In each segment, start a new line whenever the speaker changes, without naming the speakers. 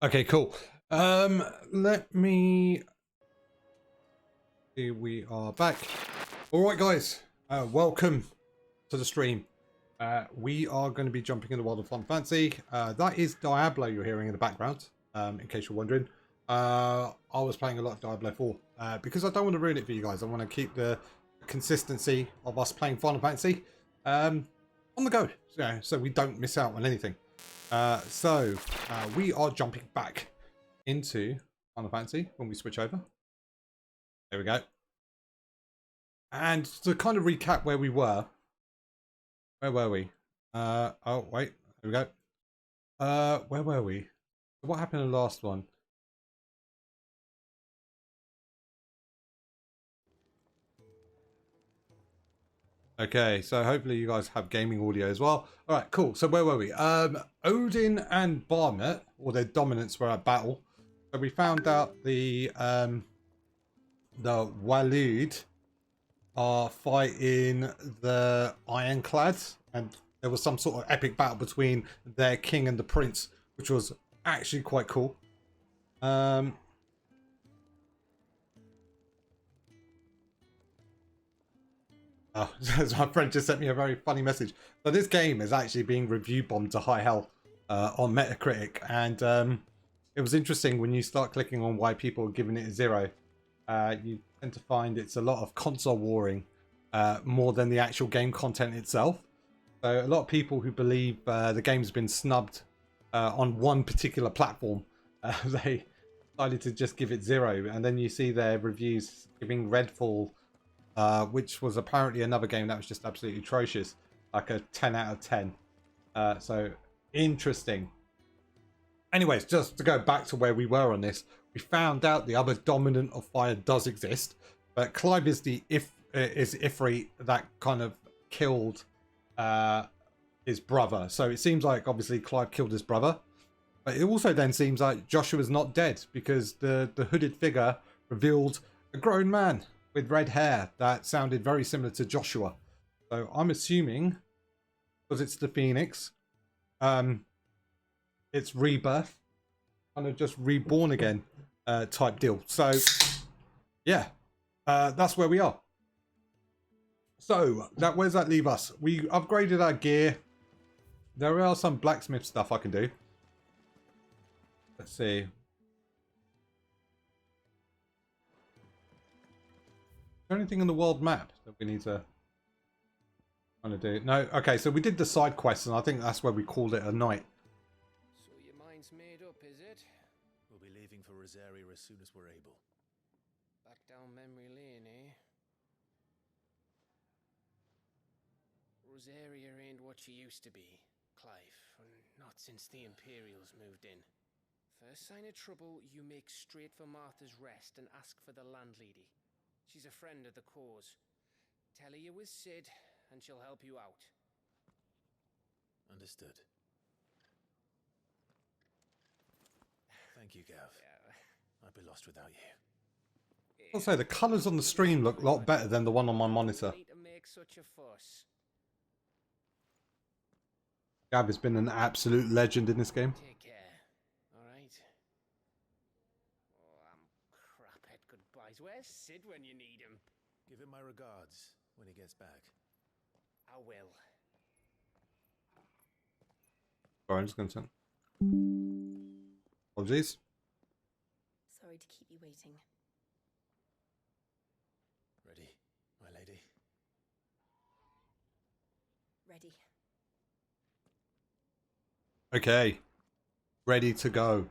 Okay, cool. Let me see. We are back. All right, guys. Welcome to the stream. We are going to be jumping in the world of Final Fantasy. That is Diablo you're hearing in the background, in case you're wondering. I was playing a lot of Diablo 4 because I don't want to ruin it for you guys. I want to keep the consistency of us playing Final Fantasy on the go, so we don't miss out on anything. We are jumping back into Final Fantasy when we switch over. There we go. And to kind of recap where we were. Where were we? Oh, wait. There we go. Where were we? What happened in the last one? Okay, so hopefully you guys have gaming audio as well. All right, cool. So where were we? Odin and Barnet, or their dominants, were at battle. So we found out the Walud are fighting the Ironclads, and there was some sort of epic battle between their king and the prince, which was actually quite cool. Oh, my friend just sent me a very funny message. So this game is actually being review bombed to high hell on Metacritic, and it was interesting when you start clicking on why people are giving it a 0. You tend to find it's a lot of console warring more than the actual game content itself. So a lot of people who believe the game's been snubbed on one particular platform, they decided to just give it 0. And then you see their reviews giving Redfall, which was apparently another game that was just absolutely atrocious, like a 10 out of 10. So interesting. Anyways, just to go back to where we were on this, we found out the other dominant of fire does exist, but Clive is the Ifrit that kind of killed his brother. So it seems like obviously Clive killed his brother, but it also then seems like Joshua's not dead because the hooded figure revealed a grown man with red hair that sounded very similar to Joshua. So I'm assuming because it's the Phoenix, it's rebirth, kind of just reborn again type deal. So yeah, that's where we are. So where's that leave us? We upgraded our gear. There are some blacksmith stuff I can do. Let's see. Is there anything on the world map that we need to kind of do? No. Okay, so we did the side quests, and I think that's where we called it a night.
So your mind's made up, is it?
We'll be leaving for Rosaria as soon as we're able.
Back down memory lane, eh? Rosaria ain't what she used to be, Clive. Not since the Imperials moved in. First sign of trouble, you make straight for Martha's Rest and ask for the landlady. She's a friend of the cause. Tell her you was Sid, and she'll help you out.
Understood. Thank you, Gav. I'd be lost without you.
I'll say the colours on the stream look a lot better than the one on my monitor.
To make such a fuss.
Gav has been an absolute legend in this game.
Take care, alright? Oh, I'm crap at goodbyes. Where's Sid when you need him?
Give him my regards when he gets back.
I will.
Sorry, I'm just going to... Apologies.
Sorry to keep you waiting.
Ready, my lady?
Ready.
Okay. Ready to go.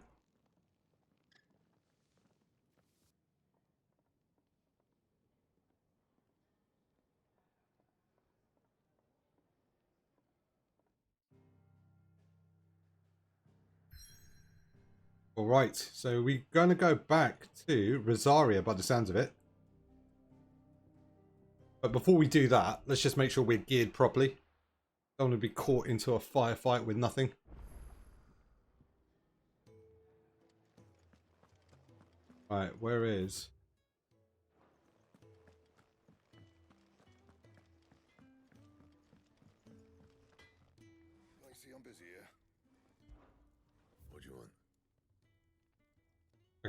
All right, so we're going to go back to Rosaria by the sounds of it. But before we do that, let's just make sure we're geared properly. Don't want to be caught into a firefight with nothing. Right, where is...
I see I'm busy here.
What do you want?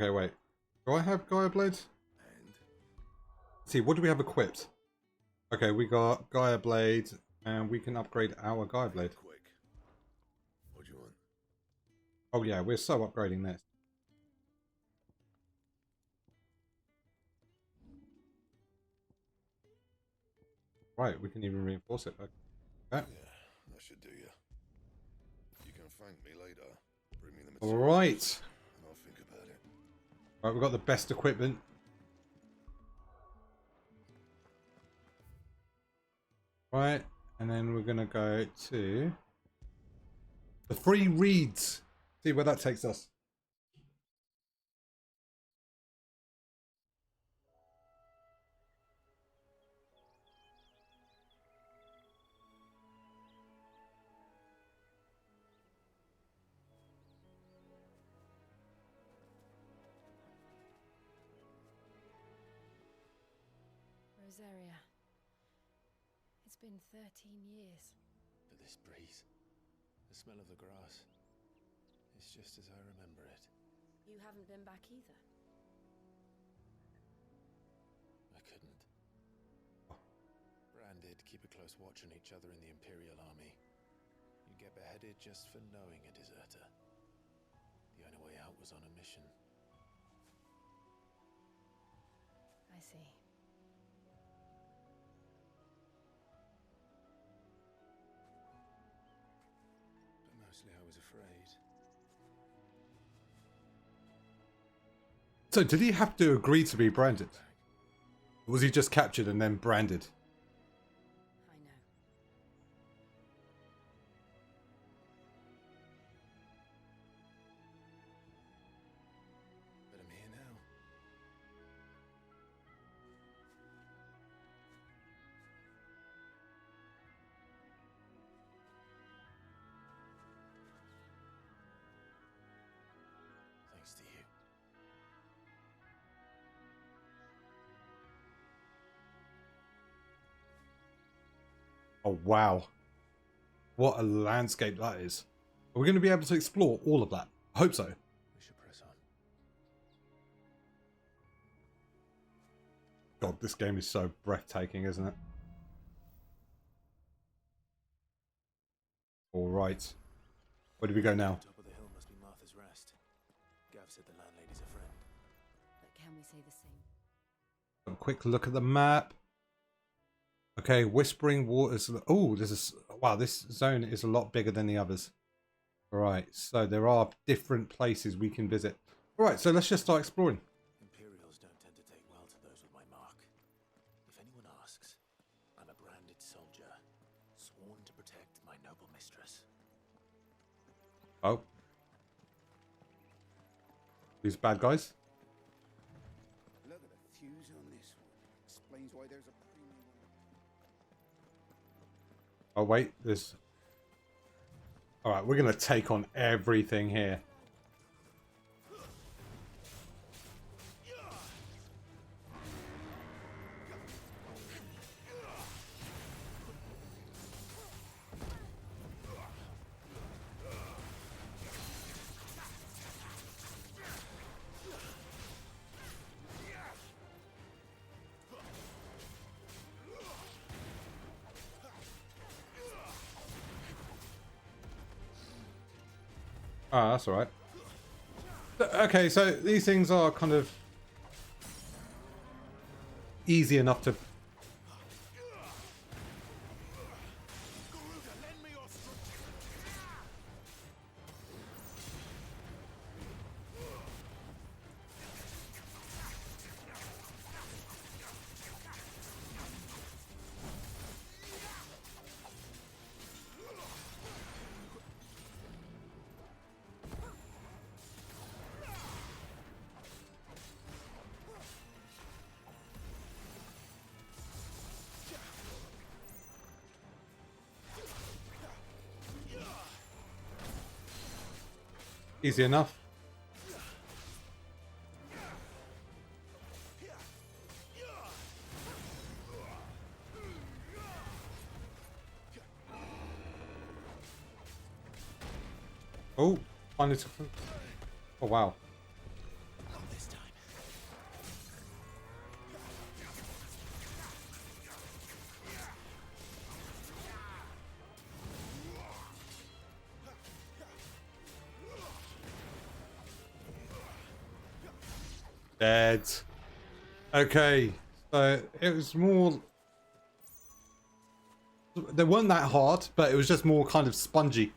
Okay, wait. Do I have Gaia Blades?
And
Let's see, what do we have equipped? Okay, we got Gaia Blade, and we can upgrade our Gaia Blade.
quick. What do you want?
Oh yeah, we're so upgrading this. Right, we can even reinforce it. Okay.
Yeah, that should do you. You can thank me later. Bring me the
All
materials.
right.
And I'll think about it.
Right, we've got the best equipment. Right, and then we're gonna go to the free reads. See where that takes us.
Rosaria. It's been 13 years.
But this breeze, the smell of the grass, it's just as I remember it.
You haven't been back either.
I couldn't. Branded, keep a close watch on each other in the Imperial Army. You get beheaded just for knowing a deserter. The only way out was on a mission.
I see.
But mostly I was afraid.
So did he have to agree to be branded? Or was he just captured and then branded?
I know.
But I'm here now. Thanks to you.
Oh wow. What a landscape that is. Are we going to be able to explore all of that? I hope so.
We should press on.
God, this game is so breathtaking, isn't it? Alright. Where do we go now?
Top of the hill must be Martha's Rest. Gav said the landlady's a friend.
But can we say the same?
A quick look at the map. Okay, Whispering Waters. Oh, wow, this zone is a lot bigger than the others. Right, so there are different places we can visit. Alright, so let's just start exploring.
Imperials don't tend to take well to those with my mark. If anyone asks, I'm a branded soldier, sworn to protect my noble mistress.
Oh. These bad guys?
Look at the fuse on this one. Explains why there's a premium on
Oh, wait, there's... Alright, we're going to take on everything here. Ah, that's alright. Okay, so these things are kind of easy enough to... Easy enough. Oh, finally took... Oh, wow. Dead. Okay, so it was more... They weren't that hard, but it was just more kind of spongy.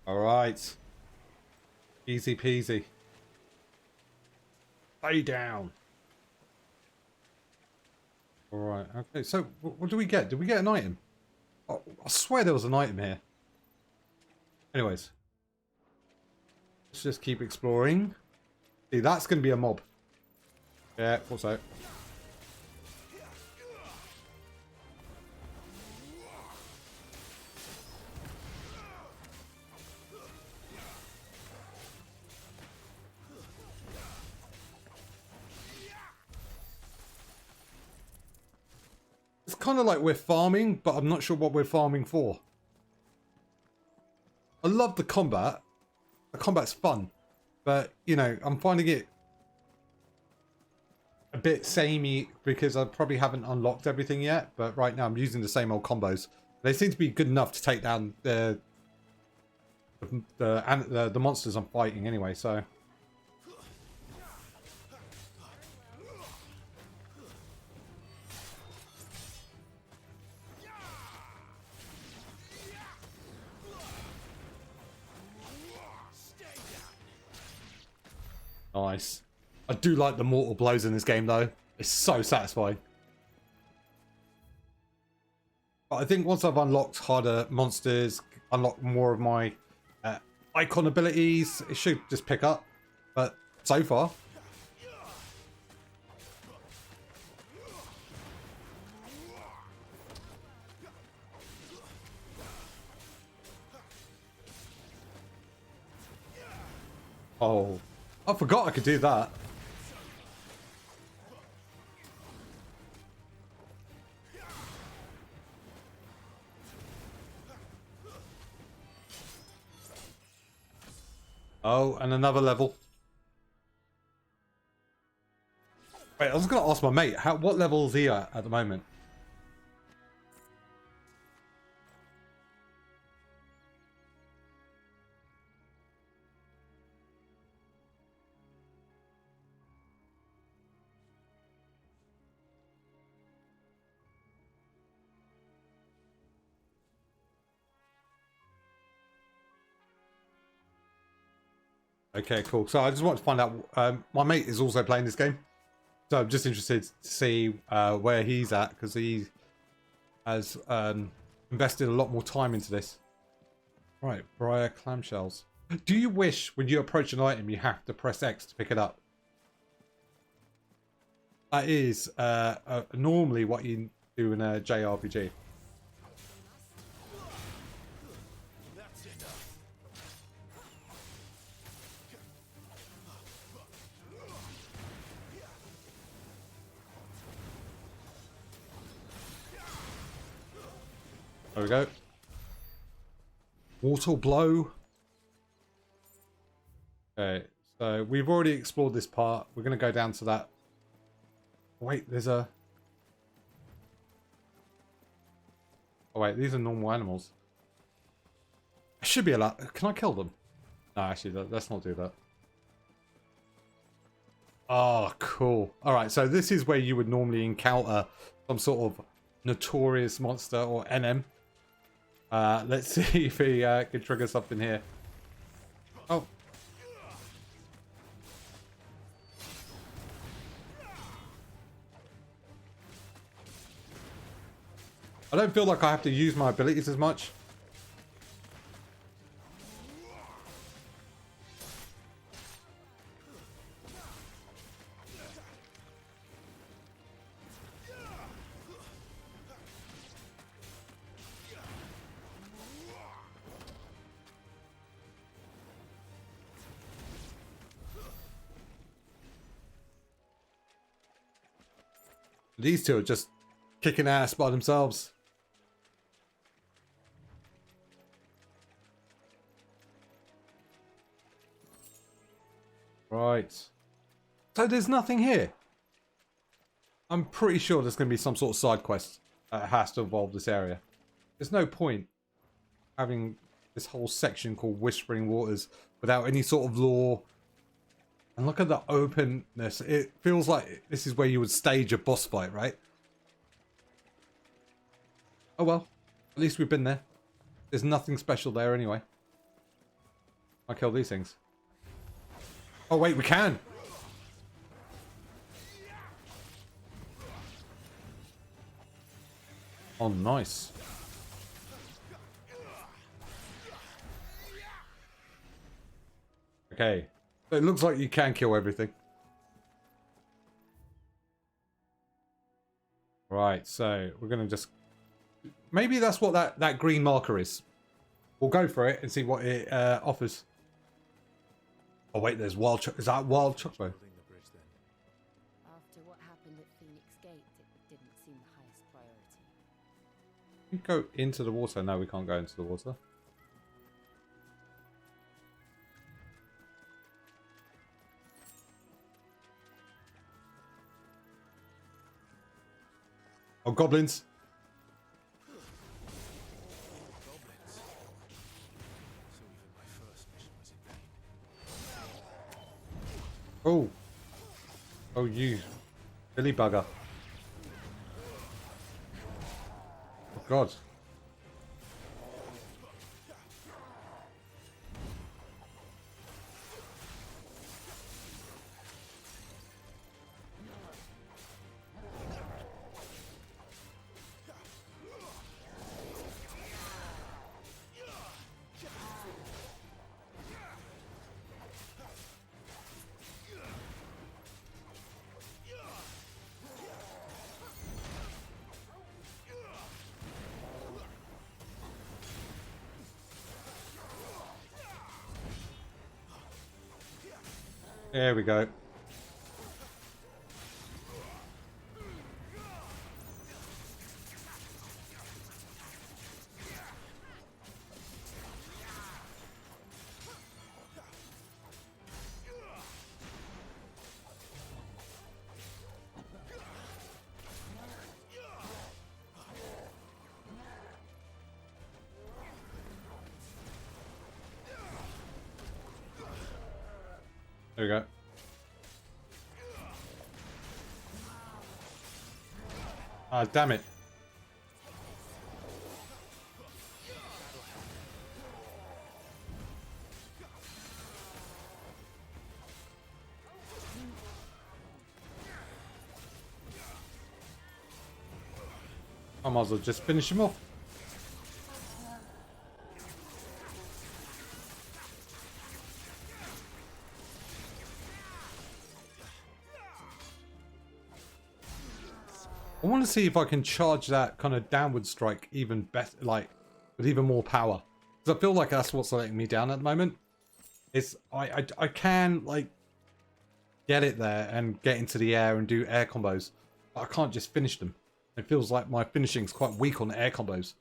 All right. Easy peasy. Stay down. All right. Okay. So what do we get? Did we get an item? Oh, I swear there was an item here. Anyways. Let's just keep exploring. See, that's going to be a mob. Yeah, thought so. It's kind of like we're farming, but I'm not sure what we're farming for. I love the combat. The combat's fun, but you know, I'm finding it a bit samey because I probably haven't unlocked everything yet. But right now I'm using the same old combos. They seem to be good enough to take down the monsters I'm fighting anyway. So. Nice. I do like the mortal blows in this game though. It's so satisfying. But I think once I've unlocked harder monsters, unlocked more of my icon abilities, it should just pick up. But so far... Oh, I forgot I could do that. Oh, and another level. Wait, I was going to ask my mate, what level is he at the moment? Okay, cool. So I just want to find out. My mate is also playing this game, so I'm just interested to see where he's at because he has invested a lot more time into this. Right, briar clamshells. Do you wish when you approach an item you have to press X to pick it up? That is normally what you do in a JRPG. There we go. Mortal blow. Okay, so we've already explored this part. We're going to go down to that. Wait, there's a... Oh wait, these are normal animals. I should be allowed... Can I kill them? No, actually, let's not do that. Oh, cool. Alright, so this is where you would normally encounter some sort of notorious monster or NM. Let's see if he can trigger something here. Oh. I don't feel like I have to use my abilities as much. These two are just kicking ass by themselves. Right. So there's nothing here. I'm pretty sure there's going to be some sort of side quest that has to involve this area. There's no point having this whole section called Whispering Waters without any sort of lore. And look at the openness. It feels like this is where you would stage a boss fight, right? Oh well. At least we've been there. There's nothing special there anyway. I kill these things. Oh wait, we can! Oh, nice. Okay. So it looks like you can kill everything. Right, so we're going to just... Maybe that's what that green marker is. We'll go for it and see what it offers. Oh wait, there's wild... Is that wild chocolate?
Building the bridge then.
After what happened at Phoenix Gate, it didn't seem the highest priority.
We go into the water. No, we can't go into the water. Oh, goblins.
Goblins. So even my first mission was in vain.
Oh. Oh, you. Billy bugger. Oh, God. There we go. There we go. Ah, damn it. I might as well just finish him off. I want to see if I can charge that kind of downward strike even better, like with even more power. Because I feel like that's what's letting me down at the moment. It's I can like get it there and get into the air and do air combos, but I can't just finish them. It feels like my finishing is quite weak on air combos.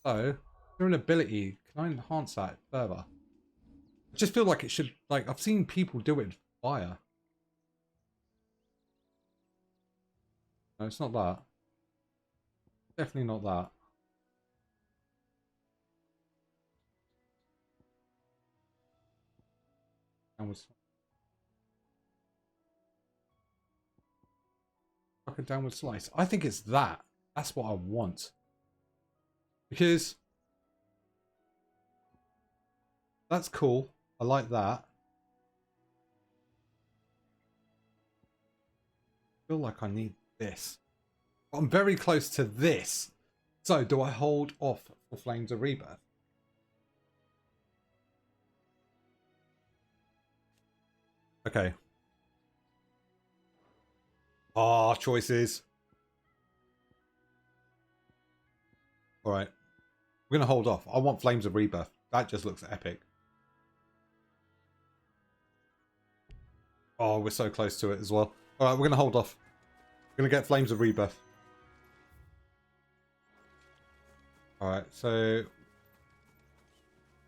So, you're an ability. Can I enhance that further? I just feel like it should. Like I've seen people do it with fire. No, it's not that. Definitely not that. Like a downward slice. I think it's that. That's what I want. Because that's cool. I like that. I feel like I need this. I'm very close to this. So, do I hold off for Flames of Rebirth? Okay. Ah, choices. Alright. We're going to hold off. I want Flames of Rebirth. That just looks epic. Oh, we're so close to it as well. Alright, we're going to hold off. We're going to get Flames of Rebirth. Alright, so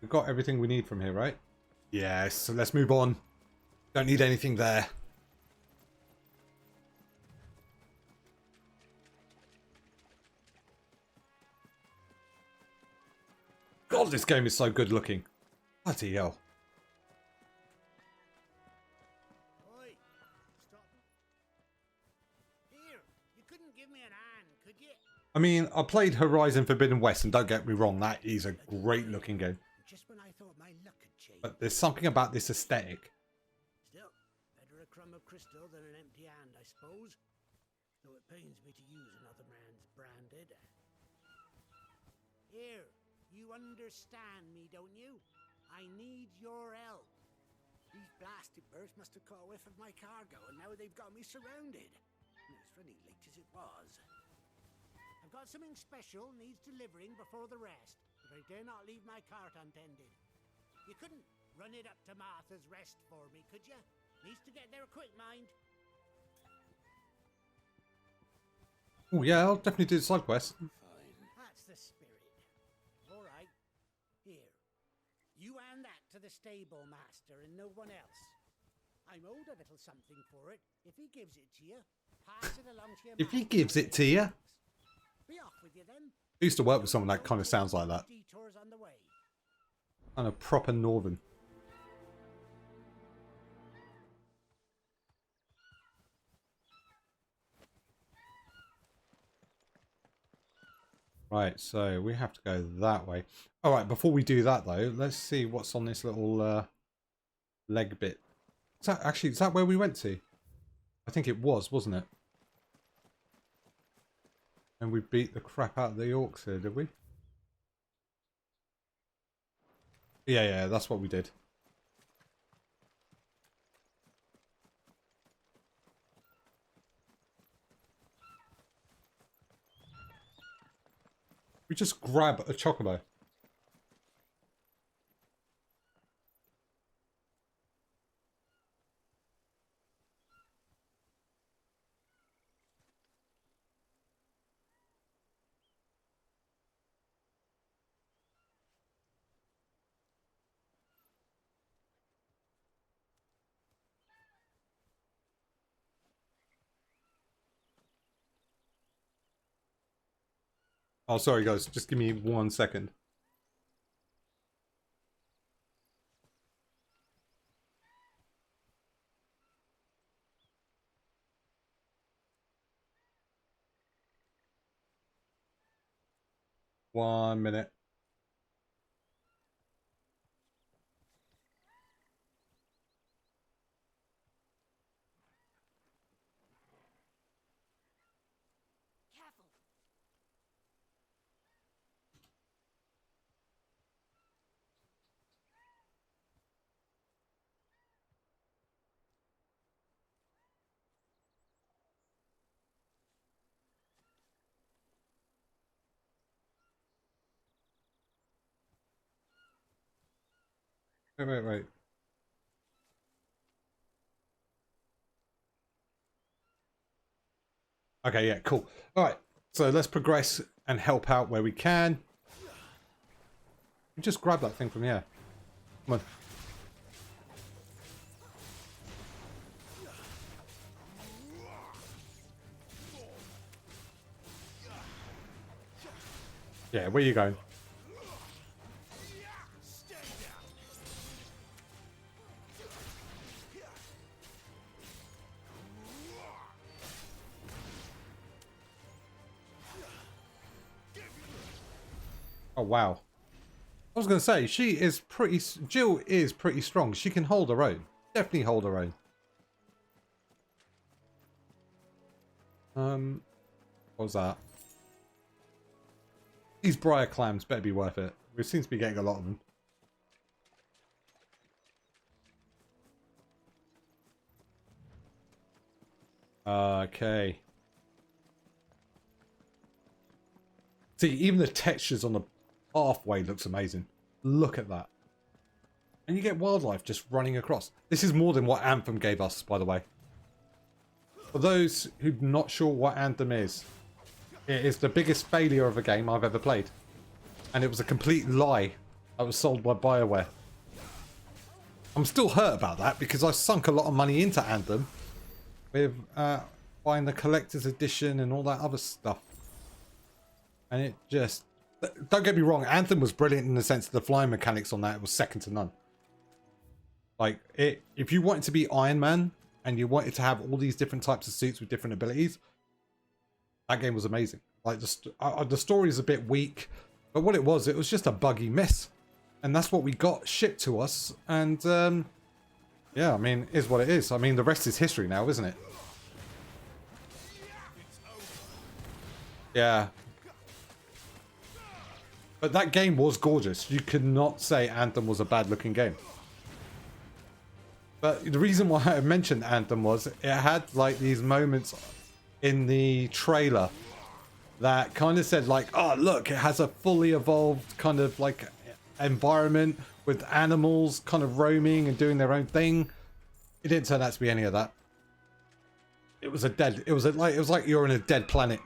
we've got everything we need from here, right? Yes, so let's move on. Don't need anything there. God, this game is so good looking. Bloody hell.
Oi, stop. Here, you couldn't give me an hand, could you?
I mean, I played Horizon Forbidden West, and don't get me wrong, that is a great looking game.
Just when I thought my luck had changed.
But there's something about this aesthetic.
Still, better a crumb of crystal than an empty hand, I suppose. Though it pains me to use another man's branded. Here, you understand me, don't you? I need your help. These blasted birds must have caught a whiff of my cargo, and now they've got me surrounded. It's funny, late as it was. I've got something special needs delivering before the rest, but I dare not leave my cart untended. You couldn't run it up to Martha's Rest for me, could you? Needs to get there quick, mind.
Oh yeah, I'll definitely do the side quest.
That's the spirit. All right. Here. You hand that to the stable master and no one else. I'm owed a little something for it. If he gives it to you, pass it along to your
If he
master
gives it to you?
Be off with you then.
I used to work with someone that kind of sounds like that.
Detours on the way.
Kind of proper northern. Right, so we have to go that way. Alright, before we do that though, let's see what's on this little leg bit. Is that where we went to? I think it was, wasn't it? And we beat the crap out of the orcs here, did we? Yeah, that's what we did. We just grab a chocobo. Oh, sorry guys, just give me 1 second. One minute.
Careful.
Wait. Okay, yeah, cool. Alright, so let's progress and help out where we can. We just grab that thing from here. Come on. Yeah, where you going? Oh, wow. I was going to say, Jill is pretty strong. She can hold her own. Definitely hold her own. What was that? These briar clams better be worth it. We seem to be getting a lot of them. Okay. See, even the textures on the pathway looks amazing. Look at that. And you get wildlife just running across. This is more than what Anthem gave us, by the way. For those who are not sure what Anthem is, it is the biggest failure of a game I've ever played. And it was a complete lie that was sold by BioWare. I'm still hurt about that because I sunk a lot of money into Anthem with buying the collector's edition and all that other stuff. And it just... Don't get me wrong, Anthem was brilliant in the sense of the flying mechanics on that. It was second to none. Like, if you wanted to be Iron Man and you wanted to have all these different types of suits with different abilities, that game was amazing. Like, the story is a bit weak, but what it was just a buggy mess. And that's what we got shipped to us. And, yeah, I mean, it is what it is. I mean, the rest is history now, isn't it? Yeah. But that game was gorgeous. You could not say Anthem was a bad-looking game. But the reason why I mentioned Anthem was it had, like, these moments in the trailer that kind of said, like, oh, look, it has a fully evolved kind of, like, environment with animals kind of roaming and doing their own thing. It didn't turn out to be any of that. It was like you're in a dead planet.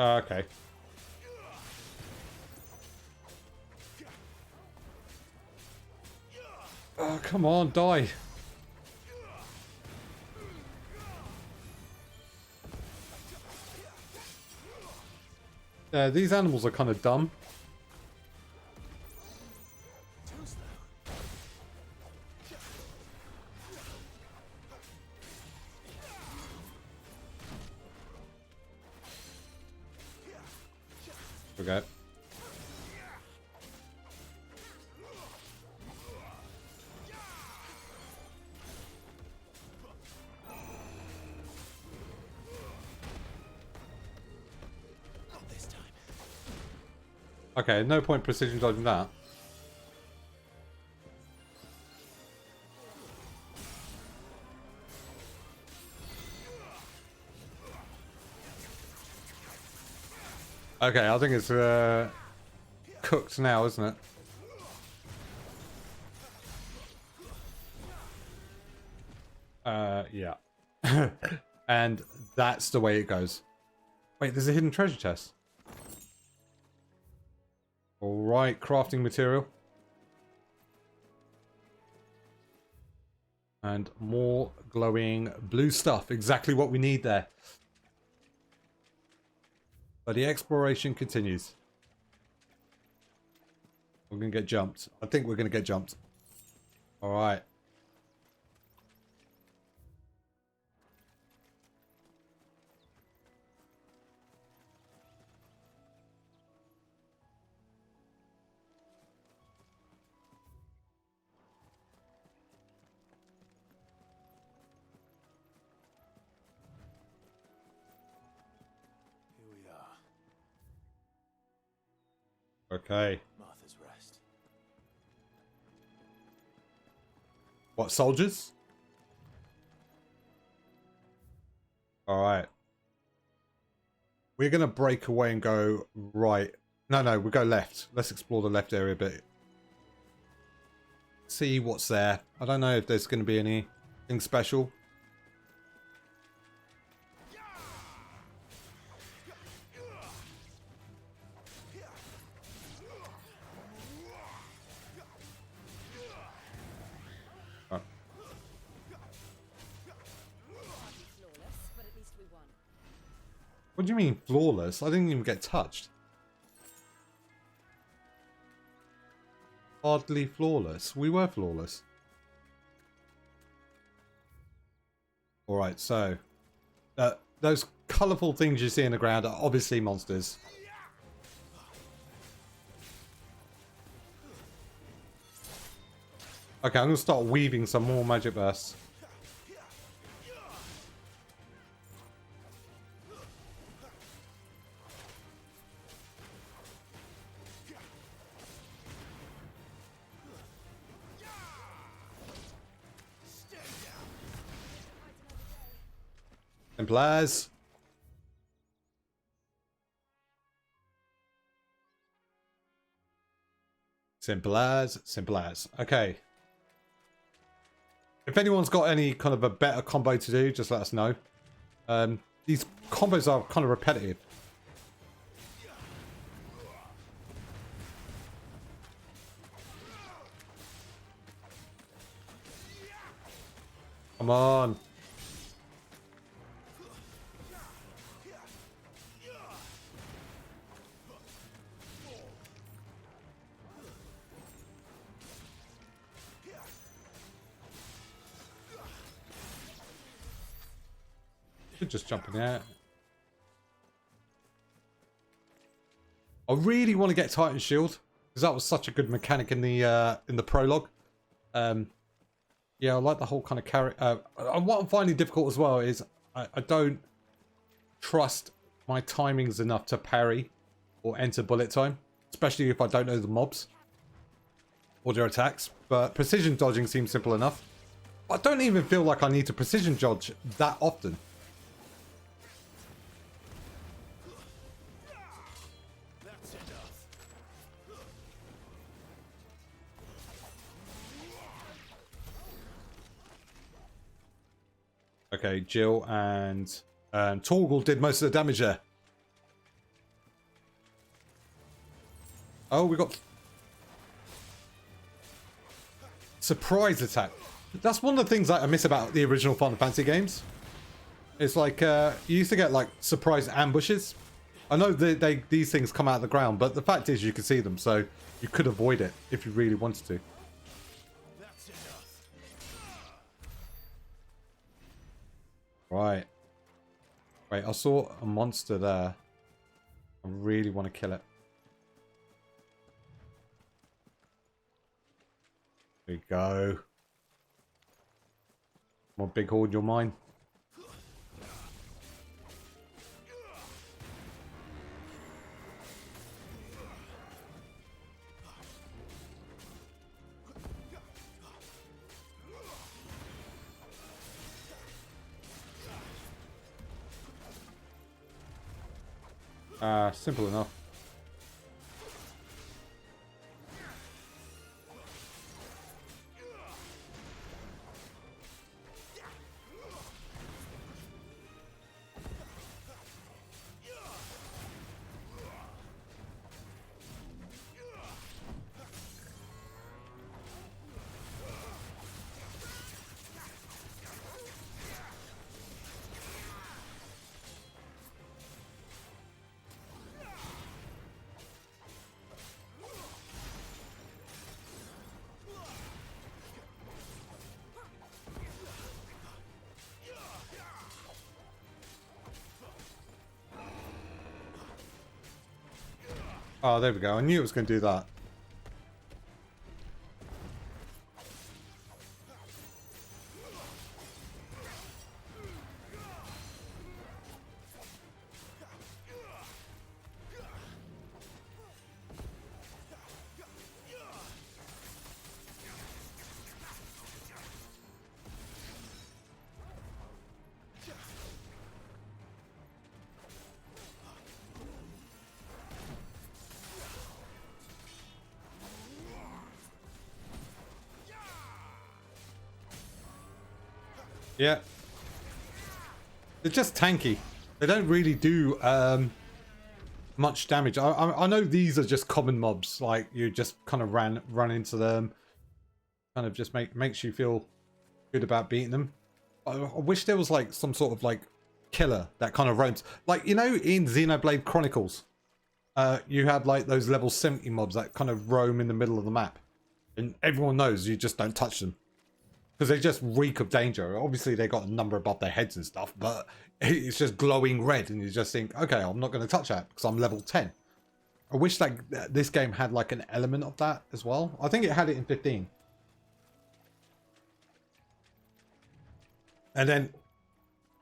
Okay. Oh, come on, die. Yeah, these animals are kind of dumb. Okay. Okay, no point precision dodging that. Okay, I think it's cooked now, isn't it? Yeah. And that's the way it goes. Wait, there's a hidden treasure chest. Alright, crafting material. And more glowing blue stuff. Exactly what we need there. But the exploration continues. We're going to get jumped. I think we're going to get jumped. Alright.
Here we are.
Okay.
Martha's Rest.
What, soldiers? Alright. We're going to break away and go right. No, we'll go left. Let's explore the left area a bit. See what's there. I don't know if there's going to be anything special. What do you mean flawless? I didn't even get touched. Hardly flawless. We were flawless. Alright, so those colourful things you see in the ground are obviously monsters. Okay, I'm going to start weaving some more magic bursts. Simple as. Simple as. Simple as. Okay. If anyone's got any kind of a better combo to do, just let us know. These combos are kind of repetitive. Come on. Could just jump in there. I really want to get Titan Shield because that was such a good mechanic in the prologue. Yeah, I like the whole kind of character. What I'm finding difficult as well is I don't trust my timings enough to parry or enter bullet time, especially if I don't know the mobs or their attacks. But precision dodging seems simple enough. I don't even feel like I need to precision dodge that often. Okay, Jill and Torgal did most of the damage there. Oh, we got surprise attack. That's one of the things that I miss about the original Final Fantasy games. It's like you used to get like surprise ambushes. I know these things come out of the ground, but the fact is you can see them, so you could avoid it if you really wanted to. Right. Wait, I saw a monster there. I really want to kill it. There you go. Come on, big horde, you're mine. Simple enough. Oh, there we go. I knew it was going to do that. Yeah. They're just tanky. They don't really do much damage. I know these are just common mobs. Like, you just kind of run into them. Kind of just makes you feel good about beating them. I wish there was like some sort of like killer that kind of roams. Like, you know, in Xenoblade Chronicles, you have like those level 70 mobs that kind of roam in the middle of the map. And everyone knows you just don't touch them. Because they just reek of danger. Obviously, they got a number above their heads and stuff, but it's just glowing red, and you just think, okay, I'm not going to touch that because I'm level 10. I wish that this game had like an element of that as well. I think it had it in 15. And then,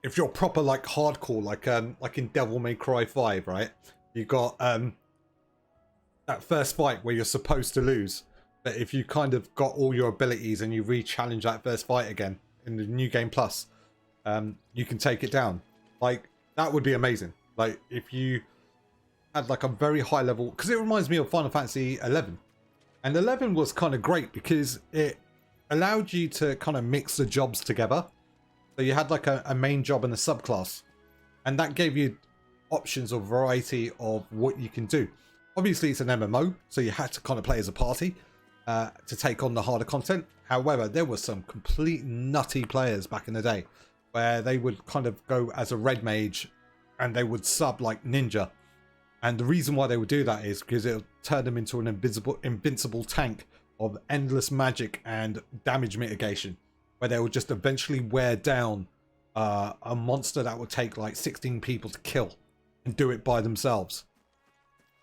if you're proper like hardcore, like in Devil May Cry 5, right? You got that first fight where you're supposed to lose. But if you kind of got all your abilities and you re-challenge that first fight again in the New Game Plus, you can take it down. Like, that would be amazing. Like, if you had like a very high level, because it reminds me of Final Fantasy 11. And 11 was kind of great because it allowed you to kind of mix the jobs together. So you had like a main job and a subclass. And that gave you options or variety of what you can do. Obviously, it's an MMO, so you had to kind of play as a party to take on the harder content. However, there were some complete nutty players back in the day where they would kind of go as a red mage and they would sub like ninja. And the reason why they would do that is because it would turn them into an invincible tank of endless magic and damage mitigation, where they would just eventually wear down a monster that would take like 16 people to kill and do it by themselves.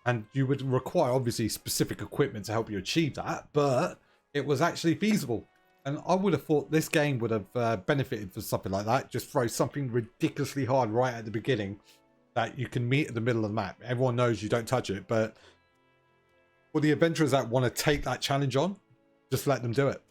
And you would require obviously specific equipment to help you achieve that, but it was actually feasible. And I would have thought this game would have benefited from something like that. Just throw something ridiculously hard right at the beginning that you can meet at the middle of the map. Everyone knows you don't touch it, but for the adventurers that want to take that challenge on, just let them do it.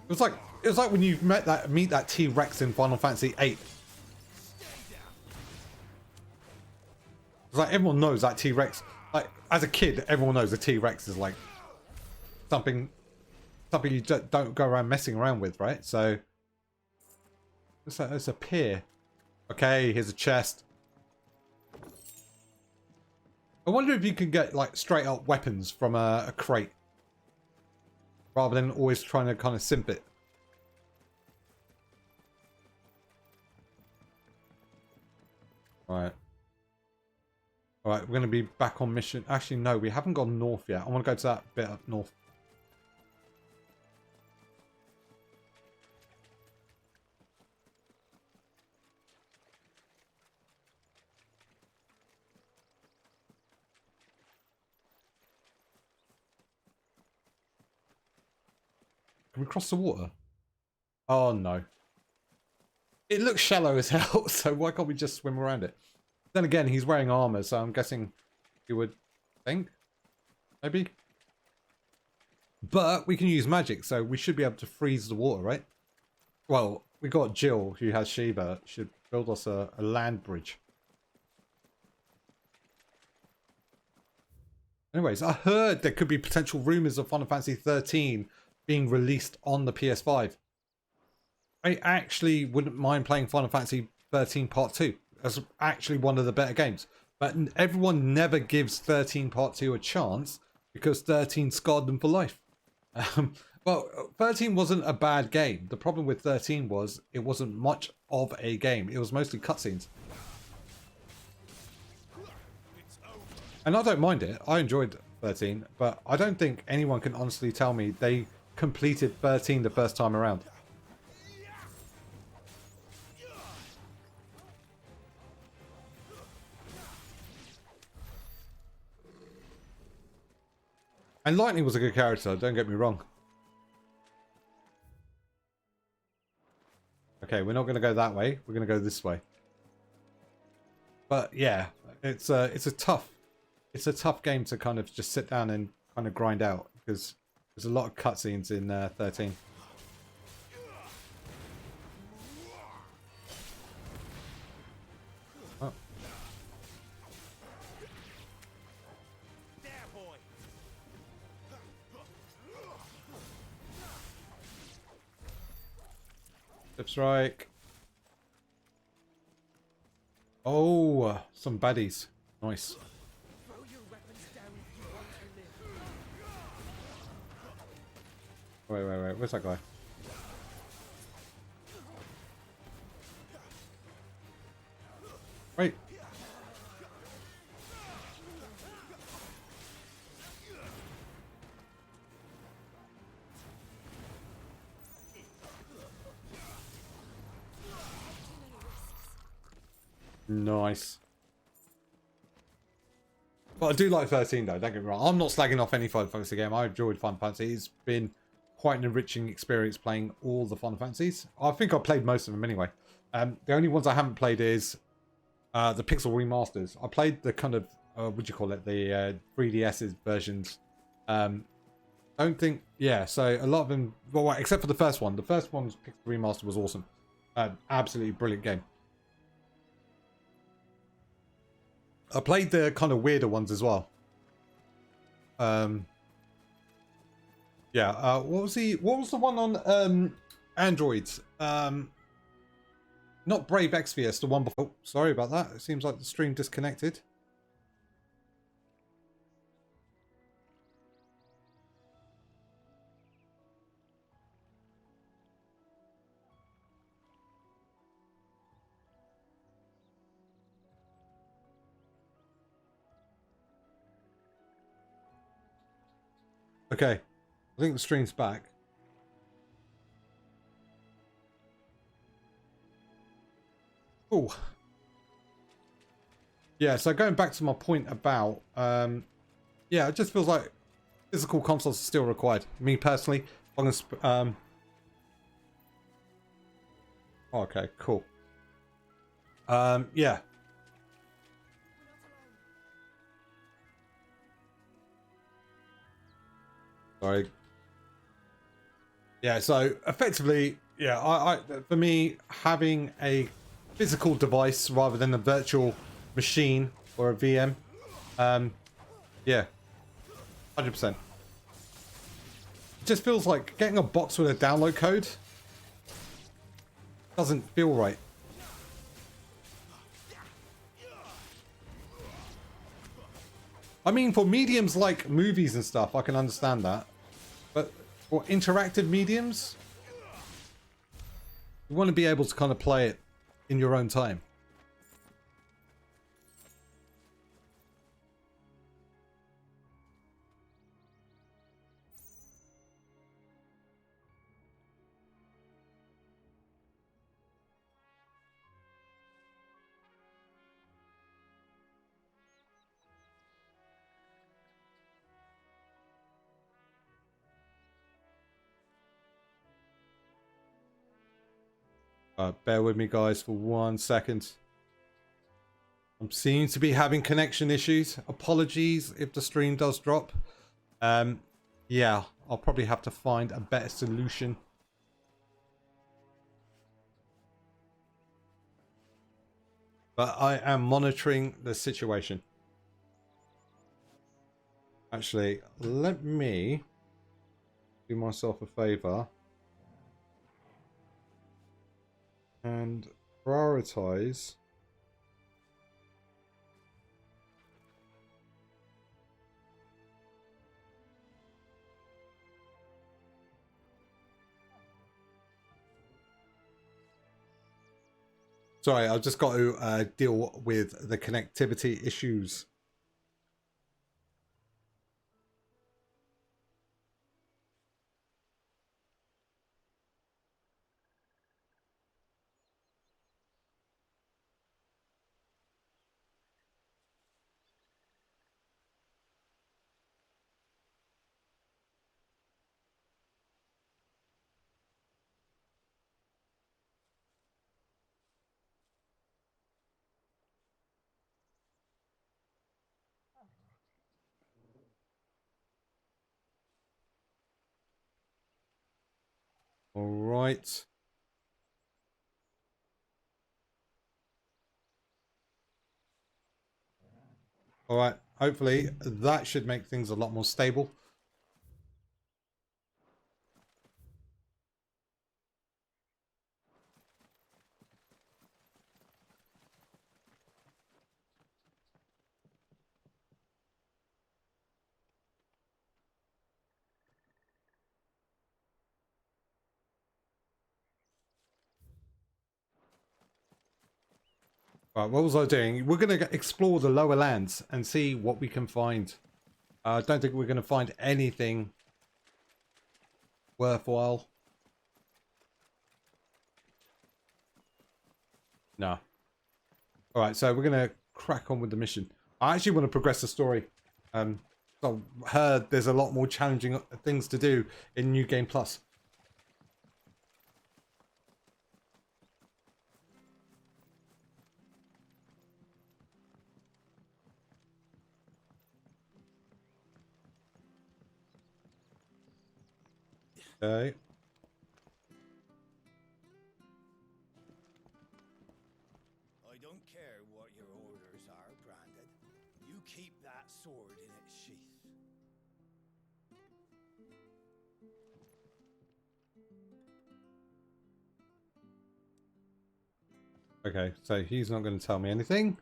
It was like when you meet that T-Rex in Final Fantasy 8. It's like everyone knows that T-Rex. Like as a kid, everyone knows the T-Rex is like something you don't go around messing around with, right? So it's a pier. Okay, here's a chest. I wonder if you can get like straight up weapons from a crate, rather than always trying to kind of simp it. Alright. Alright, we're going to be back on mission. Actually, no, we haven't gone north yet. I want to go to that bit up north. Can we cross the water? Oh, no. It looks shallow as hell, so why can't we just swim around it? Then again, he's wearing armor, so I'm guessing you would think. Maybe. But we can use magic, so we should be able to freeze the water, right? Well, we got Jill, who has Shiva, should build us a land bridge. Anyways, I heard there could be potential rumors of Final Fantasy 13 being released on the PS5. I actually wouldn't mind playing Final Fantasy 13 Part 2. That's actually one of the better games. But everyone never gives 13 Part 2 a chance because 13 scarred them for life. Well, 13 wasn't a bad game. The problem with 13 was it wasn't much of a game. It was mostly cutscenes. And I don't mind it. I enjoyed 13, but I don't think anyone can honestly tell me they completed 13 the first time around. And Lightning was a good character, don't get me wrong. Okay, we're not going to go that way. We're going to go this way. But yeah, it's a tough game to kind of just sit down and kind of grind out because there's a lot of cutscenes in 13. Oh. Flip strike. Oh, some baddies. Nice. Wait, where's that guy? Wait. Nice. But I do like 13 though, don't get me wrong. I'm not slagging off any Final Fantasy game. I enjoyed Final Fantasy. It's been quite an enriching experience playing all the Final Fantasies. I think I played most of them anyway. The only ones I haven't played is the Pixel remasters. I played the kind of, what do you call it, the 3DS's versions. I don't think, yeah, so a lot of them, well, except for the first one. The first one's Pixel Remaster was awesome. Absolutely brilliant game. I played the kind of weirder ones as well. Yeah, what was the one on Androids? Not Brave Exvius, the one before. Oh, sorry about that. It seems like the stream disconnected. Okay, I think the stream's back. Oh, yeah. So going back to my point about, yeah, it just feels like physical consoles are still required. Me personally, I'm gonna. Okay, cool. Yeah. Sorry. Yeah. So effectively, yeah. I for me, having a physical device rather than a virtual machine or a VM. Yeah, 100%. It just feels like getting a box with a download code doesn't feel right. I mean, for mediums like movies and stuff, I can understand that. But for interactive mediums, you want to be able to kind of play it in your own time. Bear with me, guys, for 1 second. I'm seeming to be having connection issues. Apologies if the stream does drop. Yeah, I'll probably have to find a better solution. But I am monitoring the situation. Actually, let me do myself a favor and prioritize. Sorry, I've just got to deal with the connectivity issues. All right. All right. Hopefully that should make things a lot more stable. Right, what was I doing? We're going to explore the lower lands and see what we can find. I don't think we're going to find anything worthwhile. No. All right, so we're going to crack on with the mission. I actually want to progress the story. I've heard there's a lot more challenging things to do in New Game Plus. Okay.
I don't care what your orders are, Brandon. You keep that sword in its sheath.
Okay, so he's not going to tell me anything.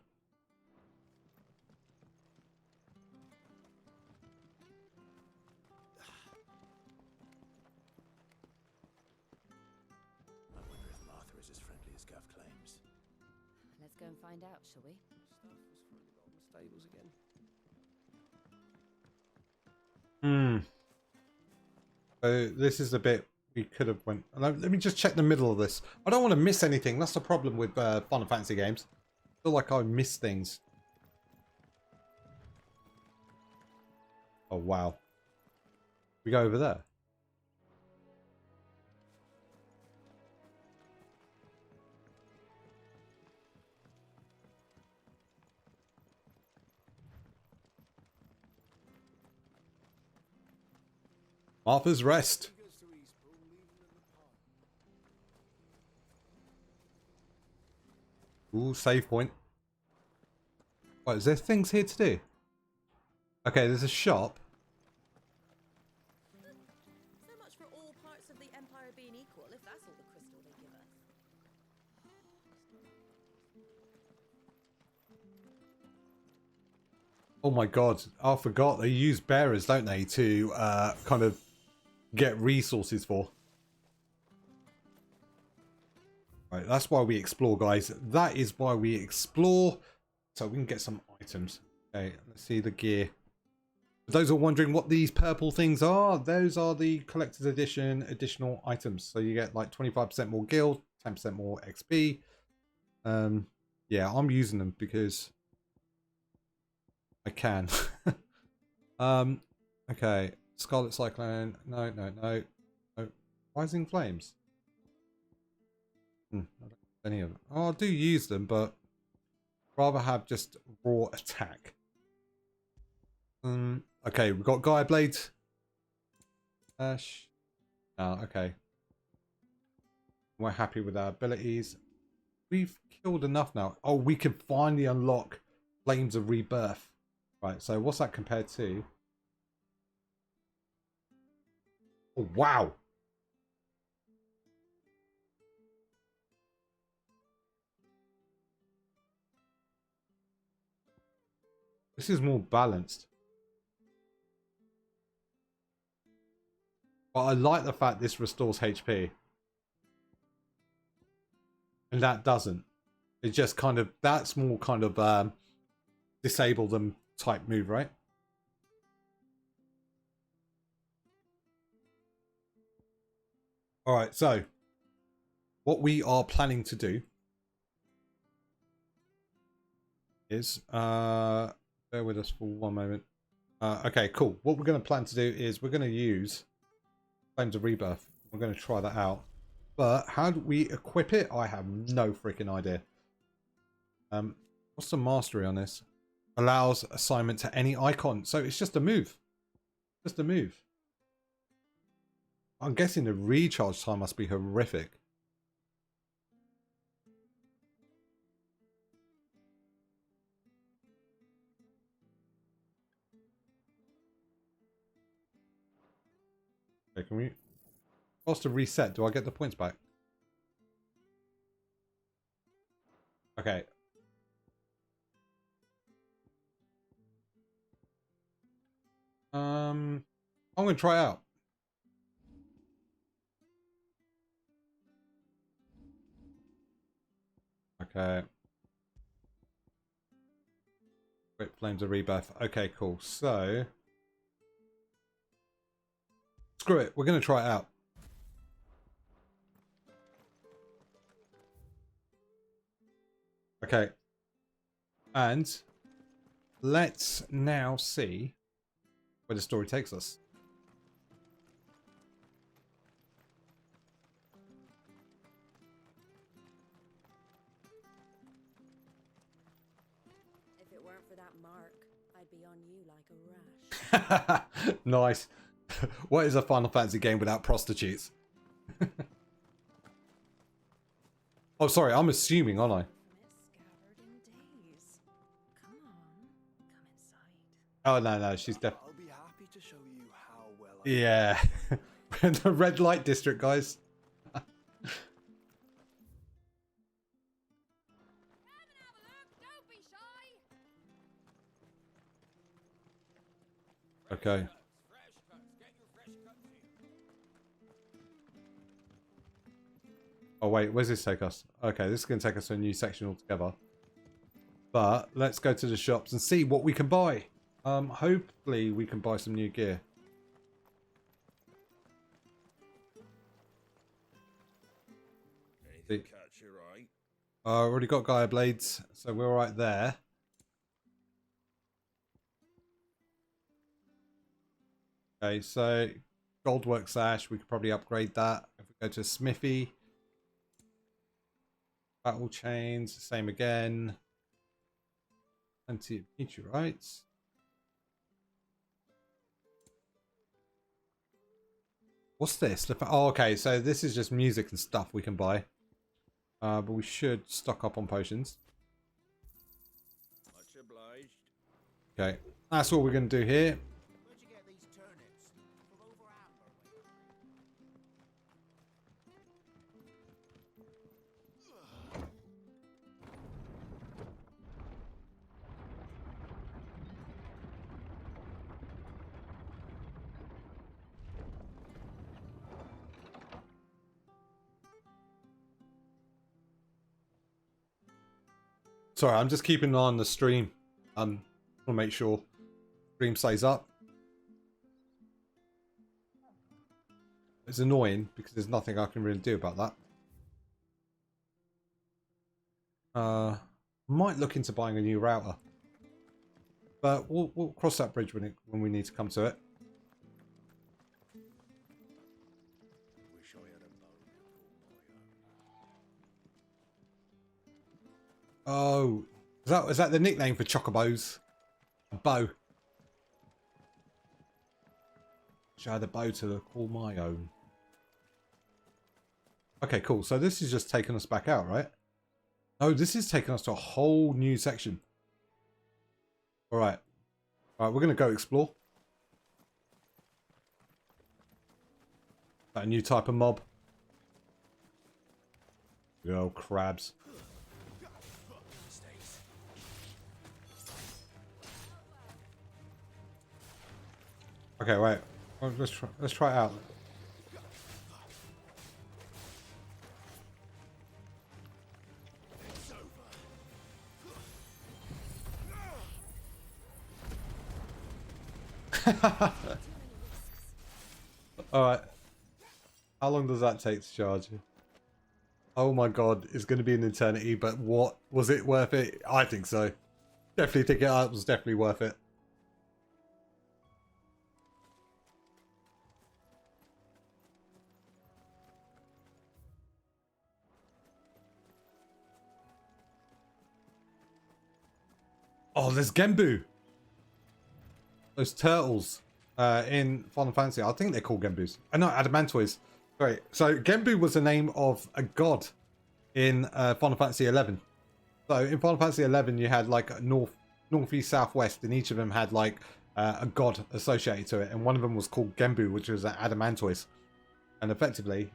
I wonder if Martha is as friendly as Gav claims.
Let's go and find out, shall we?
Stuff was finally got on the stables again.
So this is the bit we could have went. Let me just check the middle of this. I don't want to miss anything. That's the problem with Final Fantasy games. I feel like I miss things. Oh wow. We go over there. Martha's Rest. Ooh, save point. What, is there things here to do? Okay, there's a shop.
So much for all parts of the Empire being equal, if that's all the crystal they give us.
Oh my god, I forgot. They use bearers, don't they, to kind of get resources for. Right, that's why we explore, guys. That is why we explore. So we can get some items. Okay, let's see the gear. For those who are wondering what these purple things are, those are the collector's edition additional items. So you get like 25% more guild, 10% more XP. Yeah, I'm using them because I can. Okay. Scarlet Cyclone. No. Rising Flames. I don't have any of them. Oh, I do use them, but rather have just raw attack. Okay, we've got Gaia Blade. Ash. Oh, okay. We're happy with our abilities. We've killed enough now. Oh, we can finally unlock Flames of Rebirth. Right, so what's that compared to? Oh, wow. This is more balanced. But I like the fact this restores HP. And that doesn't. It just kind of, that's more kind of disable them type move, right? Alright, so what we are planning to do is bear with us for one moment. Okay, cool. What we're going to plan to do is we're going to use Flames of Rebirth. We're going to try that out. But how do we equip it? I have no freaking idea. What's the mastery on this? Allows assignment to any icon. So it's just a move. Just a move. I'm guessing the recharge time must be horrific. Okay, can we... What's to reset? Do I get the points back? Okay. I'm going to try out. Okay. Quick Flames of Rebirth. Okay, cool. So... Screw it. We're going to try it out. Okay. And let's now see where the story takes us.
If it weren't for that mark, I'd be on you like a rash.
Nice. What is a Final Fantasy game without prostitutes? Oh, sorry, I'm assuming, aren't I?
Miss Scabbard in days. Come on, come inside.
Oh, no, she's definitely...
I'll be happy to show you how well I
Yeah. The red light district, guys. Okay. Oh wait, where's this take us? Okay, this is going to take us to a new section altogether. But let's go to the shops and see what we can buy. Hopefully we can buy some new gear.
Anything catch your eye?
Already got Gaia blades, so we're alright there. Okay, so Goldwork Sash, we could probably upgrade that. If we go to Smithy, Battle Chains, same again. Plenty of meteorites. What's this? Oh, okay, so this is just music and stuff we can buy. But we should stock up on potions.
Much obliged.
Okay, that's what we're going to do here.
Where'd you get these turnips? From over Amber way.
Sorry, I'm just keeping an eye on the stream. Want to make sure stream stays up. It's annoying because there's nothing I can really do about that. Might look into buying a new router, but we'll cross that bridge when we need to come to it.
wish I had a bow to call my own.
Oh, is that the nickname for chocobos? A bow. Should I add a bow to call my own? Okay, cool. So this is just taking us back out, right? Oh, this is taking us to a whole new section. All right. All right, we're going to go explore. That a new type of mob. Good old crabs. Okay, wait. Well, let's try it out. Alright. How long does that take to charge? Oh my god, it's going to be an eternity, but what? Was it worth it? I think so. Definitely think it was definitely worth it. Oh, there's Genbu. Those turtles in Final Fantasy. I think they're called Genbus. No, Adamantoids. Sorry. So Genbu was the name of a god in Final Fantasy 11. So in Final Fantasy 11, you had like north, east, southwest, and each of them had like a god associated to it, and one of them was called Genbu, which was Adamantoids. And effectively,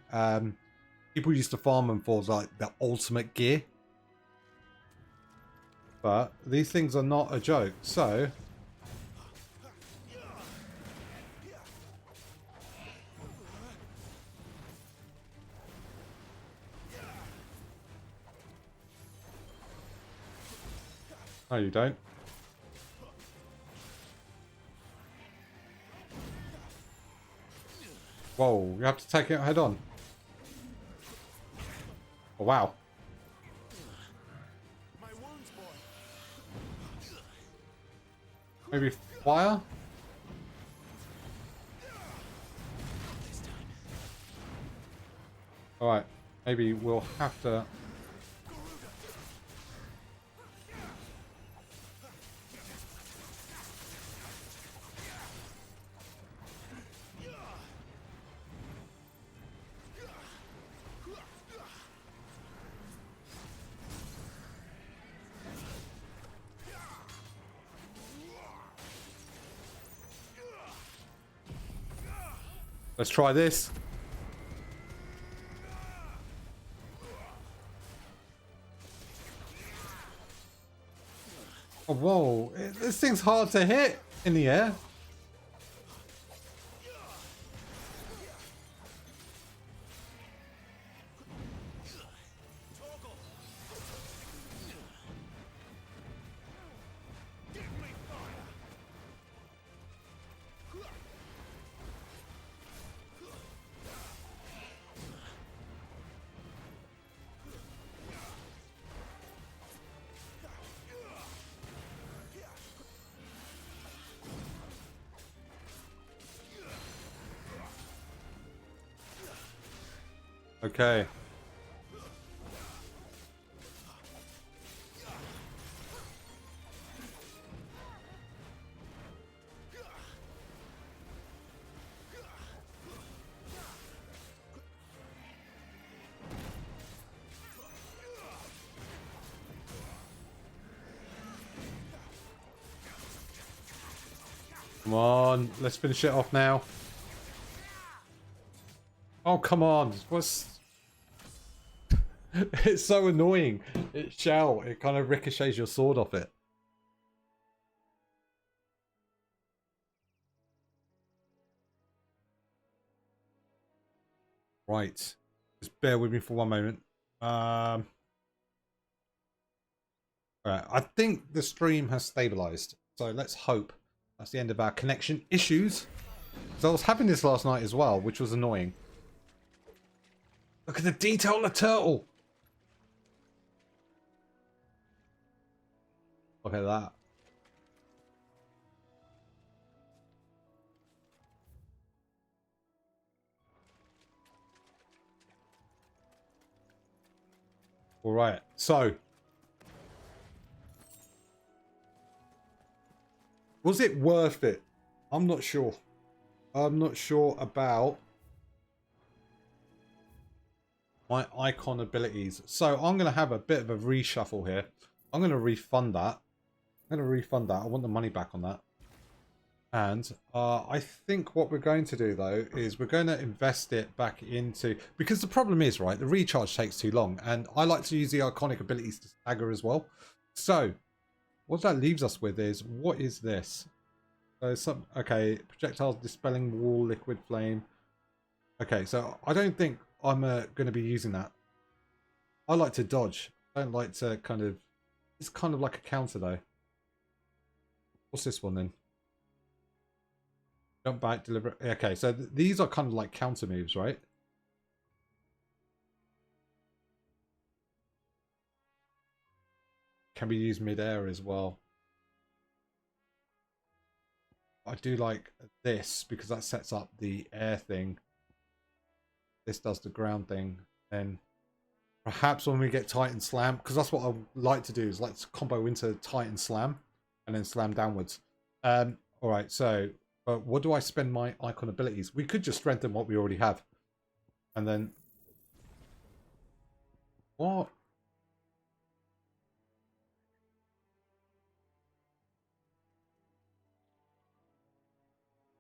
people used to farm them for like the ultimate gear. But these things are not a joke, so... No, you don't. Whoa, you have to take it head on. Oh, wow. Maybe fire? Alright, maybe we'll have to... Let's try this. Oh, whoa. This thing's hard to hit in the air. Okay. Come on, let's finish it off now. Oh, come on. What's... It's so annoying. It kind of ricochets your sword off it. Right. Just bear with me for one moment. Alright, I think the stream has stabilized. So let's hope that's the end of our connection issues. So I was having this last night as well, which was annoying. Look at the detail on the turtle. Look at that. All right, so was it worth it? I'm not sure. I'm not sure about my icon abilities. So I'm going to have a bit of a reshuffle here. I'm going to refund that. I want the money back on that. And I think what we're going to do, though, is we're going to invest it back into... Because the problem is, right, the recharge takes too long. And I like to use the iconic abilities to stagger as well. So what that leaves us with is, what is this? So okay, projectiles dispelling wall, liquid flame. Okay, so I don't think I'm going to be using that. I like to dodge. I don't like to kind of... It's kind of like a counter, though. What's this one, then? Jump back, deliver... Okay, so these are kind of like counter moves, right? Can be used mid-air as well. I do like this because that sets up the air thing. This does the ground thing. And perhaps when we get Titan Slam, because that's what I like to do, is like to combo into Titan Slam and then slam downwards. All right, so what do I spend my icon abilities? We could just strengthen what we already have. And then... What?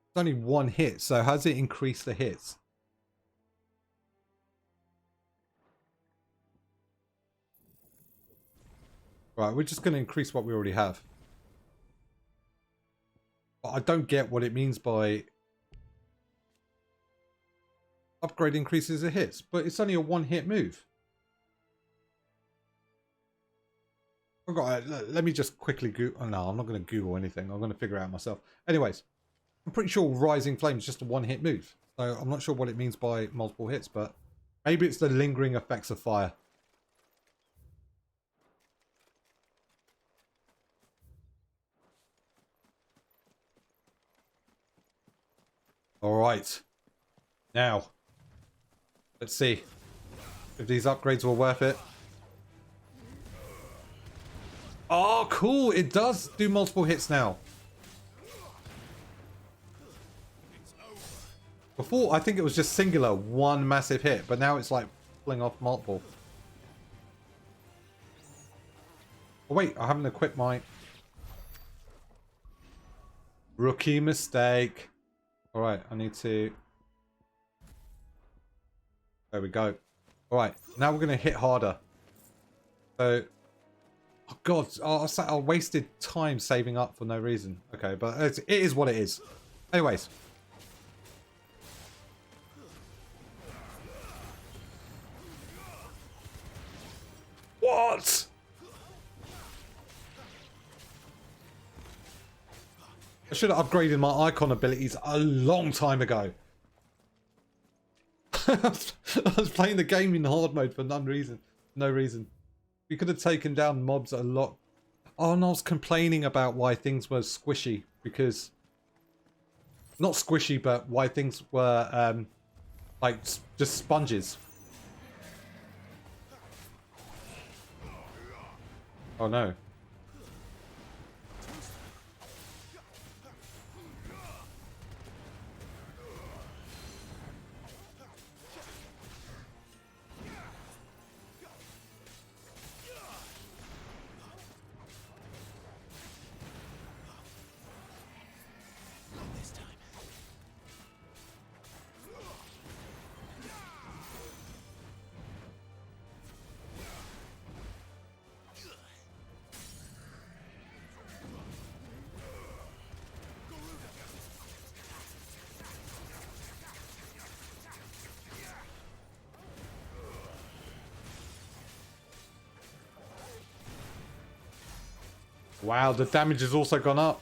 It's only one hit, so how does it increase the hits? Right, we're just going to increase what we already have. But I don't get what it means by upgrade increases the hits, but it's only a one-hit move. Let me just quickly Google. Oh, no, I'm not going to Google anything. I'm going to figure it out myself. Anyways, I'm pretty sure Rising Flame is just a one-hit move. So I'm not sure what it means by multiple hits, but maybe it's the lingering effects of fire. All right. Now, let's see if these upgrades were worth it. Oh, cool. It does do multiple hits now. Before, I think it was just singular, one massive hit, but now it's like pulling off multiple. Oh, wait, I haven't equipped my... Rookie mistake. Alright, I need to There we go. All right, now we're going to hit harder. So, oh God, I wasted time saving up for no reason. Okay, but it is what it is. Anyways. What? I should have upgraded my icon abilities a long time ago. I was playing the game in hard mode for no reason. We could have taken down mobs a lot. Oh, and I was complaining about why things were squishy because, not squishy, but why things were like just sponges. Oh no. Wow, the damage has also gone up.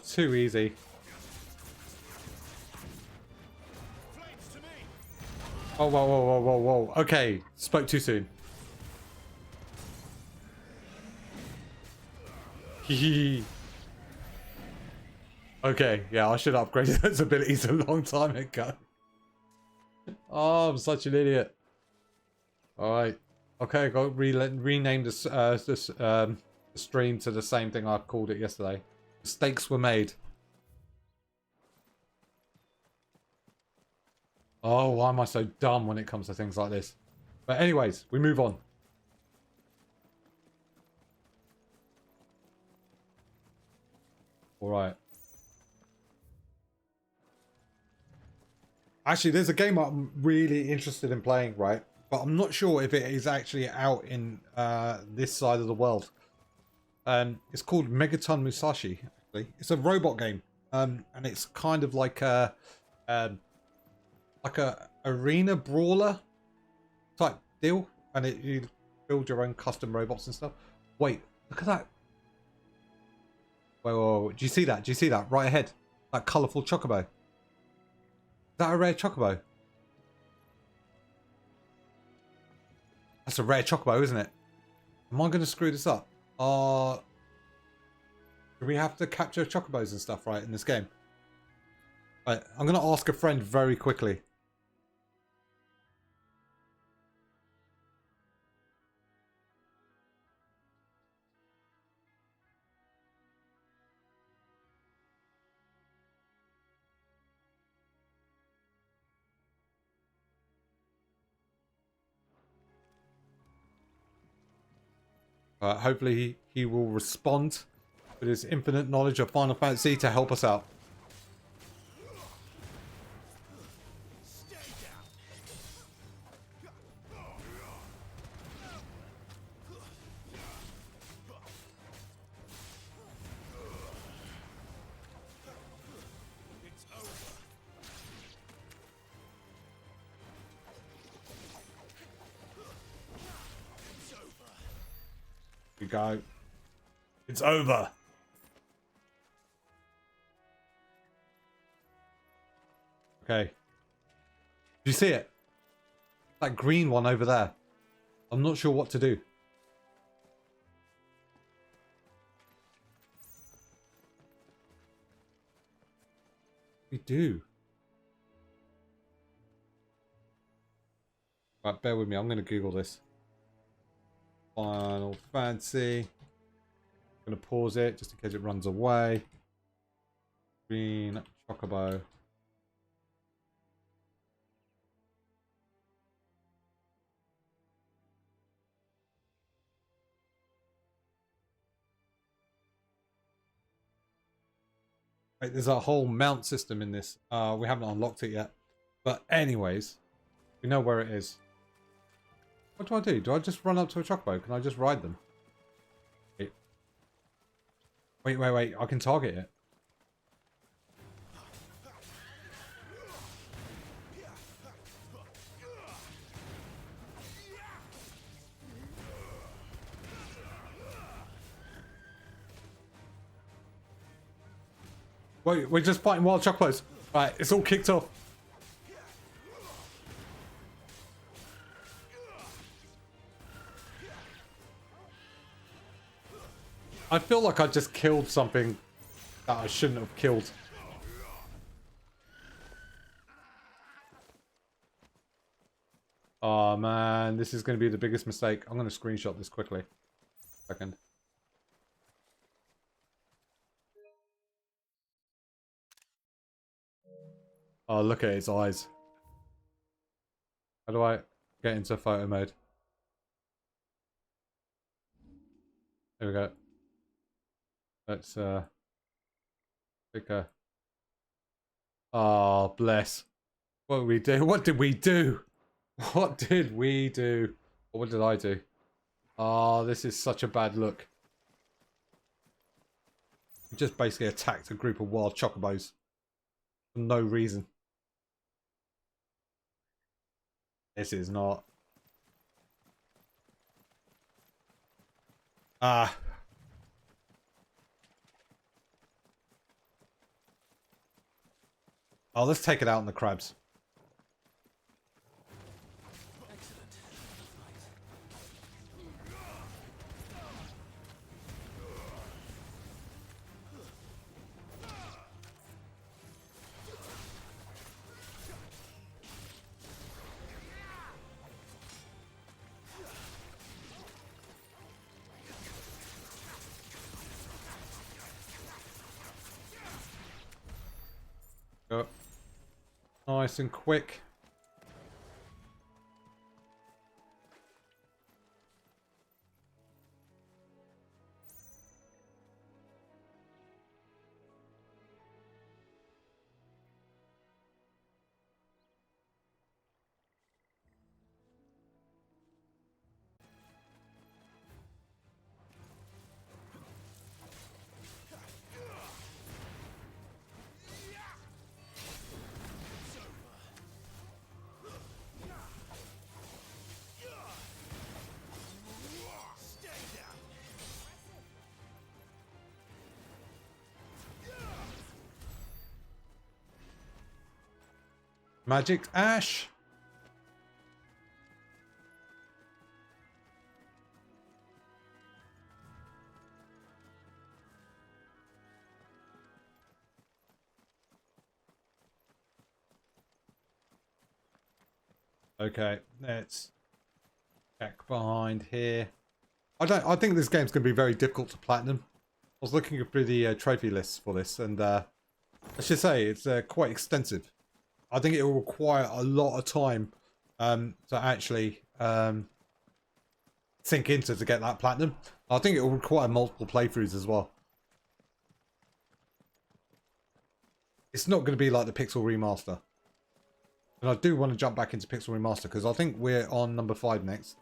Too easy. Oh, whoa, whoa, whoa, whoa, whoa. Okay, spoke too soon. Okay, yeah, I should have upgraded those abilities a long time ago. Oh, I'm such an idiot. Alright. Okay, I got to rename this stream to the same thing I called it yesterday. Mistakes were made. Oh, why am I so dumb when it comes to things like this? But anyways, we move on. Alright. Actually, there's a game I'm really interested in playing, right? But I'm not sure if it is actually out in this side of the world. It's called Megaton Musashi, actually. It's a robot game. And it's kind of like a arena brawler type deal. And you build your own custom robots and stuff. Wait, look at that. Whoa. Do you see that? Do you see that? Right ahead. That colourful chocobo. Is that a rare chocobo? That's a rare chocobo, isn't it? Am I going to screw this up? Do we have to capture chocobos and stuff, right, in this game? Right, I'm going to ask a friend very quickly. Hopefully he will respond with his infinite knowledge of Final Fantasy to help us out. We go. It's over. Okay. Do you see it? That green one over there. I'm not sure what to do. We do. Right, bear with me. I'm going to Google this. Final Fantasy. I'm going to pause it just in case it runs away. Green Chocobo. Right, there's a whole mount system in this. We haven't unlocked it yet. But anyways, we know where it is. What do I do? Do I just run up to a chocobo? Can I just ride them? Wait. I can target it. Wait, we're just fighting wild chocobos. Right, it's all kicked off. I feel like I just killed something that I shouldn't have killed. Oh man, this is going to be the biggest mistake. I'm going to screenshot this quickly. Second. Oh, look at its eyes. How do I get into photo mode? There we go. Let's pick a... Oh, bless. What did we do? What did we do? What did we do? Or what did I do? Oh, this is such a bad look. We just basically attacked a group of wild chocobos. For no reason. This is not... Ah. Oh, let's take it out on the crabs. Go. Nice and quick. Magic Ash. Okay, let's check behind here. I think this game's going to be very difficult to platinum. I was looking through the trophy lists for this, and I should say it's quite extensive. I think it will require a lot of time to actually sink into to get that platinum. I think it will require multiple playthroughs as well. It's not going to be like the Pixel Remaster. And I do want to jump back into Pixel Remaster because I think we're on number 5 next.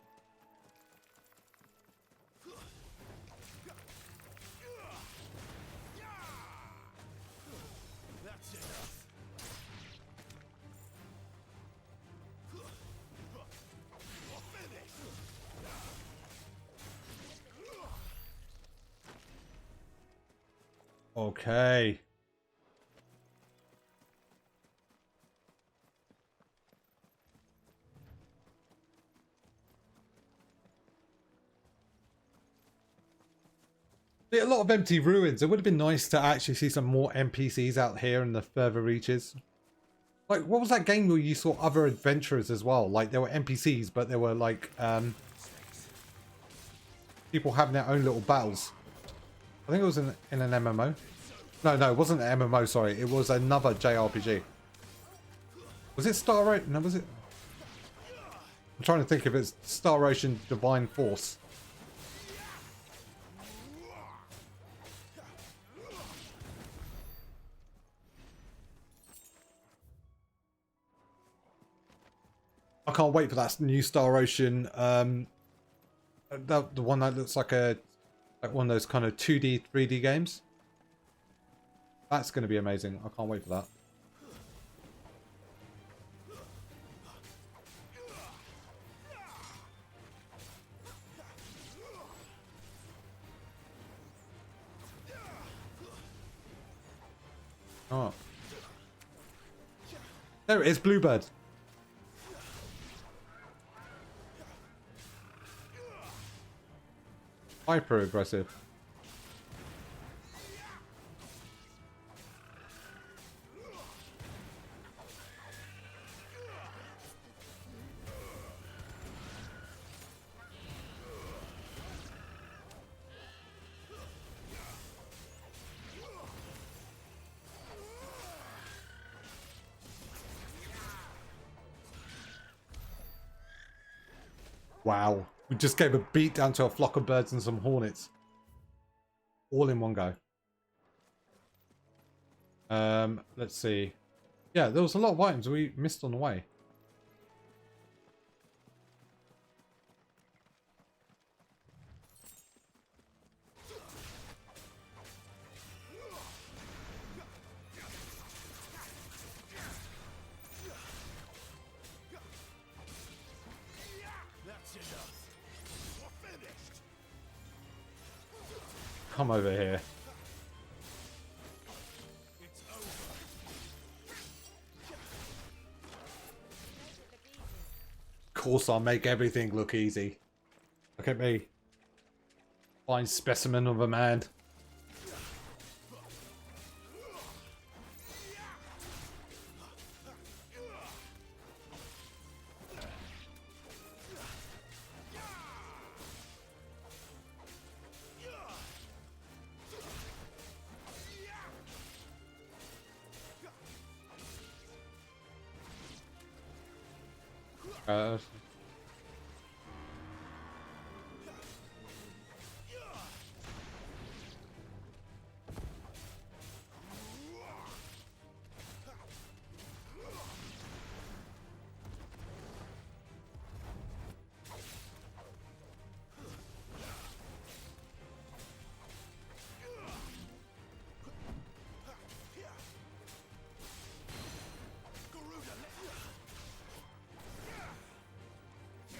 Okay. A lot of empty ruins. It would have been nice to actually see some more NPCs out here in the further reaches. Like, what was that game where you saw other adventurers as well? Like, there were NPCs, but there were, like, people having their own little battles. I think it was in an MMO. No, it wasn't an MMO, sorry. It was another JRPG. Was it Star Ocean? No, was it? I'm trying to think if it's Star Ocean Divine Force. I can't wait for that new Star Ocean. The one that looks like one of those kind of 2D, 3D games. That's going to be amazing. I can't wait for that. Oh. There it is, Bluebird. Hyper aggressive. Wow. We just gave a beat down to a flock of birds and some hornets. All in one go. Let's see. Yeah, there was a lot of items we missed on the way. Come over here. Of course I'll make everything look easy. Look at me. Fine specimen of a man.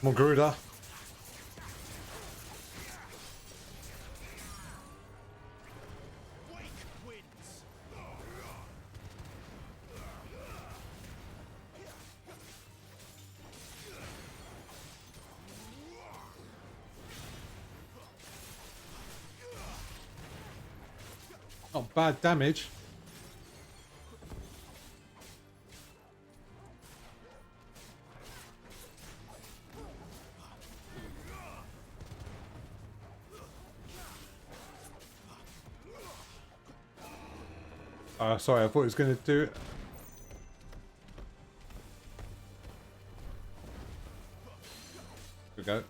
Magruder. Not bad damage. Sorry, I thought it was going to do it. Here we go.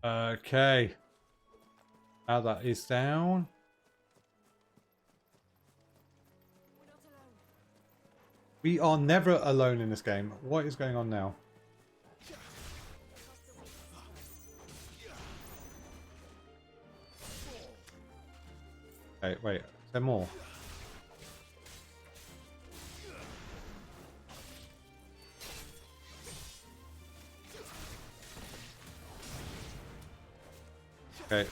Okay. Now that is down. We are never alone in this game. What is going on now? Okay, wait. Is there more? Okay.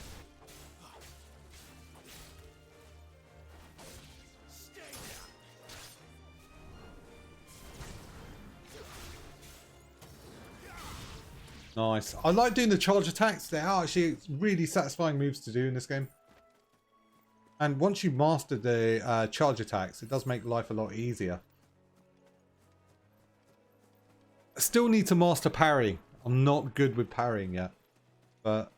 Nice. I like doing the charge attacks. They are actually really satisfying moves to do in this game. And once you master the charge attacks, it does make life a lot easier. still need to master parrying. I'm not good with parrying yet, but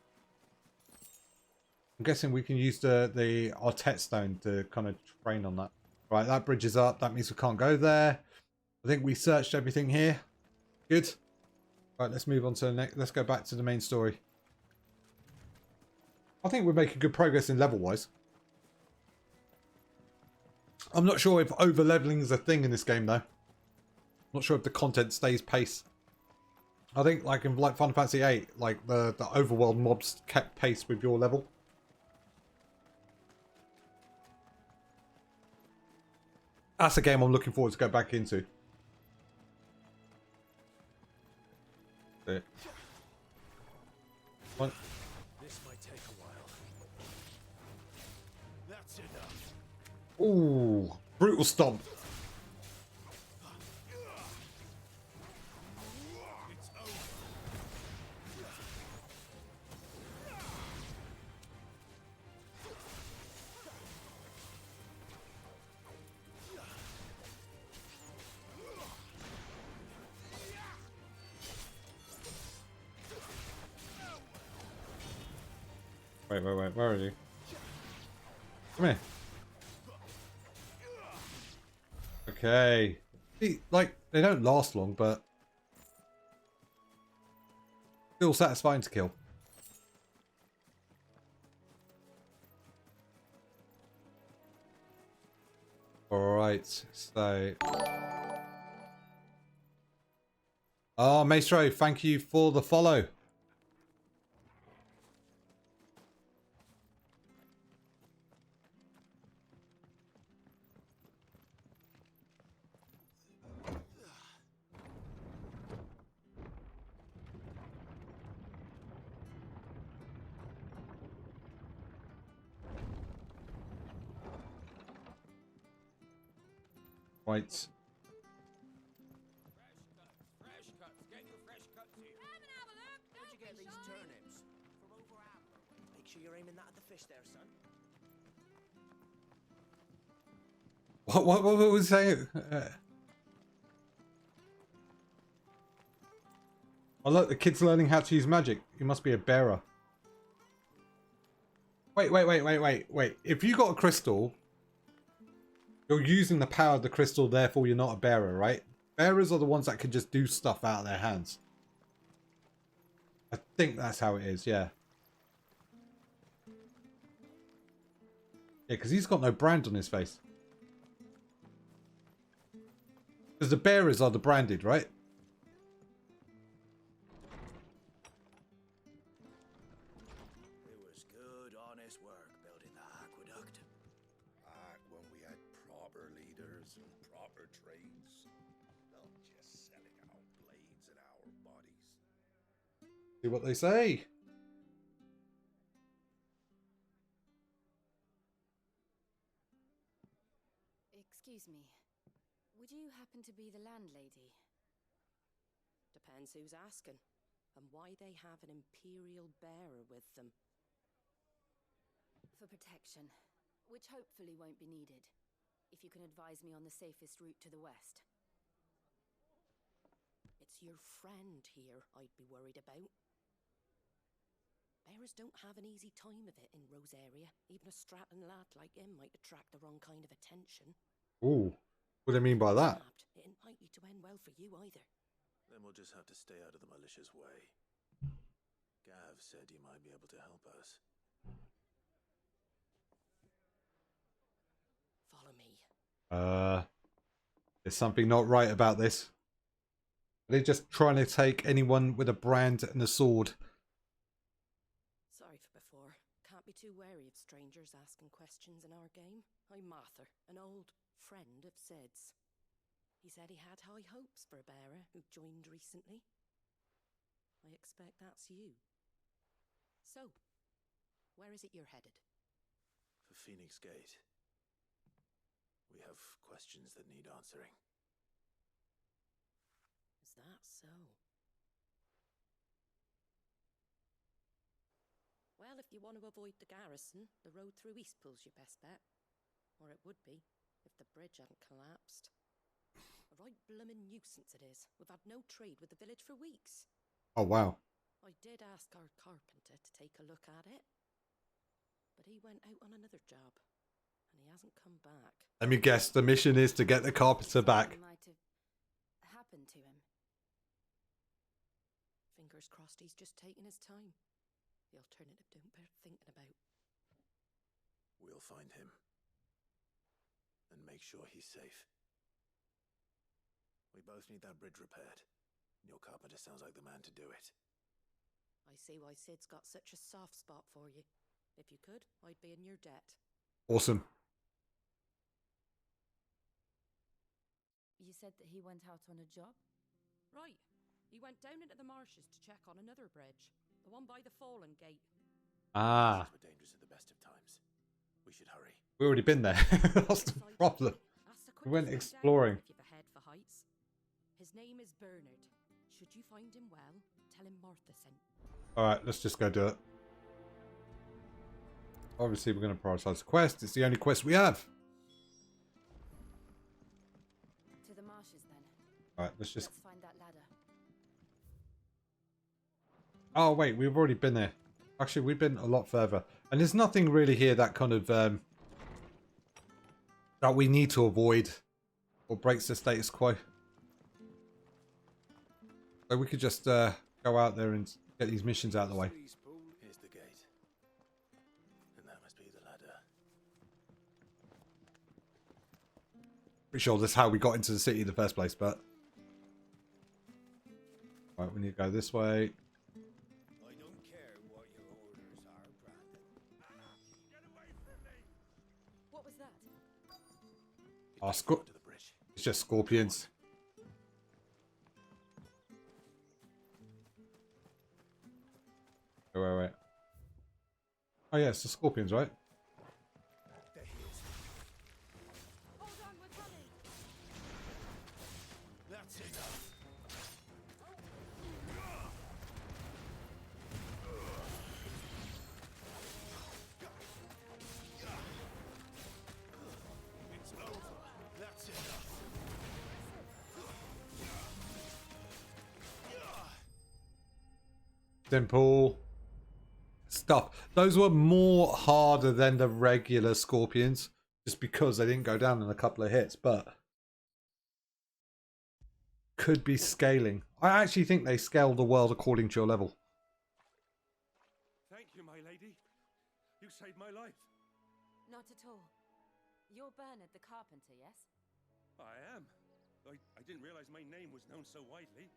I'm guessing we can use the Artet stone to kind of train on that. Right, that bridge is up. That means we can't go there. I think we searched everything here. Good. Right, let's move on to the next. Let's go back to the main story. I think we're making good progress in level-wise. I'm not sure if over-leveling is a thing in this game, though. Not sure if the content stays pace. I think, like in Final Fantasy VIII, like the overworld mobs kept pace with your level. That's a game I'm looking forward to go back into. There. One.
This might take a while. That's enough.
Ooh, brutal stomp.
It's over.
Wait, where are you? Come here. Okay. See, like, they don't last long, but still satisfying to kill. Alright, so... Oh, Maestro, thank you for the follow. Right.
Fresh cuts. Get your fresh cuts here.
Where'd you get these turnips? From over Amber. Make sure you're aiming that at the fish there, son.
What was he saying? Oh look, the kid's learning how to use magic. He must be a bearer. Wait. If you got a crystal, you're using the power of the crystal, therefore you're not a bearer, right? Bearers are the ones that can just do stuff out of their hands. I think that's how it is, yeah. Yeah, because he's got no brand on his face. Because the bearers are the branded, right?
It was good, honest work building the aqueduct.
Back when we had proper leaders and proper trades. Not just selling our blades and our bodies.
See what they say.
Excuse me. Would you happen to be the landlady?
Depends who's asking, and why they have an imperial bearer with them.
For protection, which hopefully won't be needed. If you can advise me on the safest route to the west.
It's your friend here I'd be worried about. Bearers don't have an easy time of it in Rose area. Even a strapping lad like him might attract the wrong kind of attention.
Ooh, what do you mean by that?
It ain't likely to end well for you either.
Then we'll just have to stay out of the malicious way. Gav said you might be able to help us.
Follow me.
There's something not right about this. They're just trying to take anyone with a brand and a sword.
Sorry for before. Can't be too wary of strangers asking questions in our game. I'm Martha, an old friend of Sid's. He said he had high hopes for a bearer who joined recently. I expect that's you. So, where is it you're headed?
For Phoenix Gate. We have questions that need answering.
Is that so? Well, if you want to avoid the garrison, the road through Eastpool's your best bet. Or it would be, if the bridge hadn't collapsed. A right bloomin' nuisance it is. We've had no trade with the village for weeks.
Oh, wow.
I did ask our carpenter to take a look at it, but he went out on another job, and he hasn't come back.
Let me guess. The mission is to get the carpenter back.
Something might have happened to him.
Fingers crossed he's just taking his time. The alternative don't bear thinking about.
We'll find him. And make sure he's safe. We both need that bridge repaired. Your carpenter sounds like the man to do it.
I see why Sid's got such a soft spot for you. If you could, I'd be in your debt.
Awesome.
You said that he went out on a job?
Right. He went down into the marshes to check on another bridge. The one by the Fallen Gate.
Ah.
We're dangerous at the best of times. We should hurry.
We've already been there. That's the problem. We went exploring.
If you've a head for heights. His name is Bernard. Should you find him well, tell him Martha sent.
Alright, let's just go do it. Obviously, we're going to prioritize the quest. It's the only quest we have.
To the marshes, then.
Alright, let's just...
Let's find that ladder.
Oh, wait, we've already been there. Actually, we've been a lot further. And there's nothing really here that kind of... that we need to avoid. Or breaks the status quo. So we could just go out there and get these missions out of the way.
Here's the gate. And that must be the ladder.
Pretty sure that's how we got into the city in the first place, but... Right, we need to go this way.
I don't care what your orders are, Brandon. Get away from me!
What was that?
Oh,
To the bridge.
it's just scorpions. Wait. Oh yeah, it's the scorpions, right?
There he is.
Hold on, we're coming.
That's enough. It's over. That's enough.
Simple stuff. Those were more harder than the regular scorpions, just because they didn't go down in a couple of hits, but could be scaling. I actually think they scale the world according to your level.
Thank you, my lady. You saved my life.
Not at all. You're Bernard the carpenter, yes?
I am. I didn't realize my name was known so widely.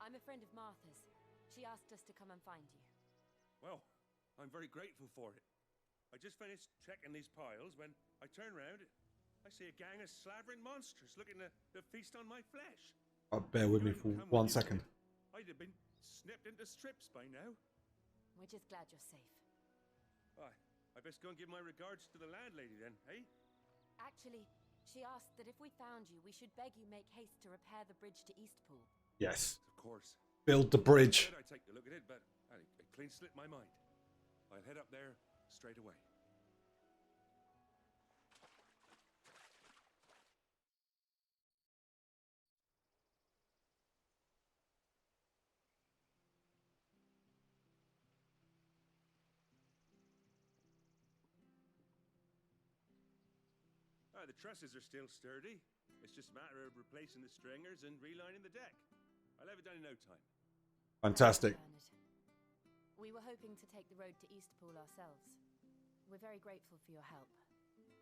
I'm a friend of Martha's. She asked us to come and find you.
Well, I'm very grateful for it. I just finished checking these piles when I turn round. I see a gang of slavering monsters looking to feast on my flesh.
Oh, bear with me for 1 second.
I'd have been snipped into strips by now.
We're just glad you're safe.
I best go and give my regards to the landlady then, eh?
Actually, she asked that if we found you, we should beg you make haste to repair the bridge to Eastpool.
Yes.
Of course.
Build the bridge.
I'd take a look at it, but it clean slipped my mind. I'll head up there straight away. The trusses are still sturdy. It's just a matter of replacing the stringers and relining the deck. I'll have it done in no time.
Fantastic.
Bernard. We were hoping to take the road to Eastpool ourselves. We're very grateful for your help.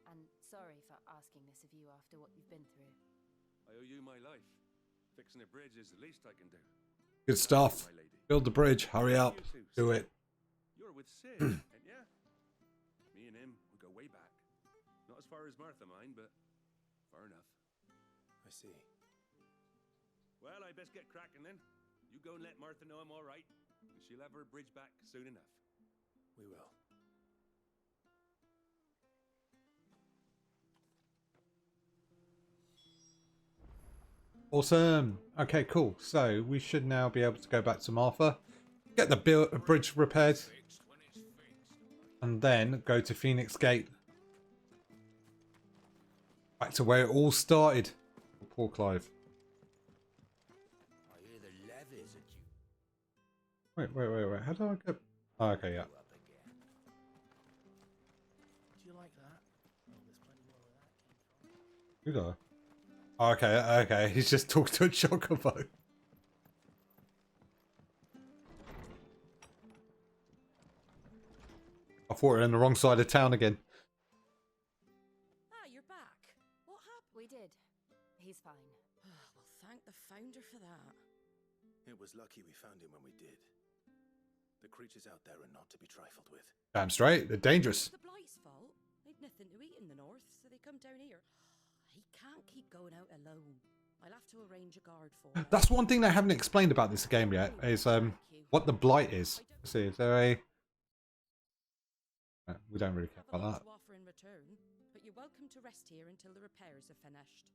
And sorry for asking this of you after what you've been through.
I owe you my life. Fixing a bridge is the least I can do.
Good stuff.
My lady.
Build the bridge. Hurry up.
You too,
Do
Sid.
it.
You're with Sid, ain't ya? Me and him, we go way back. Not as far as Martha, mind, but far enough.
I see.
Well, I best get cracking then. You go and let Martha know I'm all right, and she'll have her bridge back soon enough.
We will.
Awesome. Okay, cool. So we should now be able to go back to Martha, get the bridge repaired, and then go to Phoenix Gate. Back to where it all started. Poor Clive. Wait. How do I get? Oh, okay, yeah.
You up again. Do you like that? Oh, there's plenty more where that came from.
Who do I? Oh, okay. He's just talked to a chocobo. I thought we were in the wrong side of town again.
Ah, you're back. What happened?
We did. He's fine.
Well, thank the founder for that.
It was lucky we found him when we did. The creatures out there are not to be trifled with.
Damn straight. They're dangerous.
The Blight's fault. They'd nothing to eat in the north, so they come down here. He can't keep going out alone. I'll have to arrange a guard for him.
That's one thing they haven't explained about this game yet, is what the blight is. Let's see, is there a... we don't really care
Have a
about
lot
that.
to offer in return, but you're welcome to rest here until the repairs are finished.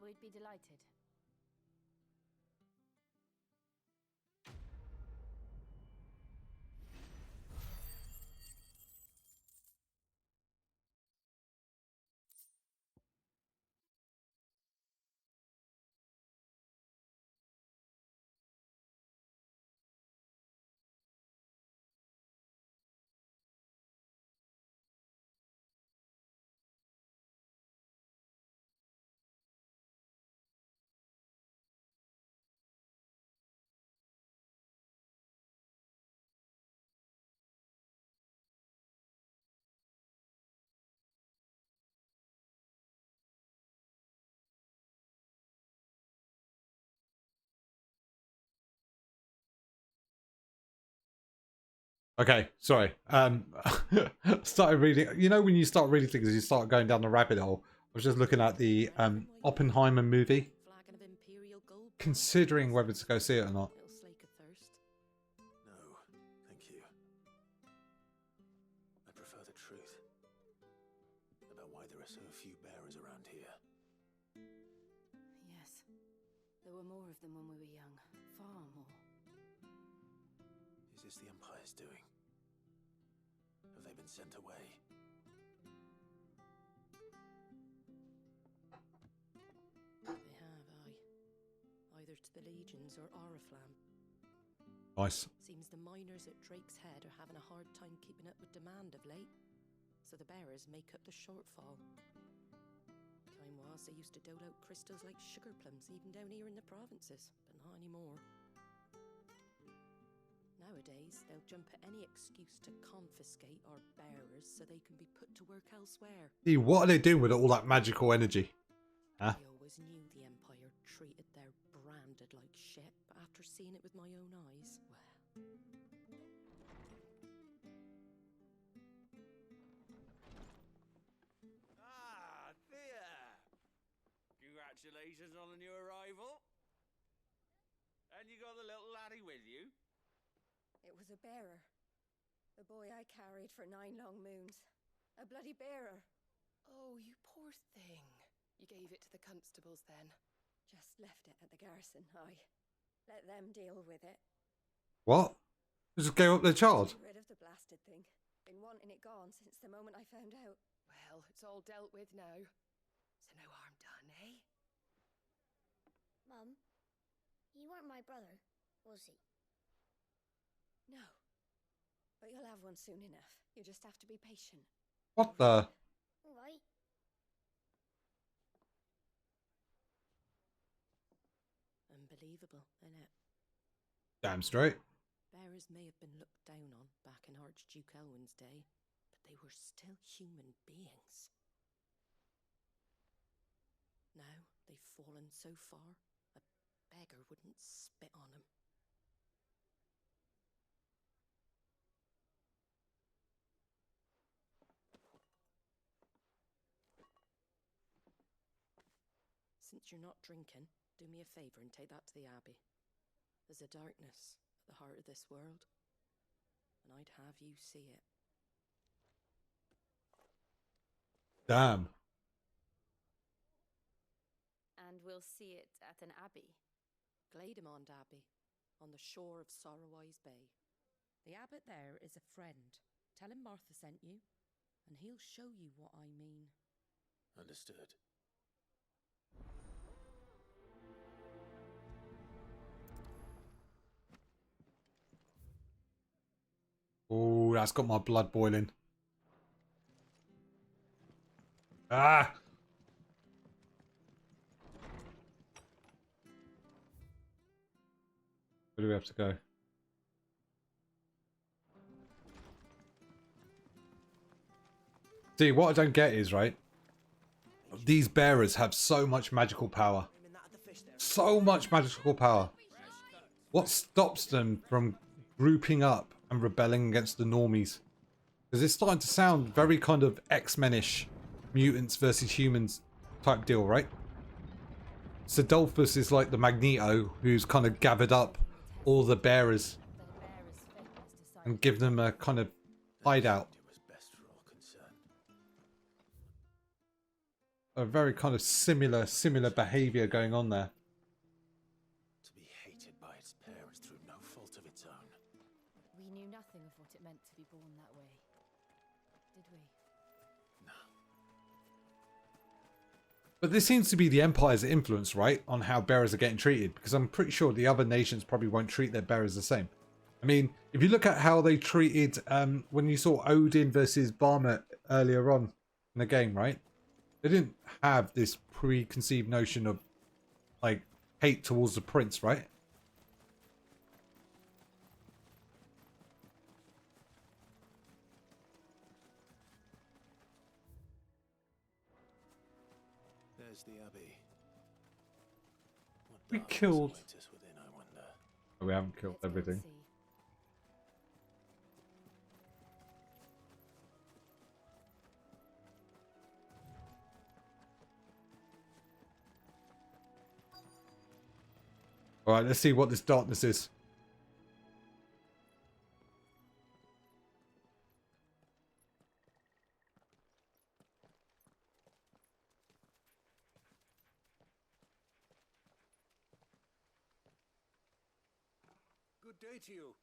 We'd be delighted.
Okay, sorry. Started reading. You know when you start reading things, you start going down the rabbit hole. I was just looking at the Oppenheimer movie,
Flagon of Imperial gold.
considering whether to go see it or not.
It'll slake a thirst.
No, thank you. I prefer the truth about why there are so few bearers around here.
Yes. There were more of them when we were young. Far more.
Is this the Empire's doing? Have they been sent away?
They have, aye. Either to the Legions or Oriflamme.
Nice.
Seems the miners at Drake's Head are having a hard time keeping up with demand of late, so the bearers make up the shortfall. Time was they used to dole out crystals like sugar plums even down here in the provinces, but not anymore. Nowadays, they'll jump at any excuse to confiscate our bearers so they can be put to work elsewhere.
Gee, what are they doing with all that magical energy? Huh?
I always knew the Empire treated their branded like shit, but after seeing it with my own eyes, well...
Ah, Thea! Congratulations on the new arrival. And you got the little laddie with you?
It was a bearer. The boy I carried for 9 long moons. A bloody bearer.
Oh, you poor thing. You gave it to the constables then?
Just left it at the garrison, I let them deal with it.
What? They just gave up their child?
Rid of the blasted thing. Been wanting it gone since the moment I found out.
Well, it's all dealt with now. So no harm done, eh?
Mum, he weren't my brother, was he?
No. But you'll have one soon enough. You just have to be patient.
What the?
All right.
Unbelievable, innit?
Damn straight.
Bearers may have been looked down on back in Archduke Elwin's day, but they were still human beings. Now they've fallen so far, a beggar wouldn't spit on them. Since you're not drinking, do me a favour and take that to the Abbey. There's a darkness at the heart of this world, and I'd have you see it.
Damn.
And we'll see it at an abbey.
Glademond Abbey, on the shore of Sorrowise Bay. The abbot there is a friend. Tell him Martha sent you, and he'll show you what I mean.
Understood.
Oh, that's got my blood boiling. Ah! Where do we have to go? See, what I don't get is, right, these bearers have so much magical power. So much magical power. What stops them from grouping up and rebelling against the normies? Because it's starting to sound very kind of X-Men-ish. Mutants versus humans type deal, right? Sidolphus is like the Magneto who's kind of gathered up all the bearers and give them a kind of hideout. A very kind of similar behavior going on there.
To be hated by its parents through no fault of its own.
We knew nothing of what it meant to be born that way, did we?
No.
But this seems to be the Empire's influence, right, on how bearers are getting treated, because I'm pretty sure the other nations probably won't treat their bearers the same. I mean, if you look at how they treated when you saw Odin versus Bahamut earlier on in the game, right? They didn't have this preconceived notion of like hate towards the prince, right?
There's the abbey. What
We
darkness
killed.
awaits us within, I wonder.
Oh, we haven't killed
Let's go and
everything.
see.
All right, let's see what this darkness is.
Good day to you.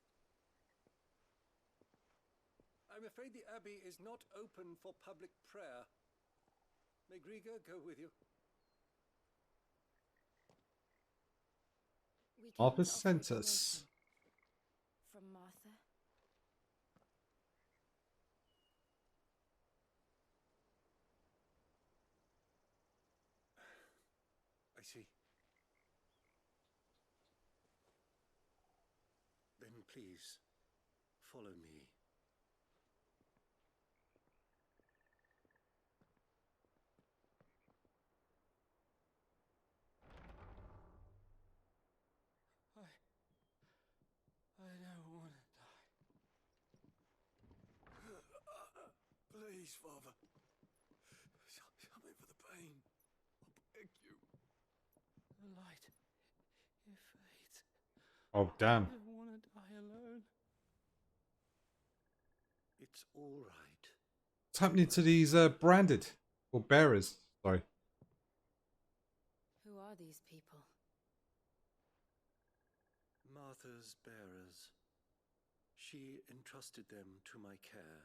I'm afraid the Abbey is not open for public prayer. May Griga go with you.
We came
Martha
to offer
sent
a
us.
donation. From Martha?
I see. Then please, follow me. I don't want to die. Please, Father. Help me for the pain. I beg you. The light. It fades.
Oh, damn.
I don't want to die alone. It's all right.
What's happening to these branded or bearers? Sorry.
Who are these people?
Martha's bearers. She entrusted them to my care,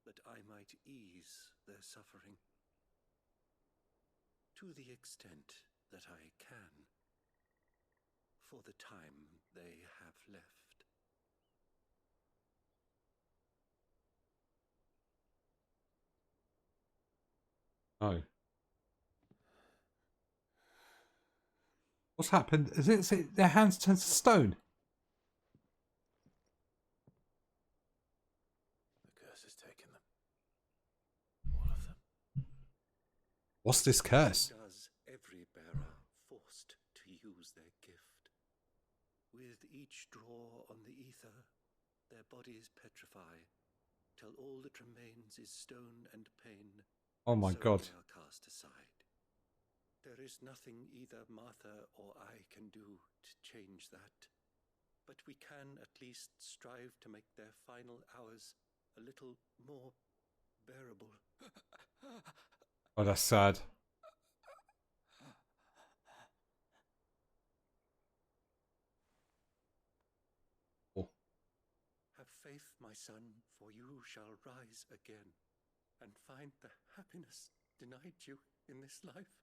that I might ease their suffering. To the extent that I can, for the time they have left.
Oh. What's happened? Is it their hands turned to stone?
The curse has taken them. All of them.
What's this curse?
Does every bearer forced to use their gift. With each draw on the ether, their bodies petrify, till all that remains is stone and pain.
Oh my
so
God.
They are cast aside. There is nothing either Martha or I can do to change that. But we can at least strive to make their final hours a little more bearable.
Oh, that's sad. Oh.
Have faith, my son, for you shall rise again and find the happiness denied you in this life.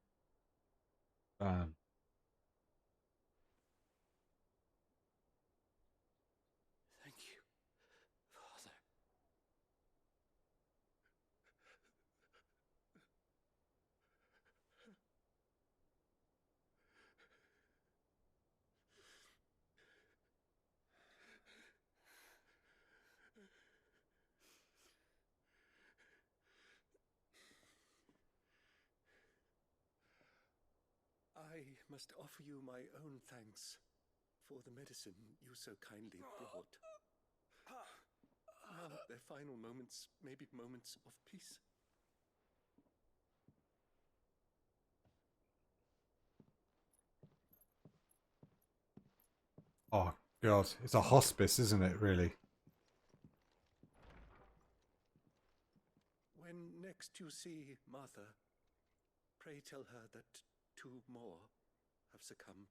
Damn.
Thank you, Father. must offer you my own thanks for the medicine you so kindly brought. Now, their final moments may be moments of peace.
Oh, God. It's a hospice, isn't it, really?
When next you see Martha, pray tell her that 2 more have succumbed.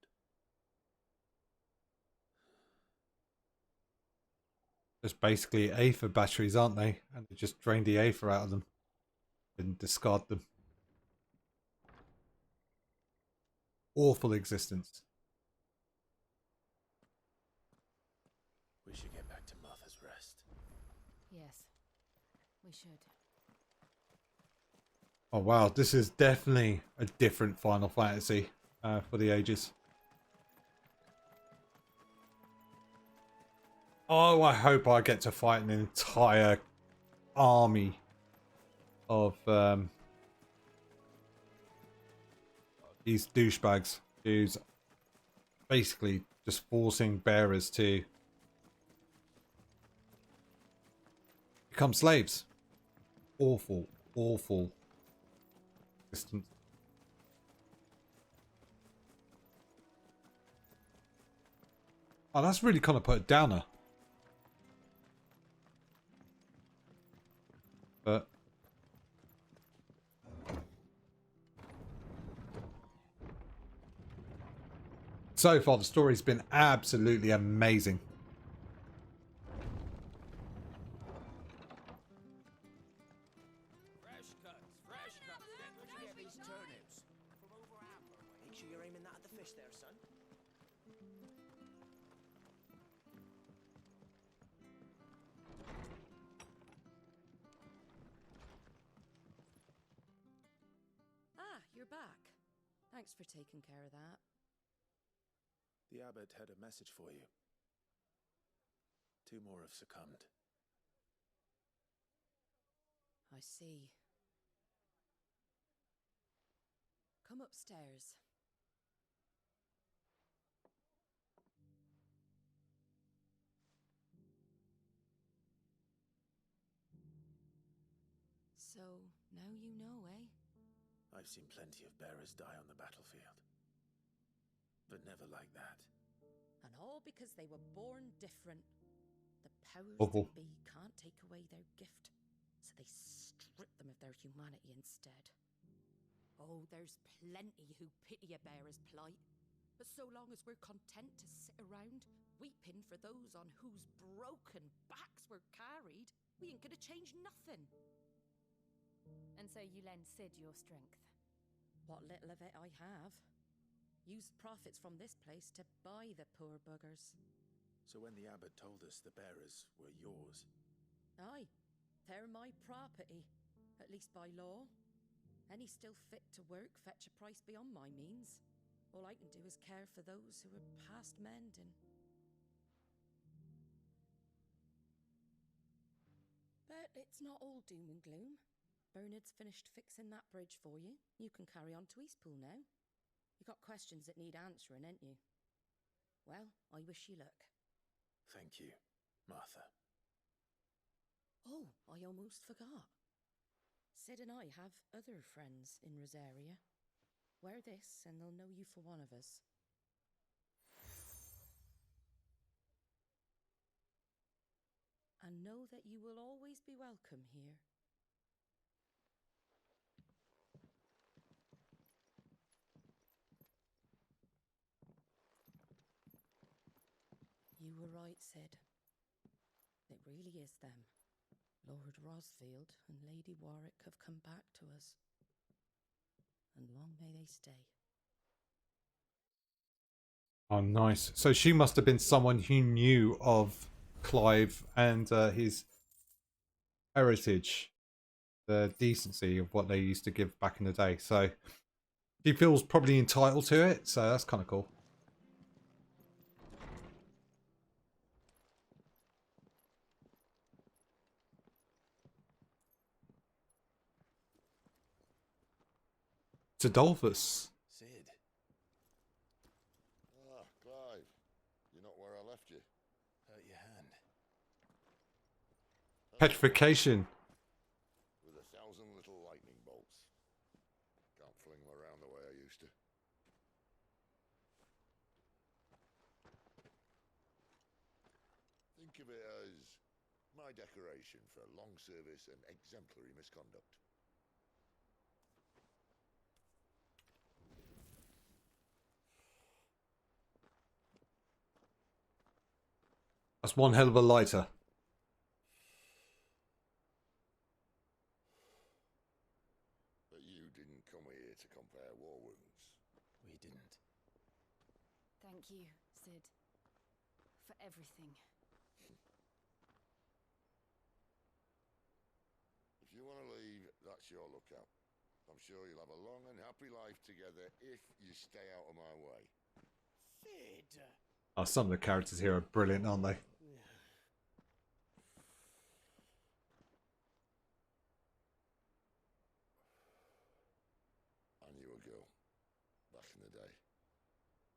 Just basically Aether batteries, aren't they? And they just drain the Aether out of them and discard them. Awful existence.
We should get back to Martha's Rest.
Yes, we should.
Oh wow, this is definitely a different Final Fantasy for the ages. Oh, I hope I get to fight an entire army of these douchebags who's basically just forcing bearers to become slaves. Awful, awful existence. Oh, that's really kind of put a downer. But so far, the story's been absolutely amazing.
Fresh cuts, fresh cuts. Where'd you get these turnips? From over Amber way. Make sure you're aiming that at the fish there, son.
Ah, you're back. Thanks for taking care of that.
The abbot had a message for you. 2 more have succumbed.
I see. Come upstairs. So, now you know, eh?
I've seen plenty of bearers die on the battlefield. But never like that.
And all because they were born different. The powers
Awful.
that be can't take away their gift, so they strip them of their humanity instead. Oh, there's plenty who pity a bearer's plight. But so long as we're content to sit around, weeping for those on whose broken backs we're carried, we ain't gonna change nothing.
And so you lend Sid your strength?
What little of it I have. Used profits from this place to buy the poor buggers.
So when the abbot told us the bearers were yours...
Aye, they're my property, at least by law. Any still fit to work fetch a price beyond my means. All I can do is care for those who are past mending. But it's not all doom and gloom. Bernard's finished fixing that bridge for you. You can carry on to Eastpool now. You got questions that need answering, ain't you? Well, I wish you luck.
Thank you, Martha.
Oh, I almost forgot. Sid and I have other friends in Rosaria. Wear this and they'll know you for one of us. And know that you will always be welcome here. You were right, Sid. It really is them. Lord Rosfield and Lady Warwick have come back to us. And long may they stay.
Oh, nice. So she must have been someone who knew of Clive and his heritage, the decency of what they used to give back in the day. So she feels probably entitled to it. So that's kind of cool. Adolphus.
Sid.
Petrification.
With 1,000 little lightning bolts. Can't fling them around the way I used to. Think of it as my decoration for long service and exemplary misconduct.
That's one hell of a lighter.
But you didn't come here to compare war wounds.
We didn't.
Thank you, Sid, for everything.
If you want to leave, that's your lookout. I'm sure you'll have a long and happy life together if you stay out of my way.
Sid!
Oh, some of the characters here are brilliant, aren't they?
I knew a girl back in the day.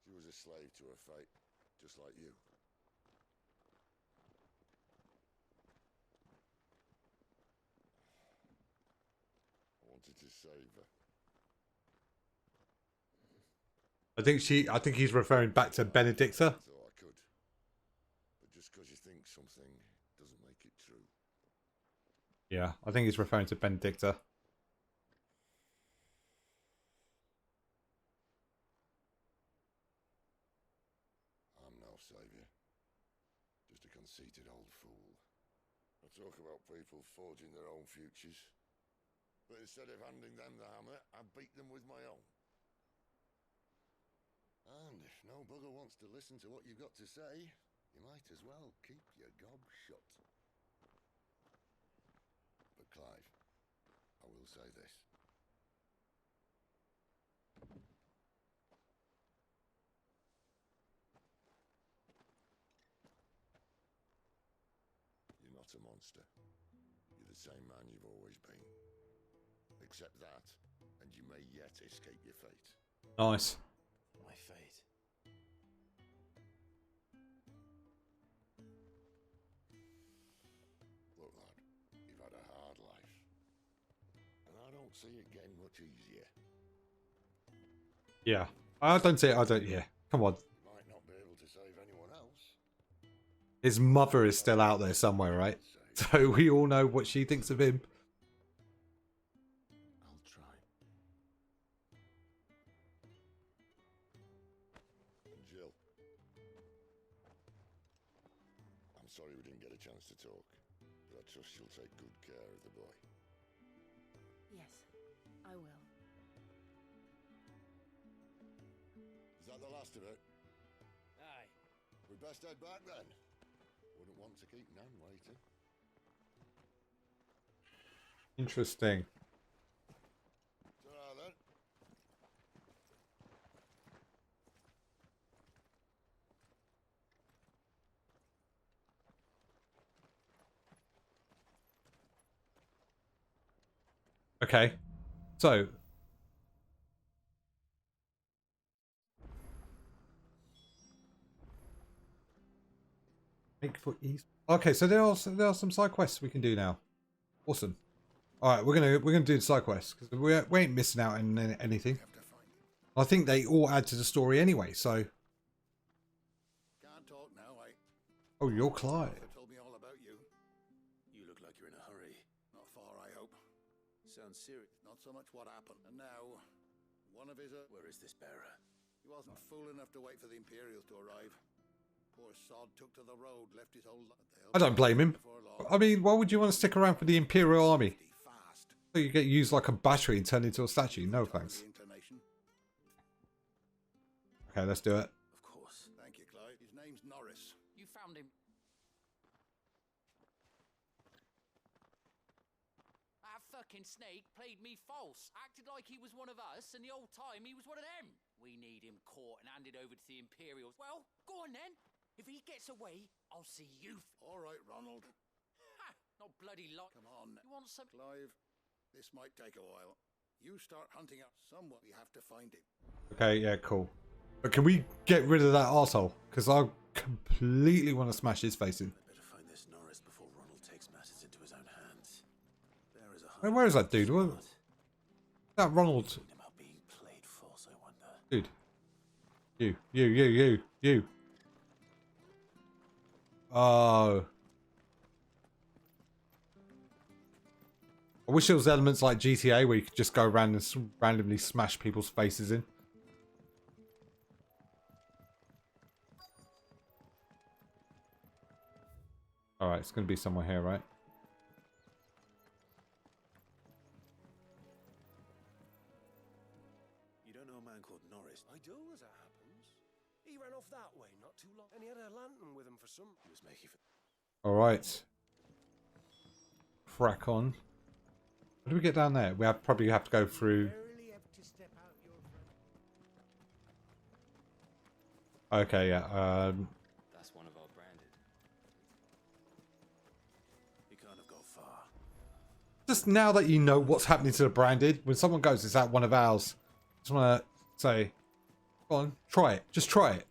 She was a slave to her fate, just like you. I wanted to save her.
I think he's referring back to Benedicta.
I thought I could. But just because you think something doesn't make it true.
Yeah, I think he's referring to Benedicta.
I'm no savior. Just a conceited old fool. I talk about people forging their own futures. But instead of handing them the hammer, I beat them with my own. And if no bugger wants to listen to what you've got to say, you might as well keep your gob shut. But Clive, I will say this. You're not a monster. You're the same man you've always been. Accept that, and you may yet escape your fate.
Nice.
My fate.
Look, lad, you've had a hard life. And I don't see it getting much easier.
Yeah. I don't see it. I don't. Yeah. Come on.
You might not be able to save anyone else.
His mother is still out there somewhere, right? So we all know what she thinks of him.
I'll try.
And Jill. I'm sorry we didn't get a chance to talk, but I trust you'll take good care of the boy.
Yes, I will.
Is that the last of it?
Aye.
We best head back then. Wouldn't want to keep Nan waiting.
Interesting.
Ta-ra then.
Okay. So. Bigfoot East. Okay, so there are some side quests we can do now. Awesome. All right, we're gonna do the side quests because we ain't missing out on anything. I think they all add to the story anyway. So.
Can't talk now,
Oh, you're Clive.
told me all about you.
You look like you're in a hurry.
Not far, I hope.
Sounds serious.
Not so much what happened. And now, one of his...
Where is this bearer?
He wasn't fool enough to wait for the Imperials to arrive. Poor sod took to the road, left his whole...
I don't blame him. I mean, why would you want to stick around for the Imperial Army? So you get used like a battery and turned into a statue. No thanks. Okay, let's do it.
Of course.
Thank you, Clyde. His name's Norris.
You found him. That fucking snake played me false. Acted like he was one of us, and the whole time he was one of them. We need him caught and handed over to the Imperials. Well, go on then. If he gets away, I'll see you.
All right, Ronald.
Ha! Not bloody lot.
Come on.
You want some?
Clive, this might take a while. You start hunting up someone. We have to find him.
Okay, yeah, cool. But can we get rid of that arsehole? Because I completely want to smash his face in.
I'd better find this Norris before Ronald takes matters into his
Where is that dude? What? That Ronald. Dude. You. Oh. I wish there was elements like GTA where you could just go around and randomly smash people's faces in. Alright, it's going to be somewhere here, right?
You don't know a man called Norris?
I do, as it happens. He ran off that way not too long, and he had a lantern with him for some.
He was making for...
Alright. Crack on. How do we get down there? We probably have to go through... Okay, yeah.
That's one of our branded.
He can't have got far.
Just now that you know what's happening to the branded, when someone goes, it's at one of ours. I just want to say, go on, try it. Just try it.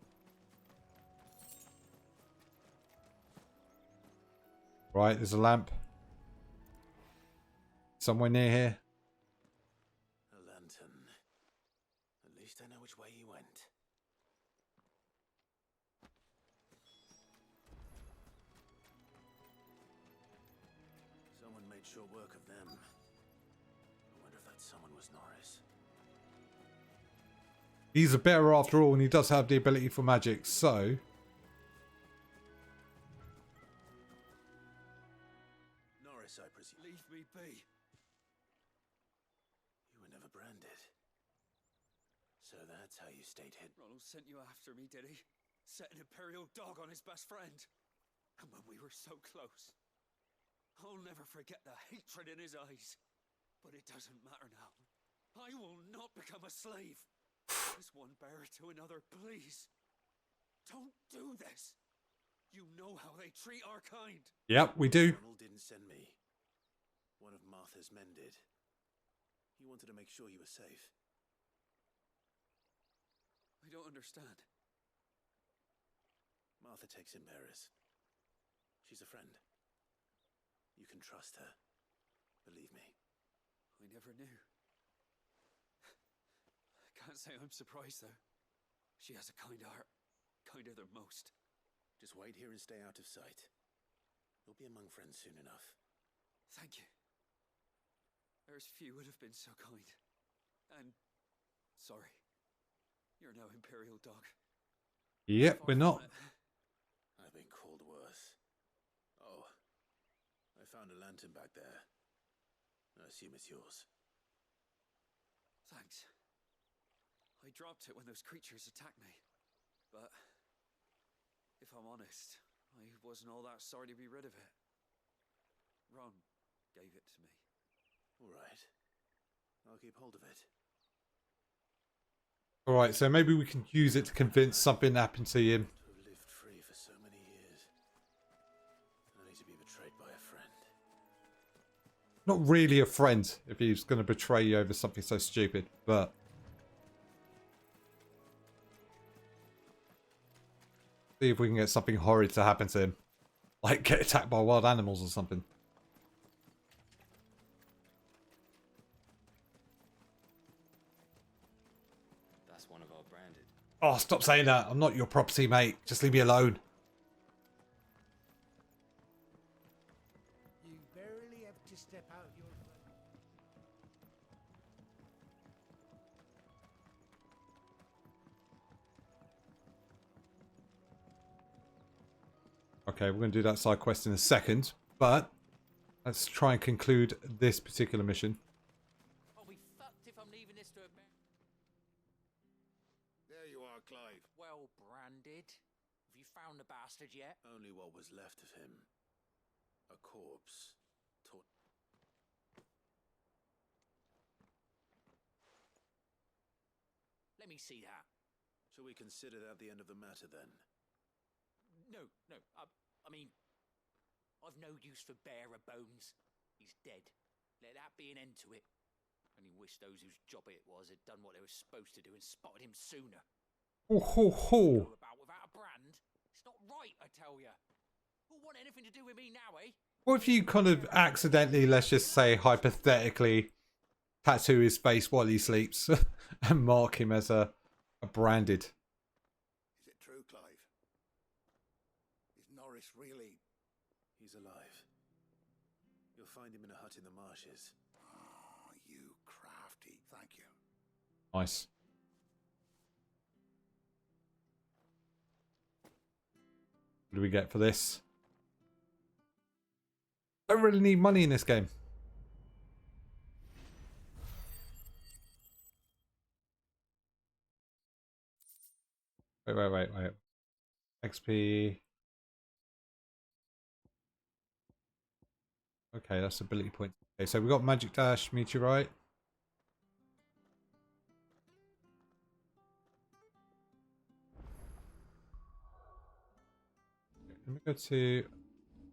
Right, there's a lamp. Somewhere near here.
A lantern. At least I know which way he went. Someone made short work of them. I wonder if that someone was Norris.
He's a bearer after all, and he does have the ability for magic, so...
Norris, I presume.
Leave me be.
You were never branded. So that's how you stayed hidden.
Ronald sent you after me, did he? Set an Imperial dog on his best friend. And when we were so close. I'll never forget the hatred in his eyes. But it doesn't matter now. I will not become a slave. As one bearer to another, please. Don't do this. You know how they treat our kind.
Yep, we do.
Ronald didn't send me. One of Martha's men did. He wanted to make sure you were safe.
I don't understand.
Martha takes in bearers. She's a friend. You can trust her. Believe me.
I never knew. I can't say I'm surprised, though. She has a kind heart. Kinder than most.
Just wait here and stay out of sight. You'll be among friends soon enough.
Thank you. There's few would have been so kind. And... sorry. You're no Imperial dog.
Yep, we're not.
I've been called worse. Oh. I found a lantern back there. I assume it's yours.
Thanks. I dropped it when those creatures attacked me. But... if I'm honest, I wasn't all that sorry to be rid of it. Ron gave it to me.
All right. I'll keep hold of it.
Alright, so maybe we can use it to convince something happened to him.
To have lived free for so many years. Only to be betrayed by a friend.
Not really a friend if he's going to betray you over something so stupid, but... see if we can get something horrid to happen to him. Like get attacked by wild animals or something.
That's one of our branded.
Oh, stop saying that. I'm not your property, mate. Just leave me alone.
You barely have to step out your...
Okay, we're going to do that side quest in a second, but let's try and conclude this particular mission.
I'll be fucked if I'm leaving this to a...
There you are, Clive.
Well branded. Have you found the bastard yet?
Only what was left of him. A corpse.
Let me see that.
Shall we consider that the end of the matter, then?
No. I mean, I've no use for bearer bones. He's dead. Let that be an end to it. Only wish those whose job it was had done what they were supposed to do and spotted him sooner.
Ho ho ho!
Go about without a brand? It's not right, I tell you. Who'll want anything to do with me now, eh?
What if you kind of accidentally, let's just say hypothetically, tattoo his face while he sleeps and mark him as a branded?
Is it true, Clive? Is Norris really...
He's alive. You'll find him in a hut in the marshes.
Oh, you crafty. Thank you.
Nice. What do we get for this? Don't really need money in this game. Wait. XP. Okay, that's ability points. Okay, so we got Magic Dash, Meteorite. Let me go to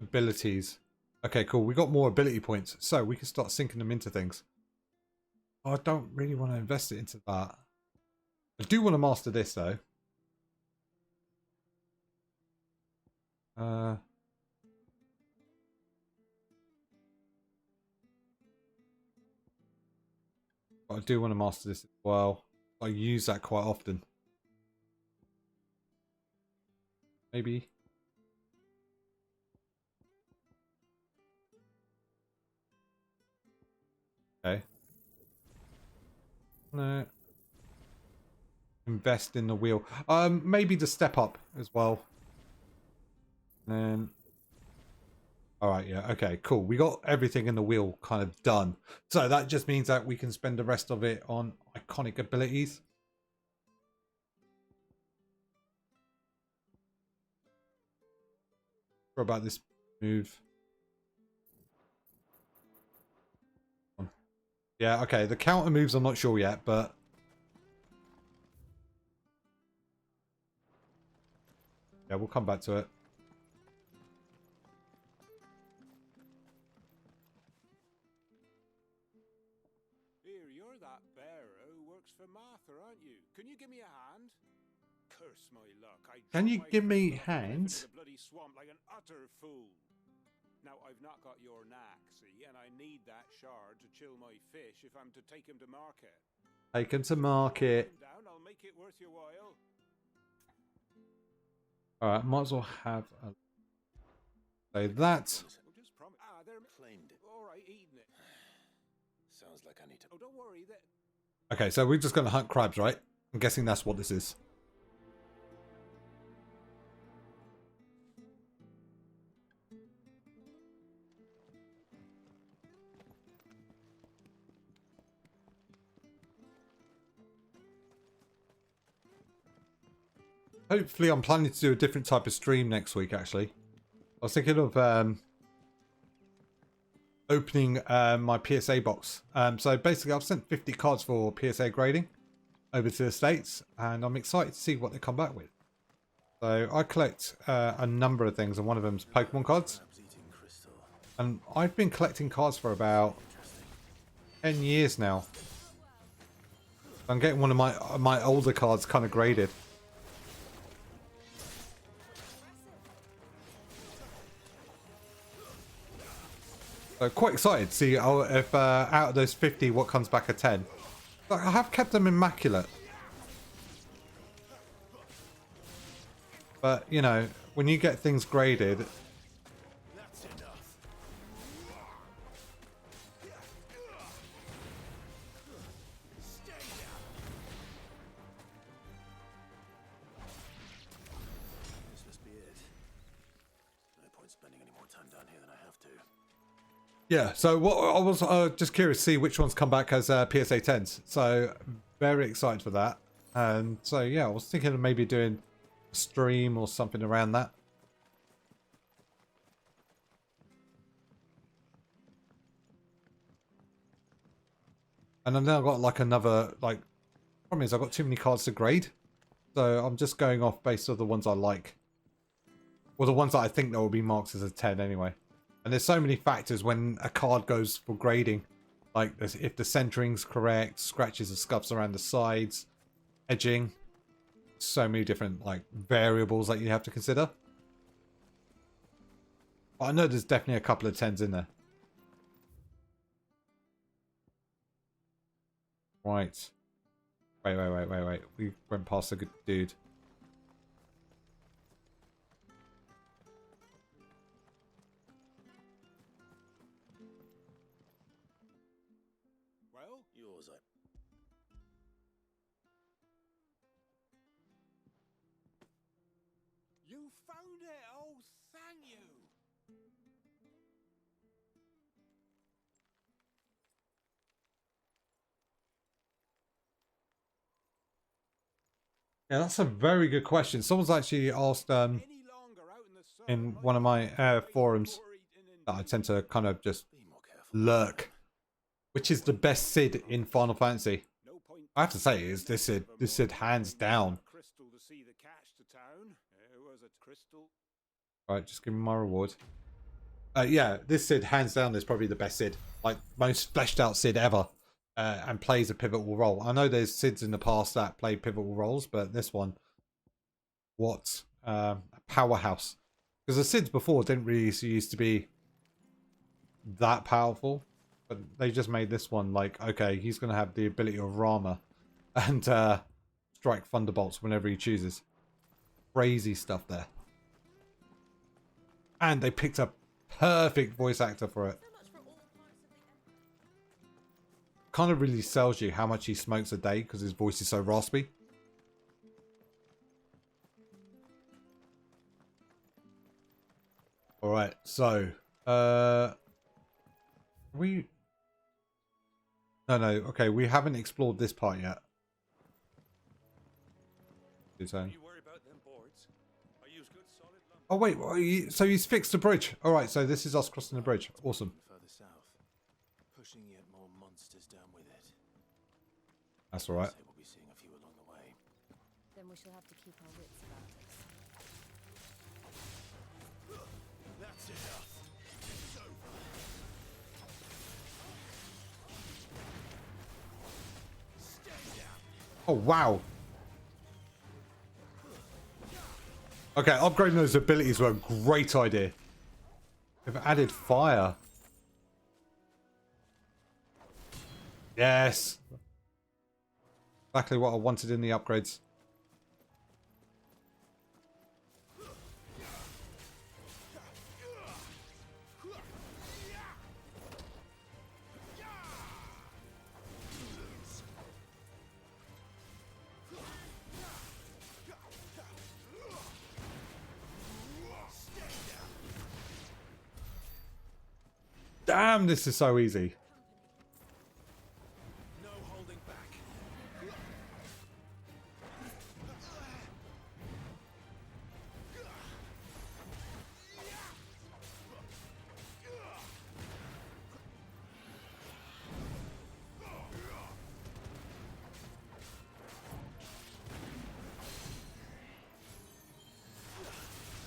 abilities. Okay, cool. We got more ability points, so we can start sinking them into things. Oh, I don't really want to invest it into that. I do want to master this though. But I do want to master this as well. I use that quite often. Maybe. Okay. No. Invest in the wheel. Maybe the step up as well. And then. Alright, yeah, okay, cool. We got everything in the wheel kind of done. So that just means that we can spend the rest of it on iconic abilities. What about this move? Yeah, okay, the counter moves I'm not sure yet, but... yeah, we'll come back to it.
Here, you're that bearer who works for Martha, aren't you? Can you give me a hand? Curse my luck.
Can you give me hands?
The bloody swamp like an utter fool. Now, I've not got your knack, see, and I need that shard to chill my fish if I'm to take him to market.
Take him to market.
Down, I'll make it worth your while.
Alright, might as well have a... so that...
they're claimed it. All right, eating it.
Sounds like I need to...
oh, don't worry.
Okay, so we're just going to hunt crabs, right? I'm guessing that's what this is. Hopefully, I'm planning to do a different type of stream next week, actually. I was thinking of opening my PSA box. So basically, I've sent 50 cards for PSA grading over to the States, and I'm excited to see what they come back with. So I collect a number of things, and one of them is Pokemon cards. And I've been collecting cards for about 10 years now. I'm getting one of my older cards kind of graded. So quite excited to see if out of those 50 what comes back a 10. But I have kept them immaculate. But, you know, when you get things graded... yeah, so what I was just curious to see which ones come back as PSA 10s. So very excited for that. And so yeah, I was thinking of maybe doing a stream or something around that. And I've now got like another, like, problem is I've got too many cards to grade. So I'm just going off based on the ones I like. Or the ones that I think that will be marked as a 10 anyway. And there's so many factors when a card goes for grading. Like if the centering's correct, scratches or scuffs around the sides, edging. So many different like variables that you have to consider. But I know there's definitely a couple of 10s in there. Right. Wait. We went past a good dude.
Well?
Yours,
You found it! Oh, thank you!
Yeah, that's a very good question. Someone's actually asked in one of my forums that I tend to kind of just lurk, which is the best Sid in Final Fantasy. I have to say, is this Sid? This Sid hands down. Right, just give me my reward. Yeah, this Sid hands down is probably the best Sid, like most fleshed out Sid ever. And plays a pivotal role. I know there's Sids in the past that played pivotal roles, but this one, what a powerhouse. Because the Sids before didn't really used to be that powerful, but they just made this one like, okay, he's going to have the ability of Rama and strike thunderbolts whenever he chooses. Crazy stuff there. And they picked a perfect voice actor for it. Kind of really sells you how much he smokes a day because his voice is so raspy. All right, so no, okay, we haven't explored this part yet. Oh wait, so he's fixed the bridge. All right, so this is us crossing the bridge. Awesome.
Pushing yet more monsters down with it.
That's all right.
We'll be seeing a few along the way.
Then we shall have to keep our wits about us.
That's enough. It's over. Stay down.
Oh wow. Okay, upgrading those abilities were a great idea. They've added fire. Yes. Exactly what I wanted in the upgrades. Damn, this is so easy.
No holding back.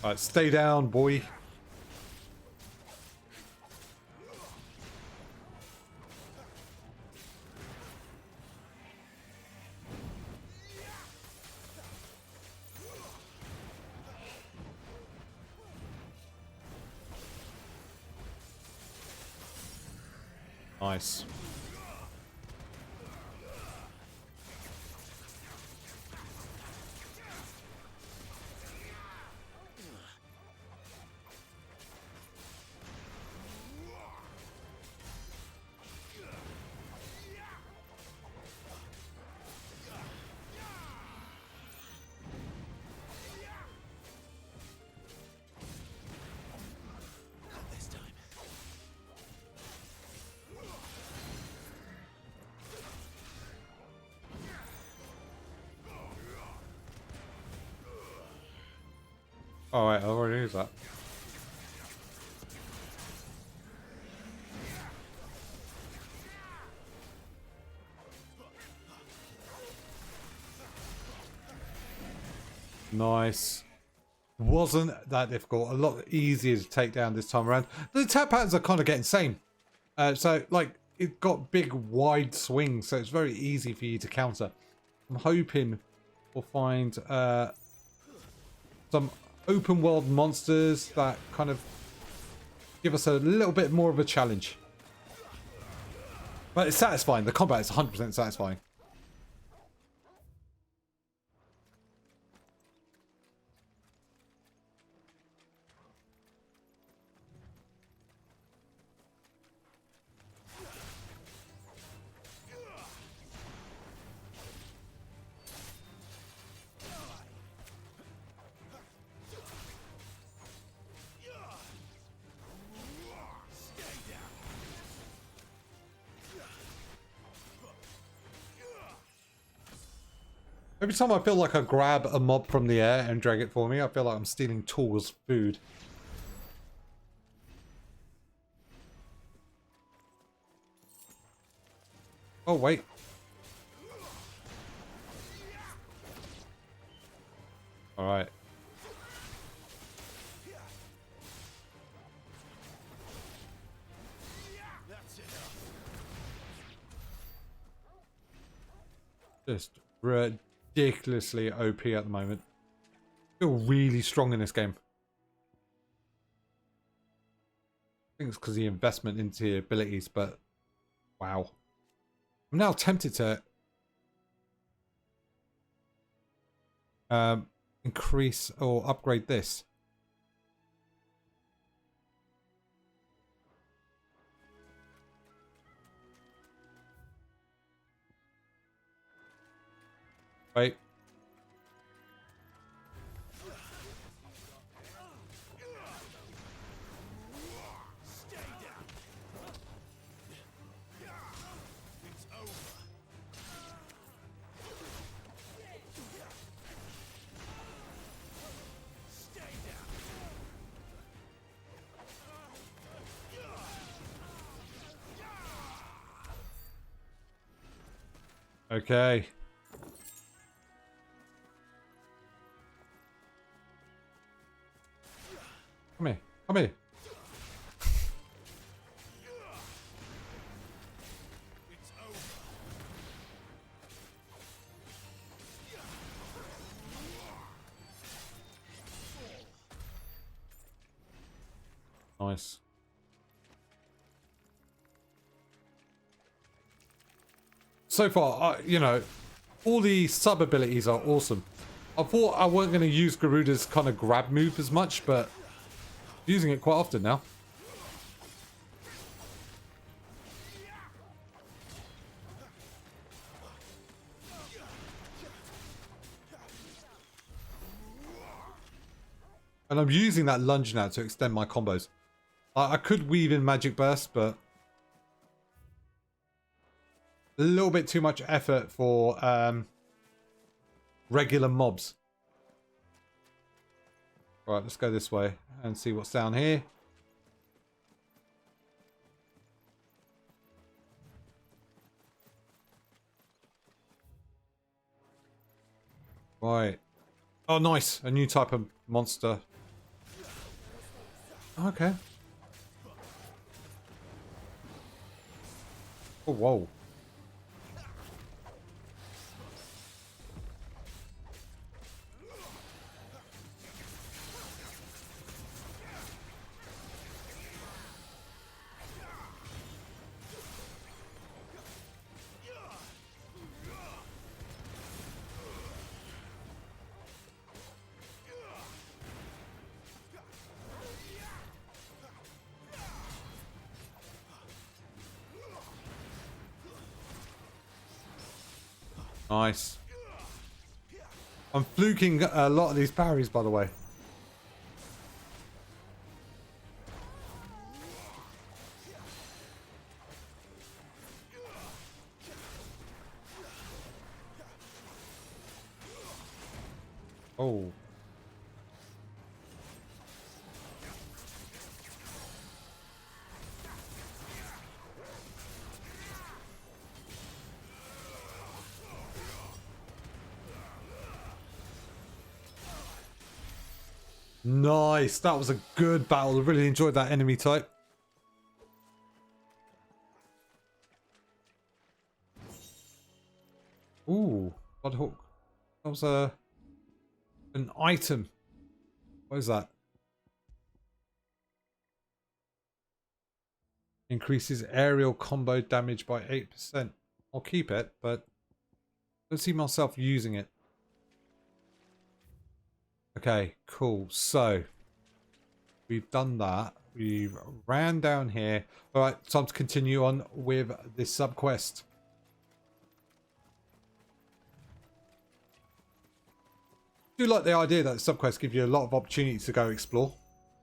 Alright, stay down, boy. Nice. Alright, I already used that. Nice. Wasn't that difficult. A lot easier to take down this time around. The attack patterns are kind of getting insane. So, like, it got big, wide swings, so it's very easy for you to counter. I'm hoping we'll find some open world monsters that kind of give us a little bit more of a challenge. But it's satisfying. The combat is 100% satisfying. Every time I feel like I grab a mob from the air and drag it for me, I feel like I'm stealing Tor's food. Oh, wait. Alright. Just ridiculously OP at the moment. I feel really strong in this game. I think it's because of the investment into the abilities, but wow. I'm now tempted to increase or upgrade this. Wait. Okay. Come here. Come here. Nice. So far, you know, all the sub abilities are awesome. I thought I weren't going to use Garuda's kind of grab move as much, but using it quite often now. And I'm using that lunge now to extend my combos. I could weave in magic burst, but a little bit too much effort for regular mobs. Right, let's go this way and see what's down here. Right. Oh, nice. A new type of monster. Okay. Oh, whoa. Nice. I'm fluking a lot of these parries, by the way. Oh. Nice. That was a good battle. I really enjoyed that enemy type. Ooh, Bloodhawk. That was an item. What is that? Increases aerial combo damage by 8%. I'll keep it, but I don't see myself using it. Okay, cool. So we've done that. We've ran down here. All right, time to continue on with this sub-quest. I do like the idea that sub-quests give you a lot of opportunities to go explore.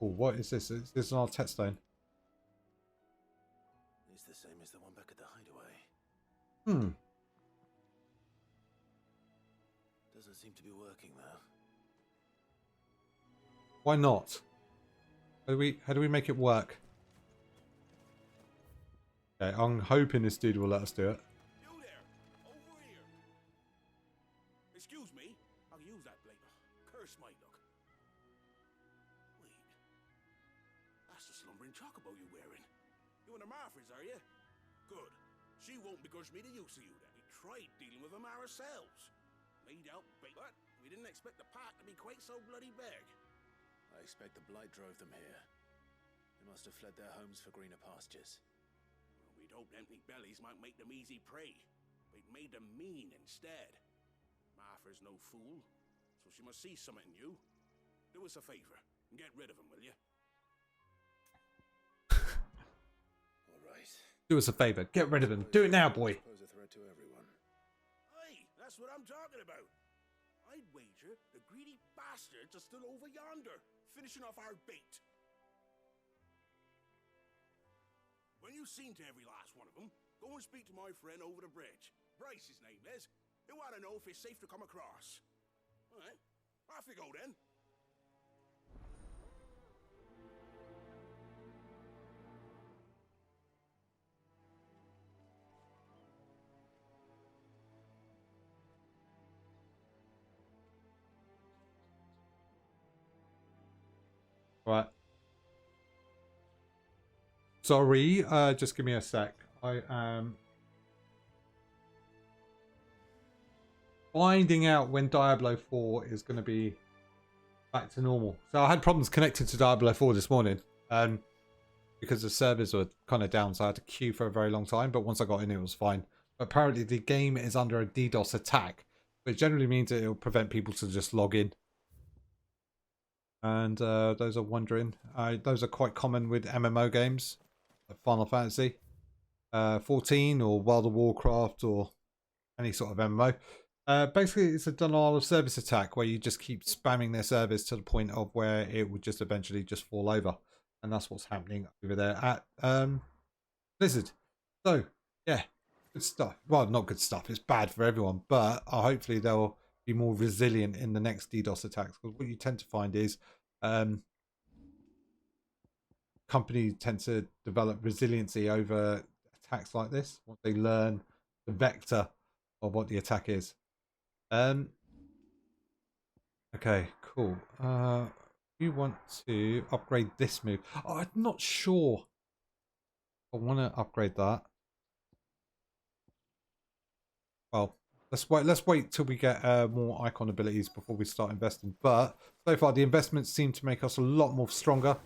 Oh, what is this? Is this an Artet stone?
It's the same as the one back at the hideaway.
Hmm.
Doesn't seem to be working though.
Why not? How do we make it work? Okay, I'm hoping this dude will let us do it.
You there! Over here! Excuse me, I'll use that blade. Curse my luck. Wait. That's the slumbering chocobo you're wearing. You and the Marfers, are you? Good. She won't begrudge me the use of you then. We tried dealing with them ourselves. Laid out bait, but we didn't expect the pack to be quite so bloody big.
I expect the blight drove them here. They must have fled their homes for greener pastures.
Well, we'd hoped empty bellies might make them easy prey. But it made them mean instead. Martha's no fool, so she must see something in you. Do us a favor and get rid of them, will you?
All right.
Do us a favor. Get rid of him. Do it now, boy.
Pose a threat to everyone.
Aye, that's what I'm talking about. I'd wager the greedy bastards are still over yonder, finishing off our bait. When you've seen to every last one of them, go and speak to my friend over the bridge. Bryce, his name is. He'll want to know if it's safe to come across. All right, off you go then.
Right. Sorry, just give me a sec. I am finding out when Diablo 4 is going to be back to normal. So I had problems connecting to Diablo 4 this morning because the servers were kind of down, so I had to queue for a very long time. But once I got in, it was fine. But apparently the game is under a DDoS attack, which generally means that it will prevent people to just log in. And those are wondering. Those are quite common with MMO games, like Final Fantasy 14 or World of Warcraft or any sort of MMO. Basically, it's a denial of service attack where you just keep spamming their service to the point of where it would just eventually just fall over. And that's what's happening over there at Blizzard. So, yeah, good stuff. Well, not good stuff. It's bad for everyone. But hopefully they'll be more resilient in the next DDoS attacks. Because what you tend to find is companies tend to develop resiliency over attacks like this once they learn the vector of what the attack is. Okay, cool. We want to upgrade this move. Oh, I'm not sure I want to upgrade that. Well, let's wait till we get more icon abilities before we start investing. But so far the investments seem to make us a lot more stronger.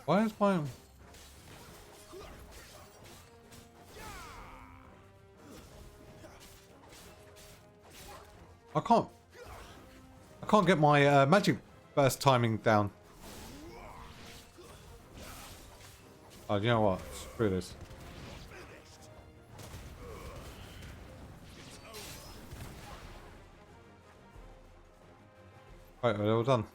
Why is my... I can't get my magic burst timing down. Oh, you know what? Screw this. Right, we're all done.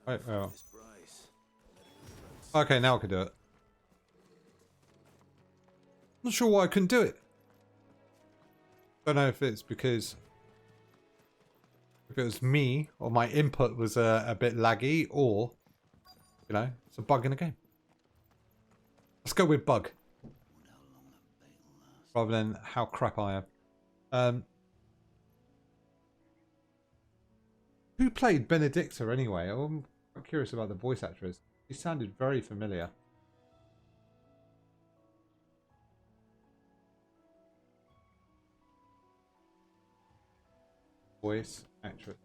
Right, well. Okay, now I can do it. Not sure why I couldn't do it. Don't know if it's because if it was me or my input was a bit laggy, or you know, it's a bug in the game. Let's go with bug. rather than how crap I am. Who played Benedicta anyway? I'm curious about the voice actress. She sounded very familiar. Voice actress.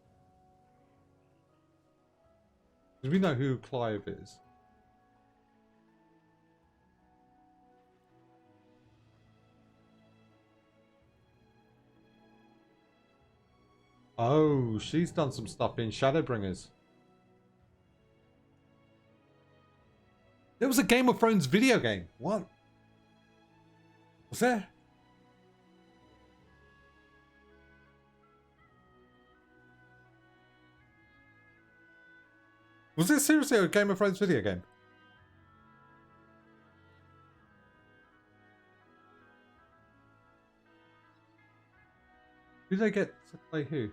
Because we know who Clive is. Oh, she's done some stuff in Shadowbringers. There was a Game of Thrones video game. What? Was there? Was there seriously a Game of Thrones video game? Who did they get to play who?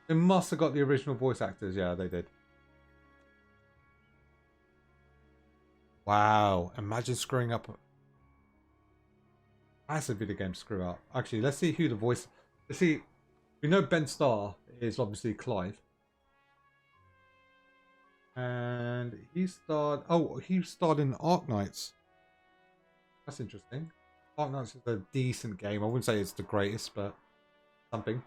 They must have got the original voice actors. Yeah, they did. Wow. Imagine screwing up. That's a video game screw up. Actually, let's see who the voice... Let's see. We know Ben Starr is obviously Clive. And he starred... Oh, he starred in Ark Knights. That's interesting. Ark Knights is a decent game. I wouldn't say it's the greatest, but something.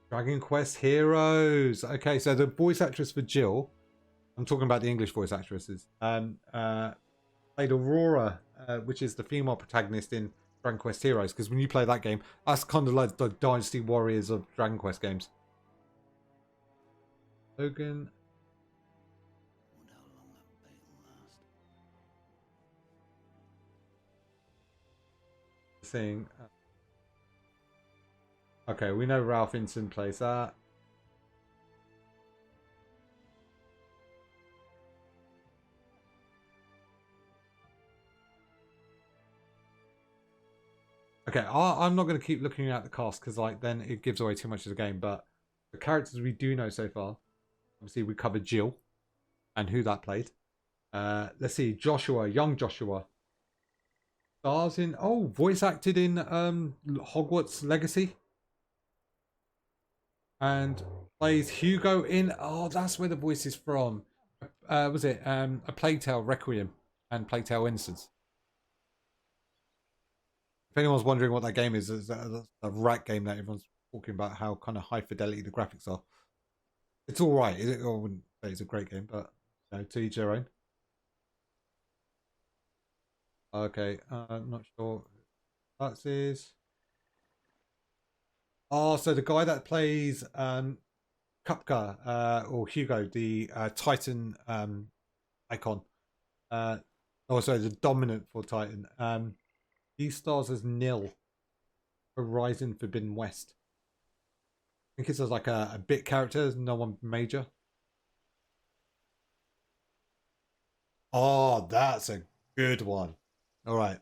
Dragon Quest Heroes. Okay, so the voice actress for Jill, I'm talking about the English voice actresses, played Aurora, which is the female protagonist in Dragon Quest Heroes. Because when you play that game, that's kind of like the Dynasty Warriors of Dragon Quest games. Logan. Seeing. Okay, we know Ralph Inson plays that. Okay, I'm not going to keep looking at the cast because like then it gives away too much of the game. But the characters we do know so far, obviously we covered Jill and who that played. Let's see, Joshua, young Joshua, stars in voice acted in Hogwarts Legacy, and plays Hugo in that's where the voice is from. Was it A Plague Tale Requiem and Plague Tale Innocence? If anyone's wondering what that game is, it's a rat game that everyone's talking about how kind of high fidelity the graphics are. It's all right. I wouldn't say it's a great game, but you know, to each their own. Okay, I'm not sure that is. Oh, so the guy that plays Kupka or Hugo, the Titan icon. Sorry, the dominant for Titan. He stars as Nil, Horizon Forbidden West. I think it's as like a bit character, no one major. Oh, that's a good one. All right.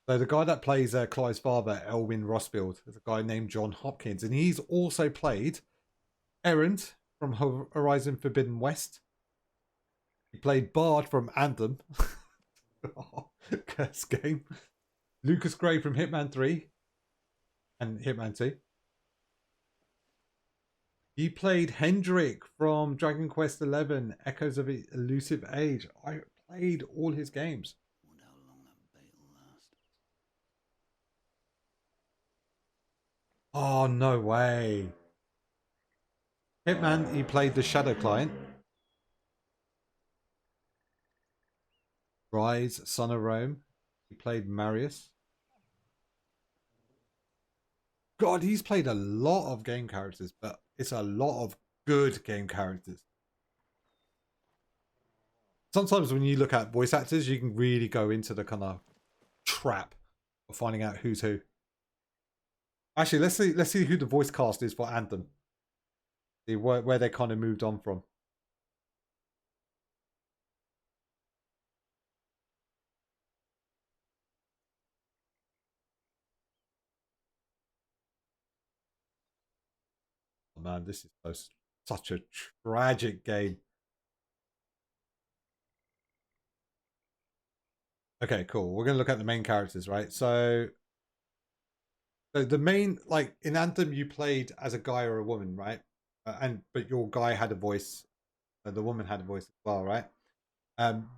So the guy that plays Clive's father, Elwyn Rossfield, is a guy named John Hopkins, and he's also played Errand from Horizon Forbidden West. He played Bard from Anthem. Curse game. Lucas Gray from Hitman 3 and Hitman 2. He played Hendrik from Dragon Quest XI, Echoes of Elusive Age. I played all his games. Oh, no way. Hitman, he played the Shadow Client. Rise, Son of Rome. He played Marius. God, he's played a lot of game characters, but it's a lot of good game characters. Sometimes when you look at voice actors, you can really go into the kind of trap of finding out who's who. Actually, let's see who the voice cast is for Anthem. See where they kind of moved on from. Oh man, this is such a tragic game. Okay, cool. We're gonna look at the main characters, right? So the main, like in Anthem, you played as a guy or a woman, right? But your guy had a voice. The woman had a voice as well, right? Um,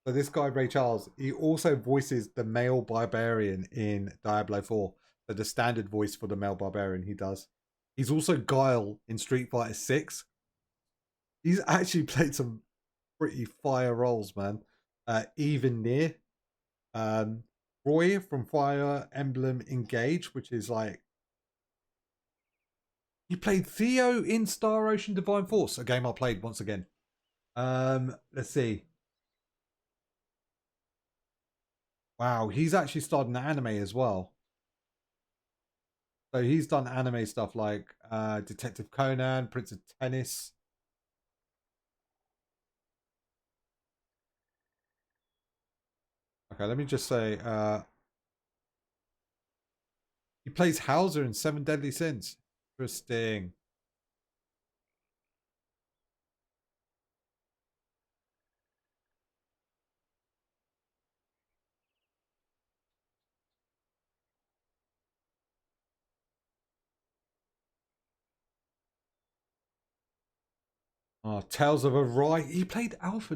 so this guy Ray Charles, he also voices the male barbarian in Diablo 4. So the standard voice for the male barbarian he does. He's also Guile in Street Fighter 6. He's actually played some pretty fire roles, man. Even near Roy from Fire Emblem Engage, which is like he played Theo in Star Ocean Divine Force, a game I played once again. Let's see. Wow, he's actually started an anime as well. So he's done anime stuff like Detective Conan, Prince of Tennis. Okay, let me just say, he plays Hauser in Seven Deadly Sins. Interesting. Oh, Tales of Arise. He played Alpha.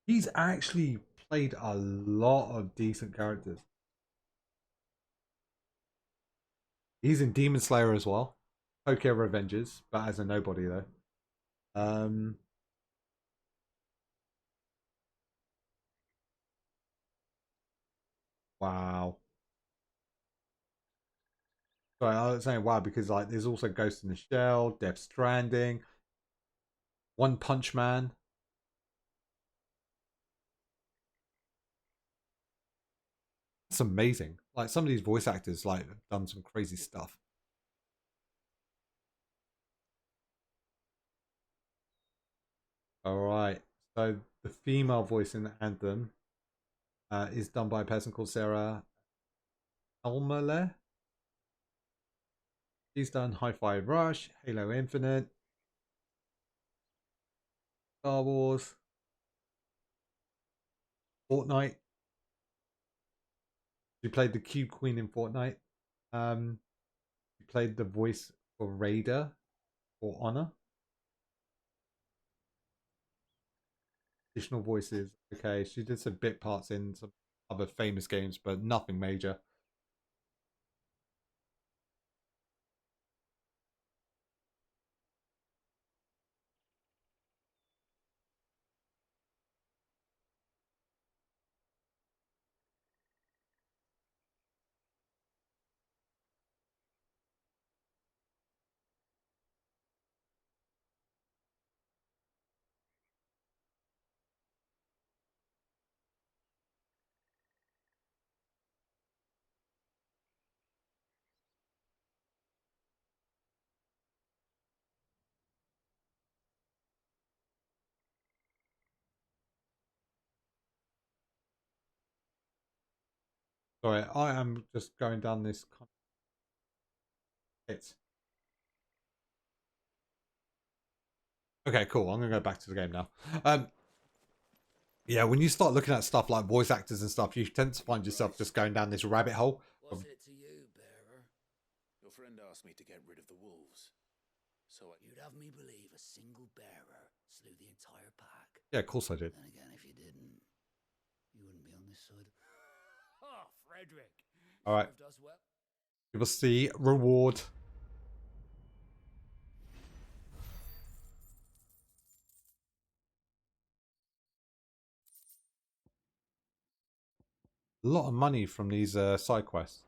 He's actually played a lot of decent characters. He's in Demon Slayer as well. Tokyo Revengers, but as a nobody though. Um, wow. Sorry, I was saying wow because like there's also Ghost in the Shell, Death Stranding, One Punch Man. It's amazing. Like some of these voice actors like have done some crazy stuff. All right. So the female voice in the Anthem is done by a person called Sarah Elmale. She's done Hi-Fi Rush, Halo Infinite, Star Wars, Fortnite. She played the Cube Queen in Fortnite. She played the voice for Raider for Honor. Additional voices. Okay, she did some bit parts in some other famous games, but nothing major. Sorry, I am just going down this. It's okay, cool. I'm gonna go back to the game now. Yeah, when you start looking at stuff like voice actors and stuff, you tend to find yourself just going down this rabbit hole.
What's it to you, bearer? Your friend asked me to get rid of the wolves. So
You'd have me believe a single bearer slew the entire pack.
Yeah, of course I did.
Then again, if you didn't, you wouldn't be on this side.
Oh, Frederick.
All right.
Served us well.
Give us the reward. A lot of money from these side quests.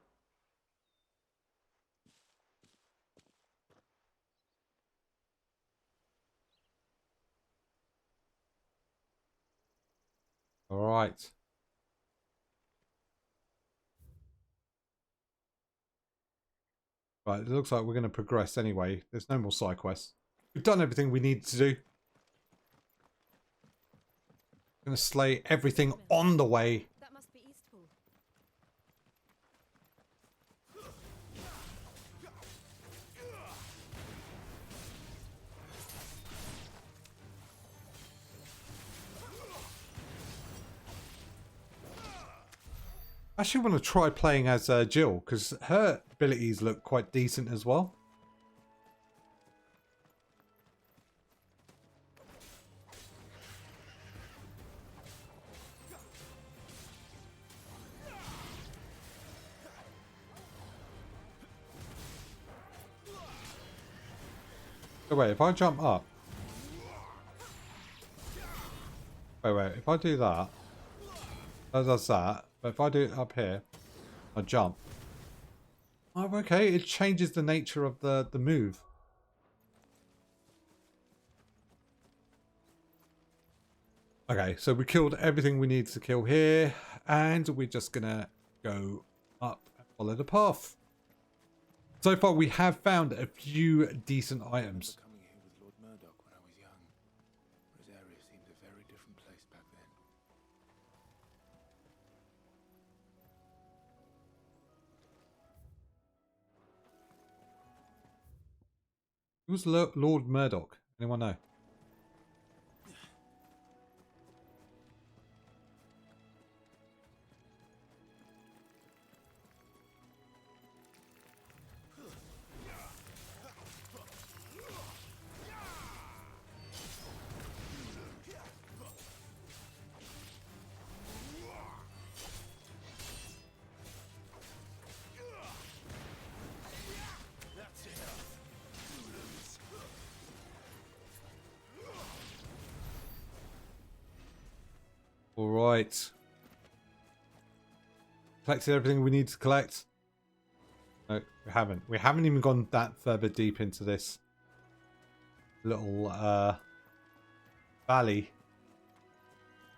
All right. Right, it looks like we're going to progress anyway. There's no more side quests. We've done everything we need to do. Going to slay everything on the way.
That must be Eastpool.
I actually want to try playing as Jill, because her abilities look quite decent as well. So wait, if I jump up... Wait, if I do that... That does that. But if I do it up here, I jump. Oh, okay, it changes the nature of the move. Okay, so we killed everything we need to kill here, and we're just gonna go up and follow the path. So far, we have found a few decent items.
Coming here with Lord Murdoch when I was young. Rosaria seemed a very different place back then.
Who's Lord Murdoch? Anyone know? All right. Collected everything we need to collect. No, we haven't. We haven't even gone that further deep into this little valley.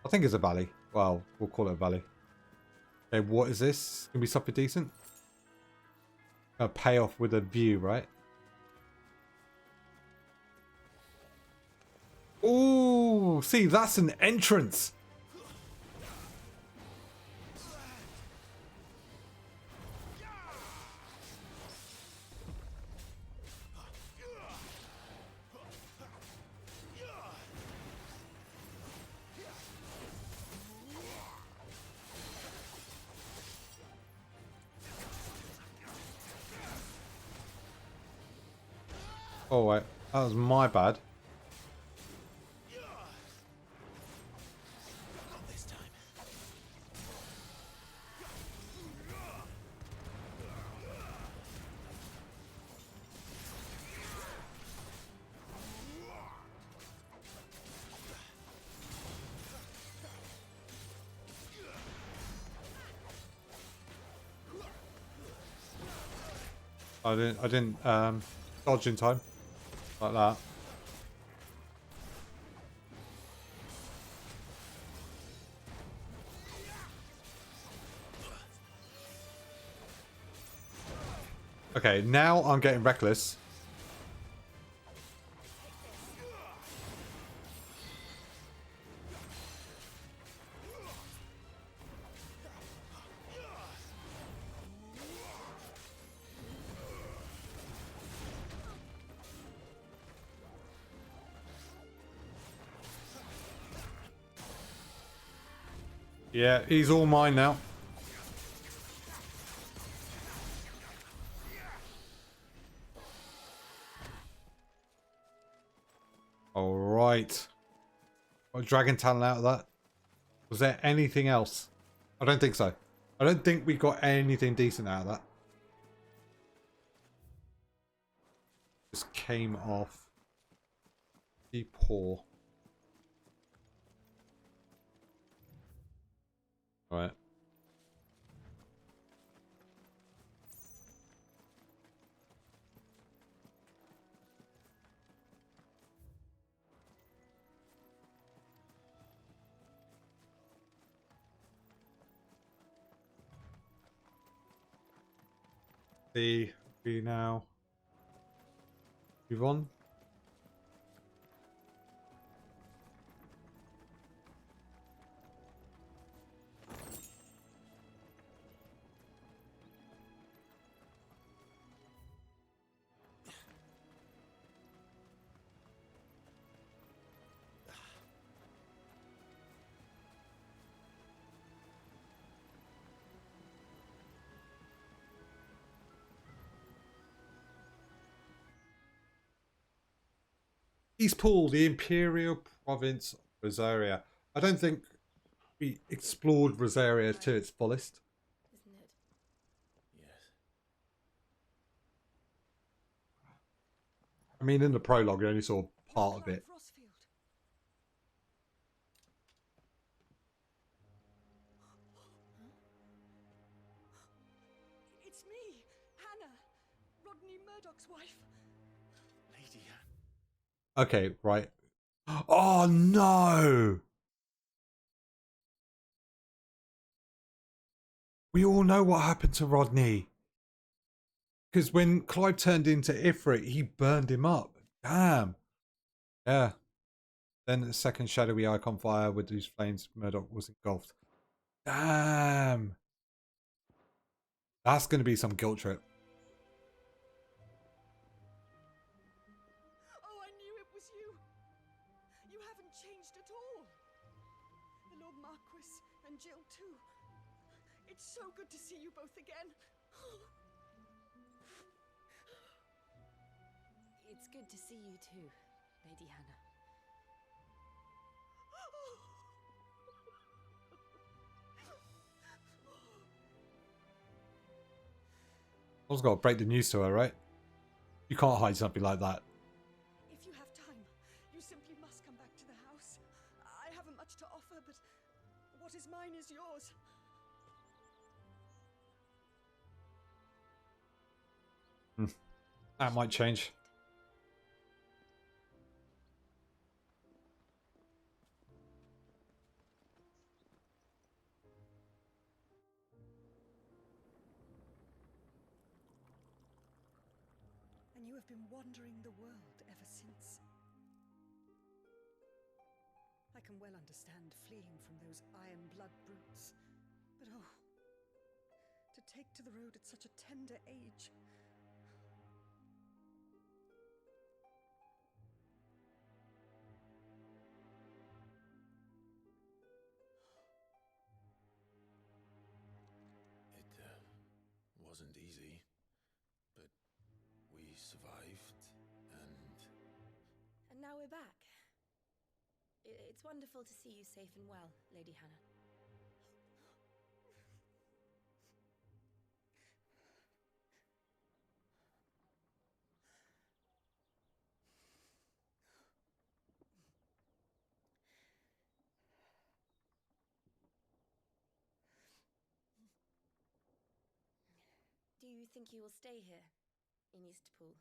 I think it's a valley. Well, we'll call it a valley. Okay, what is this? Gonna be something decent? Gonna pay off with a view, right? Oh, see, that's an entrance. Oh, wait. That was my bad. I didn't dodge in time. Like that. Okay, now I'm getting reckless. Yeah, he's all mine now. All right. Got a dragon talent out of that. Was there anything else? I don't think so. I don't think we got anything decent out of that. Just came off. Be poor. All right. We now move on. Eastpool, the Imperial Province of Rosaria. I don't think we explored Rosaria to its fullest.
Isn't it?
Yes.
I mean, in the prologue, you only saw part of it.
It's me, Hannah, Rodney Murdoch's wife.
Lady
Okay, right. Oh no! We all know what happened to Rodney. Because when Clive turned into Ifrit, he burned him up. Damn. Yeah. Then the second shadowy icon fire with these flames, Murdoch was engulfed. Damn. That's going to be some guilt trip.
Oh, I knew it was you. You haven't changed at all. The Lord Marquis and Jill too. It's so good to see you both again.
It's good to see you too, Lady Hannah.
I was got to break the news to her, right? You can't hide something like that.
If you have time, you simply must come back to the house. I haven't much to offer, but what is mine is yours.
That might change.
And you have been wandering the world ever since. I can well understand fleeing from those iron blood brutes, but oh, to take to the road at such a tender age.
It wasn't easy, but we survived, and...
And now we're back. It's wonderful to see you safe and well, Lady Hannah. Do you think you will stay here, in Eastpool?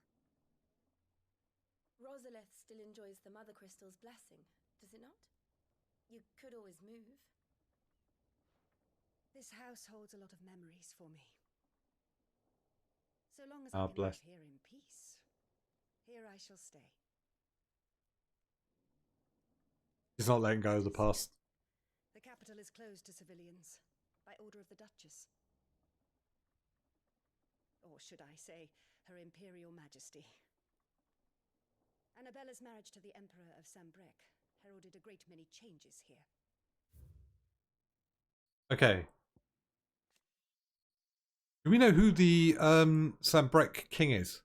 Rosalith still enjoys the Mother Crystal's blessing, does it not? You could always move.
This house holds a lot of memories for me. So long as I can
Bless.
live here in peace, here I shall stay.
He's not letting go of the past.
The capital is closed to civilians, by order of the Duchess. Or should I say, Her Imperial Majesty. Annabella's marriage to the Emperor of Embark heralded a great many changes here.
Okay. Do we know who the Embark king is?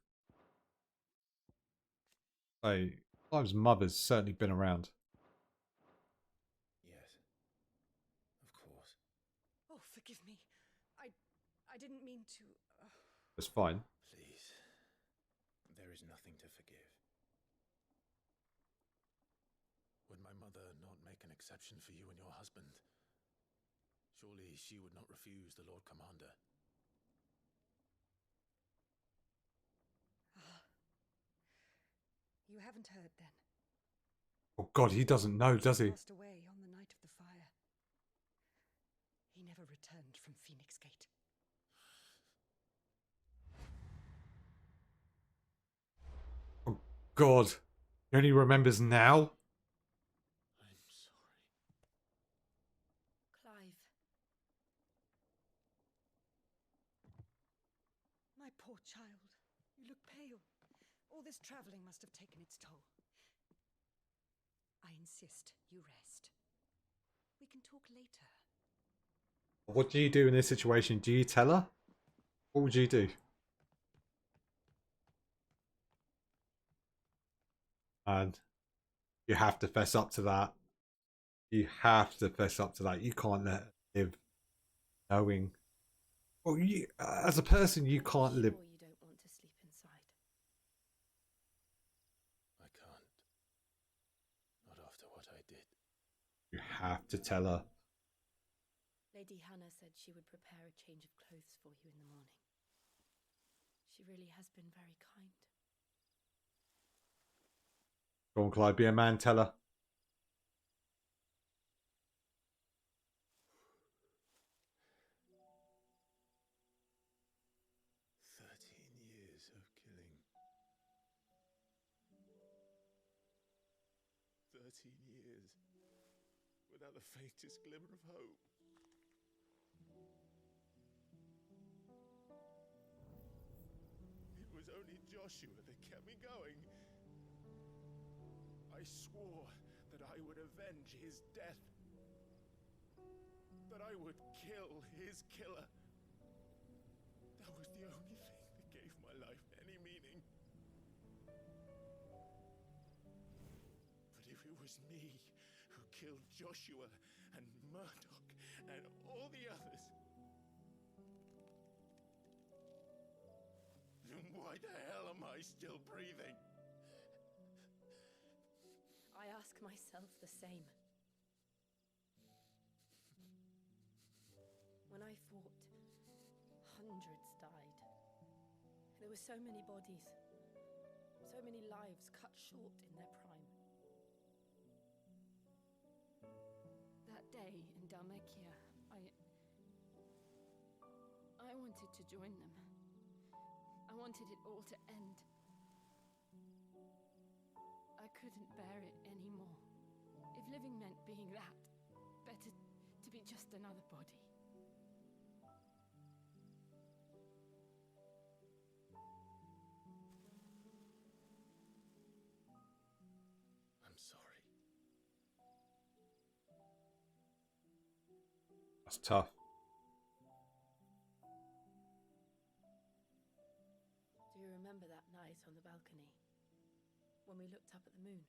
Hey, Clive's mother's certainly been around.
Yes. Of course.
Oh, forgive me. I didn't mean to...
It's fine.
Please. There is nothing to forgive. Would my mother not make an exception for you and your husband? Surely she would not refuse the Lord Commander.
You haven't heard then.
Oh God, he doesn't know, does he?
Passed away on the night of the fire. He never returned from Phoenix Gate.
Oh God, he only remembers now?
I'm sorry.
Clive.
My poor child. You look pale. All this traveling must have taken its toll. I insist you rest. We can talk later.
What do you do in this situation? Do you tell her? What would you do? And You have to fess up to that. You have to fess up to that. You can't let it live knowing. Well, you, as a person, you can't live.
Sure you don't want to sleep inside.
I can't. Not after what I did.
You have to tell her.
Lady Hannah said she would prepare a change of clothes for you in the morning. She really has been very kind.
Go on, Clyde, be a man, tell her.
Years of killing. 13 years without the faintest glimmer of hope. It was only Joshua that kept me going. I swore that I would avenge his death. That I would kill his killer. That was the only thing that gave my life any meaning. But if it was me who killed Joshua and Murdoch and all the others, then why the hell am I still breathing?
I ask myself the same. When I fought, hundreds died. There were so many bodies, so many lives cut short in their prime. That day in Dalmekia, I wanted to join them. I wanted it all to end. I couldn't bear it anymore. If living meant being that, better to be just another body.
I'm sorry.
That's tough.
Do you remember that night on the balcony, when we looked up at the moon?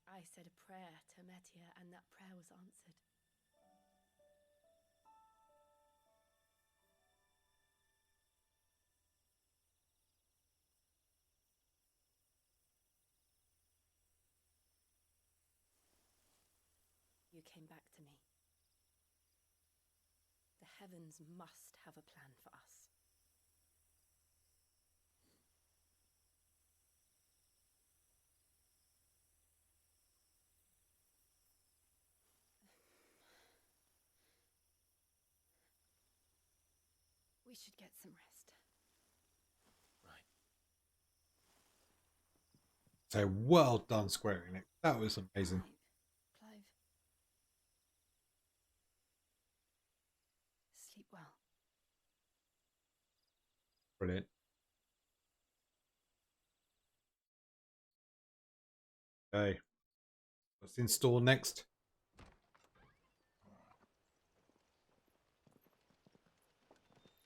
I said a prayer to Metia, and that prayer was answered. You came back to me. The heavens must have a plan for us. We should get some rest.
Right.
Say, well done, Square Enix. That was amazing.
Clive. Sleep well.
Brilliant. Okay. What's in store next?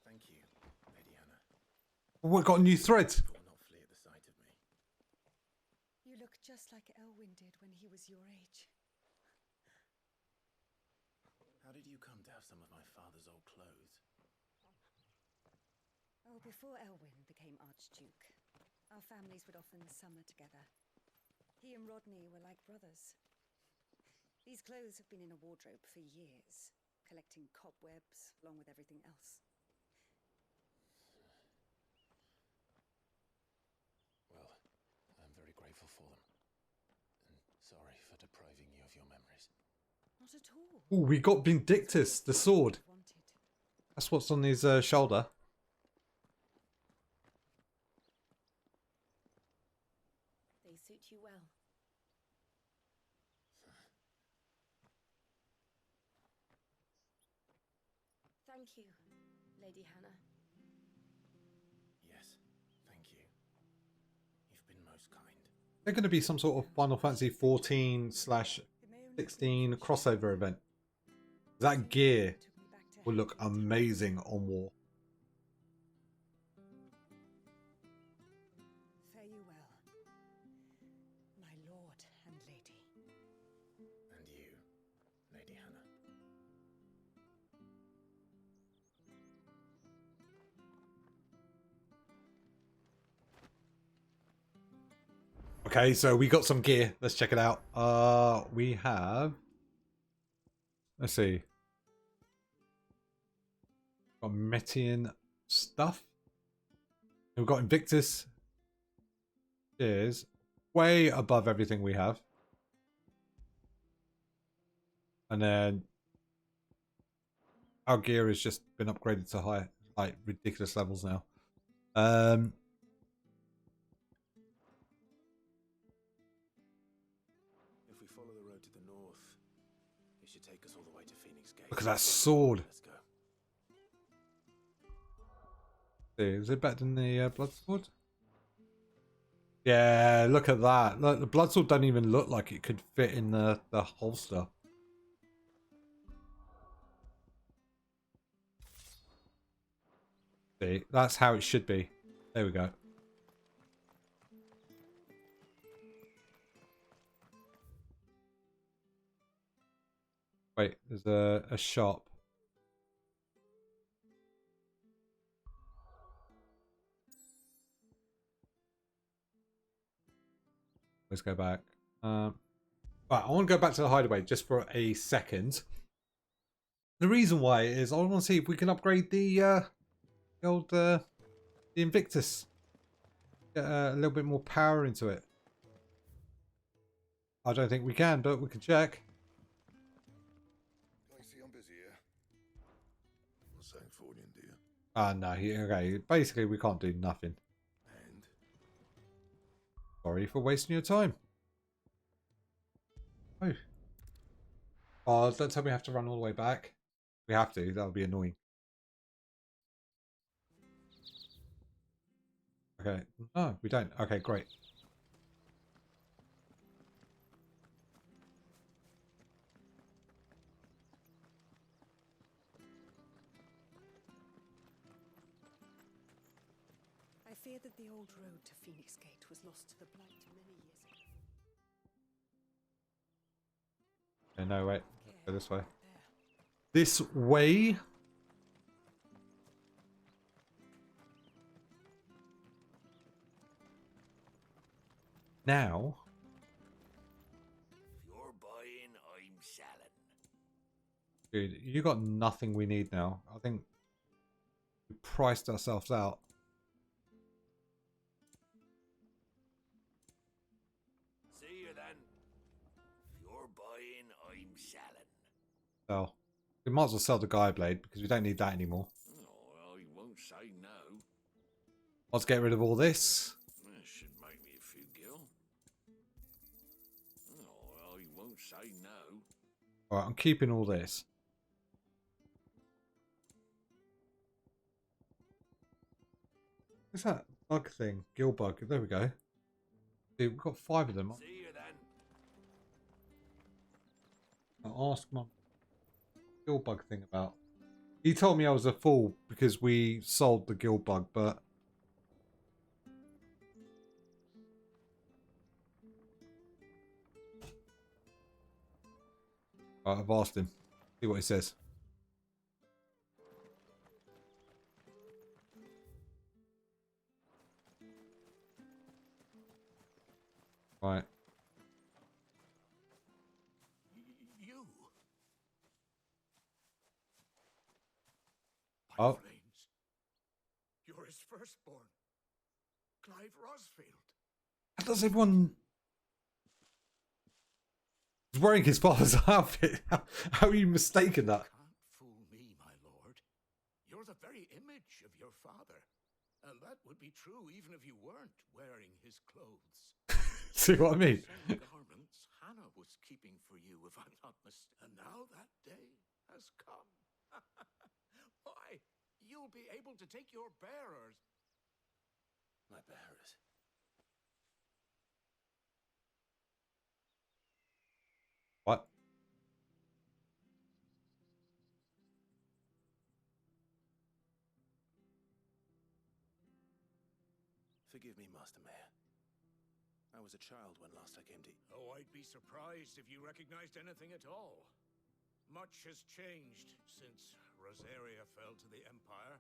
Thank you, Lady Hannah.
Oh, we got a new thread.
Will not flee at the sight of me.
You look just like Elwyn did when he was your age.
How did you come to have some of my father's old clothes?
Oh, before Elwyn became Archduke, our families would often summer together. He and Rodney were like brothers. These clothes have been in a wardrobe for years, collecting cobwebs along with everything else.
Well, I'm very grateful for them. And sorry for depriving you of your memories.
Not at all.
Oh, we got Vindictus, the sword. That's what's on his shoulder.
They suit you well. Thank you, Lady Hannah.
Yes, thank you. You've been most kind.
They're going to be some sort of Final Fantasy 14/16 crossover event. That gear will look amazing on War.
Fare you well.
Lady Hannah.
Okay, so we got some gear. Let's check it out. We have. Let's see. Got Metian stuff. We've got Invictus. Is way above everything we have. And then our gear has just been upgraded to high, like ridiculous levels now.
If we follow the road to the north, it should take us all the way to Phoenix Gate.
Look at that sword.
Let's go.
See, is it better than the blood sword? Yeah, look at that. Look, the blood sword don't even look like it could fit in the holster. See, that's how it should be. There we go. Wait, there's a shop. Let's go back. Right, I want to go back to the hideaway just for a second. The reason why is I want to see if we can upgrade the old the Invictus. Get a little bit more power into it. I don't think we can, but we can check.
Can I see I'm busy here? I'm saying Fordian, dear.
Ah, no. Okay, basically we can't do nothing.
And
sorry for wasting your time. Oh. Oh, don't tell me we have to run all the way back. We have to. That would be annoying. Okay. No, we don't. Okay, great.
I fear that the old road to Phoenix Gate was lost to the blight many years ago.
Okay, no, wait. Let's go this way. This way? Now?
If you're buying, I'm selling.
Dude, you got nothing we need now. I think we priced ourselves out.
See you then. If you're buying, I'm selling.
So, we might as well sell the Gaia Blade because we don't need that anymore.
Oh, I won't say no.
Let's get rid of all this.
That should make me a few gil. Oh, I won't say no.
Alright, I'm keeping all this. What's that bug thing? Gill bug. There we go. See, we've got 5 of them.
See you then.
I'll ask my gill bug thing about. He told me I was a fool because we sold the gill bug, but I've asked him. See what he says. Right.
You?
Oh.
Flames. You're his firstborn. Clive Rosfield.
How does everyone... He's wearing his father's outfit. How are you mistaken that?
Can't fool me, my lord. You're the very image of your father. And that would be true even if you weren't wearing his clothes.
See what I mean?
Same garments Hannah was keeping for you, if I'm not mistaken. And now that day has come. Why, you'll be able to take your bearers.
My bearers.
What?
Forgive me, Master Mayor. I was a child when last I came to...
Oh, I'd be surprised if you recognized anything at all. Much has changed since Rosaria fell to the Empire.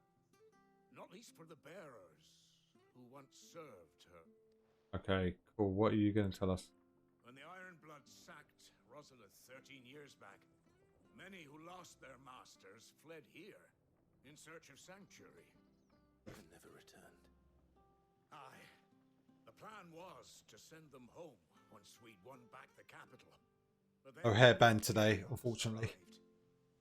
Not least for the bearers who once served her.
Okay, cool. What are you going to tell us?
When the Ironbloods sacked Rosalith 13 years back, many who lost their masters fled here in search of sanctuary.
And never returned.
Aye. The plan was to send them home once we'd won back the capital. But
Oh, hairband today, unfortunately.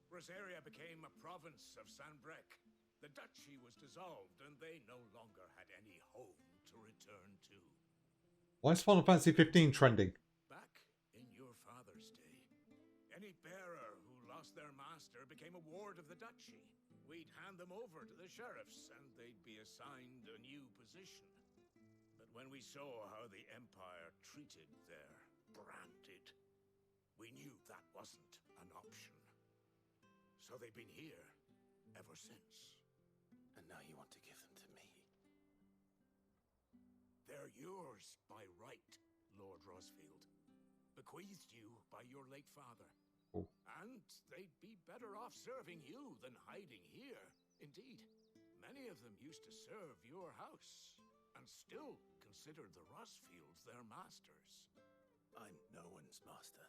Rosaria became a province of Sanbrek. The duchy was dissolved, and they no longer had any home to return to.
Why is Final Fantasy 15 trending?
Back in your father's day, any bearer who lost their master became a ward of the duchy. We'd hand them over to the sheriffs, and they'd be assigned a new position. But when we saw how the Empire treated their branded, we knew that wasn't an option. So they've been here ever since.
And now you want to give them to me?
They're yours by right, Lord Rosfield. Bequeathed you by your late father.
Oh.
And they'd be better off serving you than hiding here. Indeed, many of them used to serve your house, and still considered the Rosfields their masters.
I'm no one's master.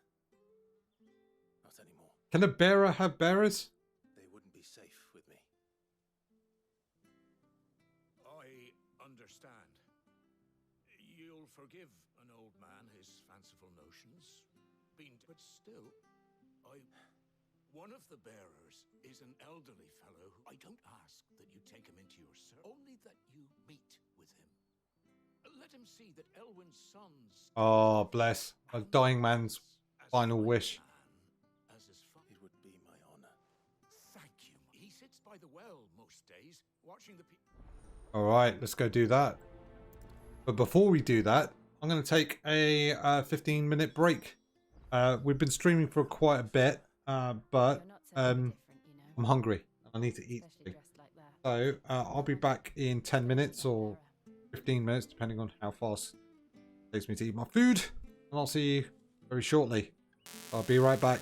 Not anymore.
Can a bearer have bearers?
They wouldn't be safe with me.
I understand. You'll forgive an old man his fanciful notions. But still, one of the bearers is an elderly fellow who I don't ask that you take him into your service, only that you meet with him. Let him see that Elwyn's sons...
Oh, bless. A dying man's final wish.
It would be my honor.
Thank you. He sits by the well most days, watching the people...
Alright, let's go do that. But before we do that, I'm going to take a 15-minute break. We've been streaming for quite a bit, but I'm hungry. I need to eat something. So I'll be back in 10 minutes or 15 minutes, depending on how fast it takes me to eat my food. And I'll see you very shortly. I'll be right back.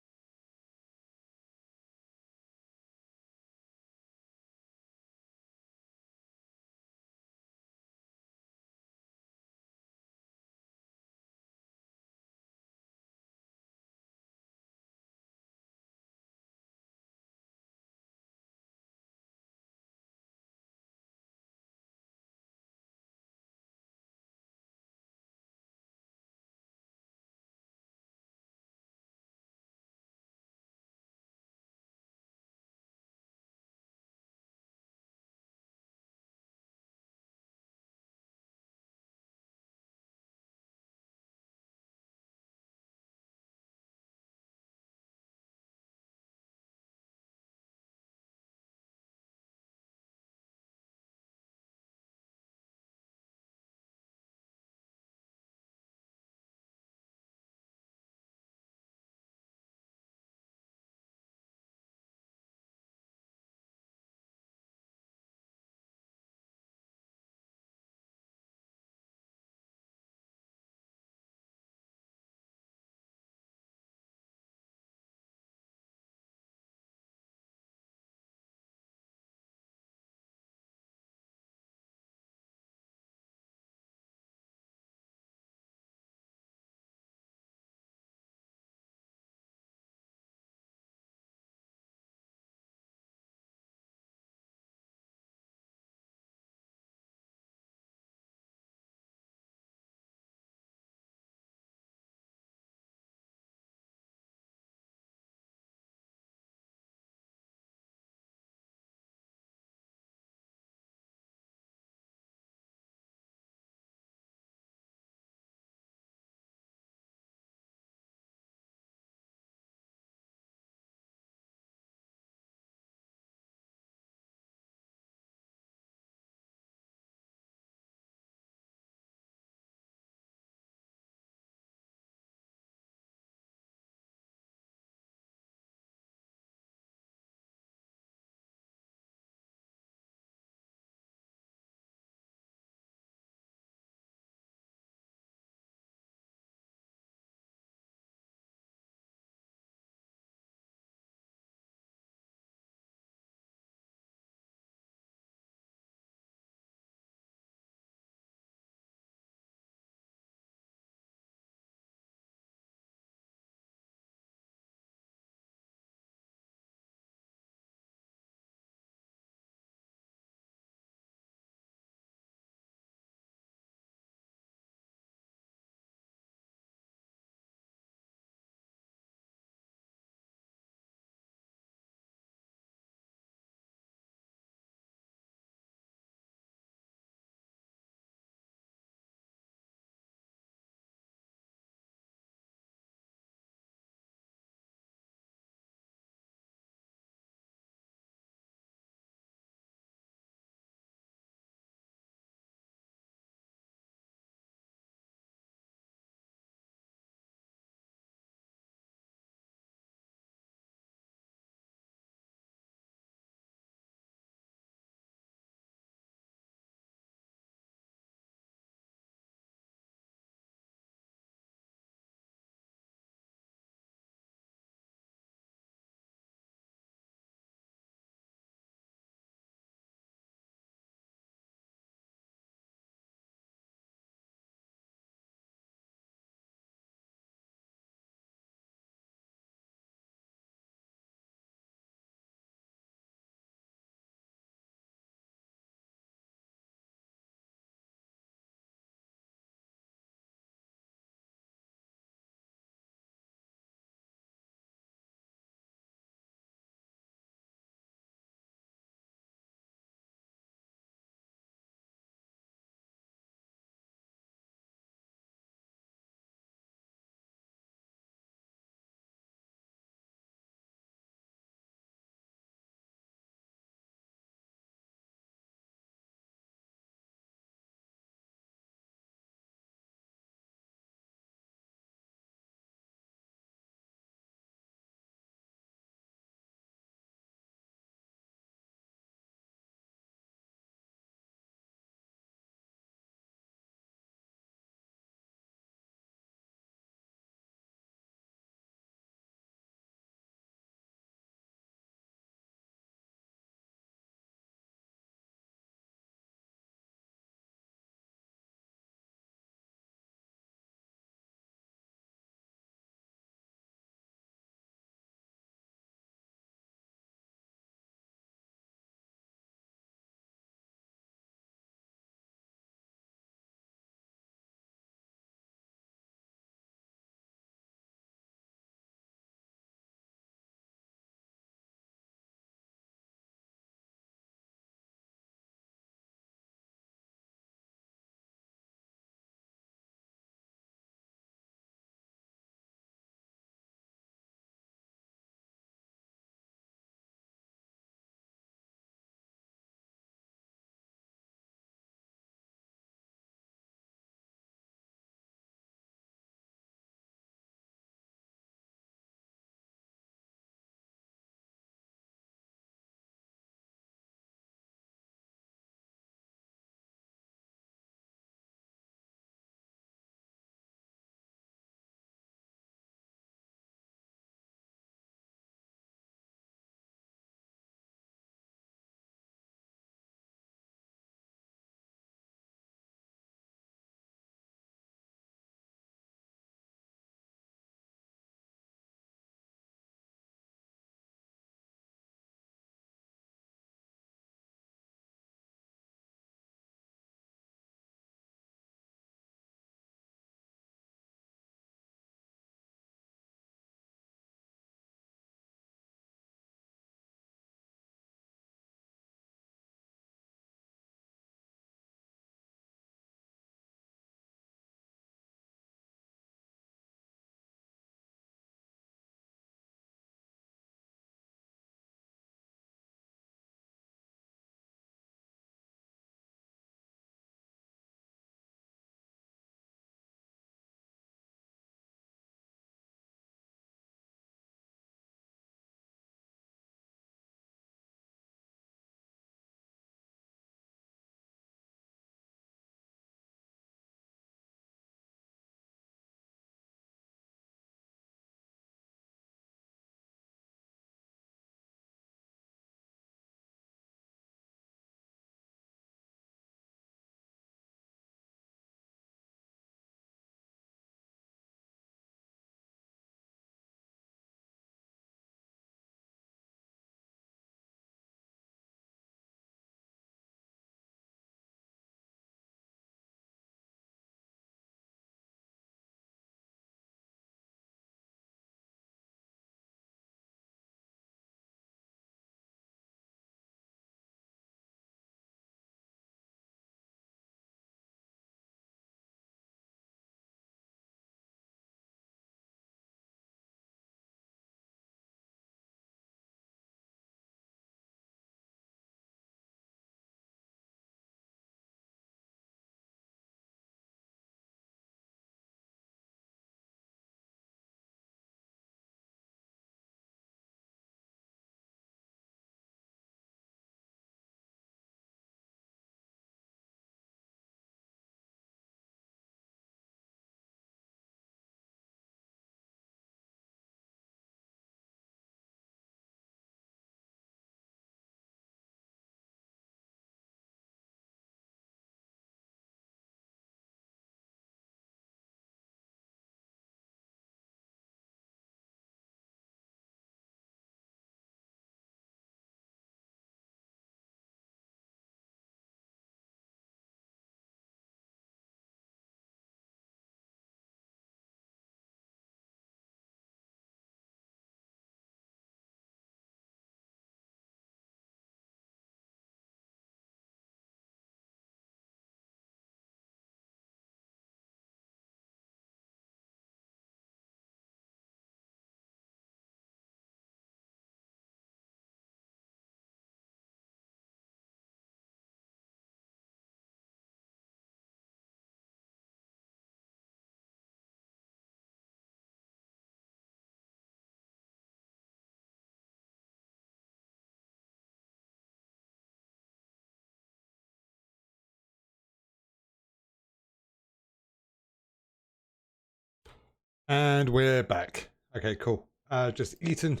And we're back. Okay, cool. Just eaten.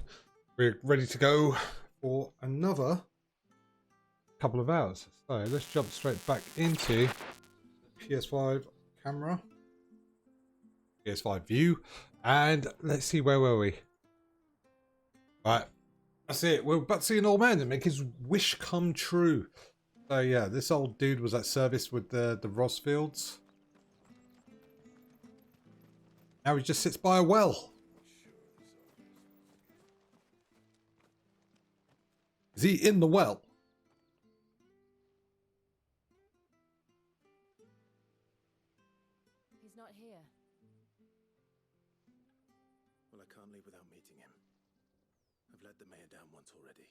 We're ready to go for another couple of hours. So let's jump straight back into PS5 camera, PS5 view, and let's see, where were we? Right, that's it. We're about to see an old man and make his wish come true. So yeah, this old dude was at service with the Rosfields. Now he just sits by a well. Is he in the well?
He's not here.
Well, I can't leave without meeting him. I've let the mayor down once already.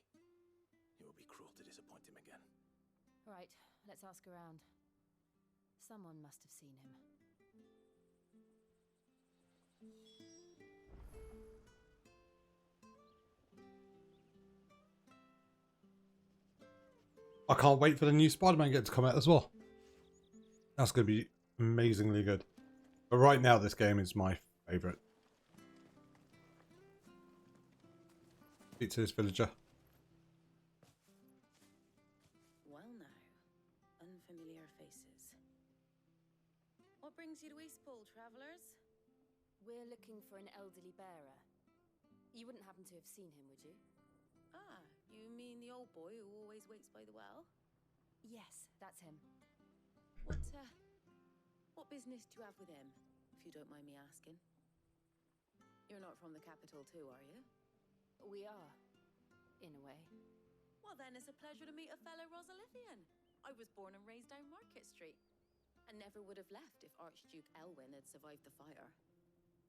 It will be cruel to disappoint him again.
Right, let's ask around. Someone must have seen him.
I can't wait for the new Spider-Man game to come out as well. That's going to be amazingly good. But right now, this game is my favourite. Speak to this villager.
Well now, unfamiliar faces. What brings you to Eastpool, travellers?
We're looking for an elderly bearer. You wouldn't happen to have seen him, would you?
Ah, you mean the old boy who always waits by the well?
Yes, that's him.
What business do you have with him, if you don't mind me asking? You're not from the capital too, are you?
We are, in a way.
Well then, it's a pleasure to meet a fellow Rosalithian. I was born and raised down Market Street, and never would have left if Archduke Elwyn had survived the fire.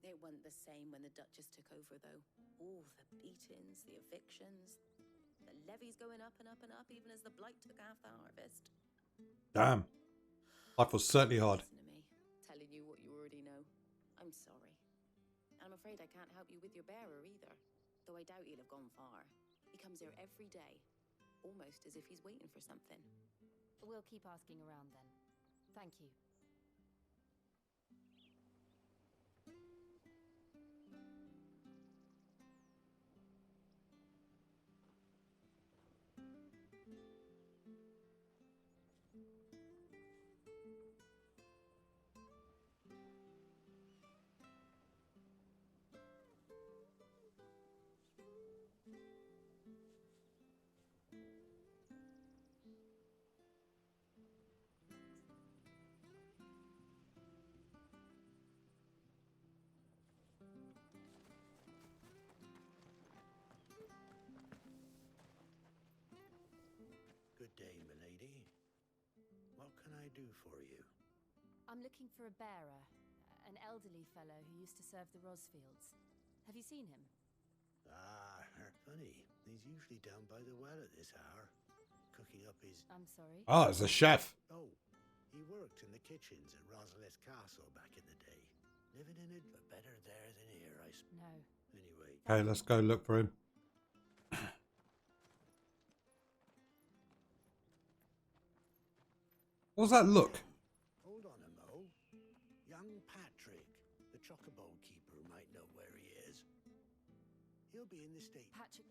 It wasn't the same when the Duchess took over, though. Oh, the beatings, the evictions, the levies going up and up and up, even as the blight took half the harvest.
Damn. Life was certainly hard.
Listen to me, telling you what you already know. I'm sorry. I'm afraid I can't help you with your bearer either, though I doubt he'll have gone far. He comes here every day, almost as if he's waiting for something.
We'll keep asking around then. Thank you.
Good day, milady. What can I do for you?
I'm looking for a bearer, an elderly fellow who used to serve the Rosfields. Have you seen him?
Ah, funny. He's usually down by the well at this hour, cooking up his...
I'm sorry?
Ah, it's a chef.
Oh, he worked in the kitchens at Rosalith Castle back in the day. Living in it, but better there than here, I suppose.
No.
Anyway...
Okay, let's go look for him. What was that look?
Hold on a mo. Young Patrick, the chocobo keeper, might know where he is. He'll be in the state.
Patrick.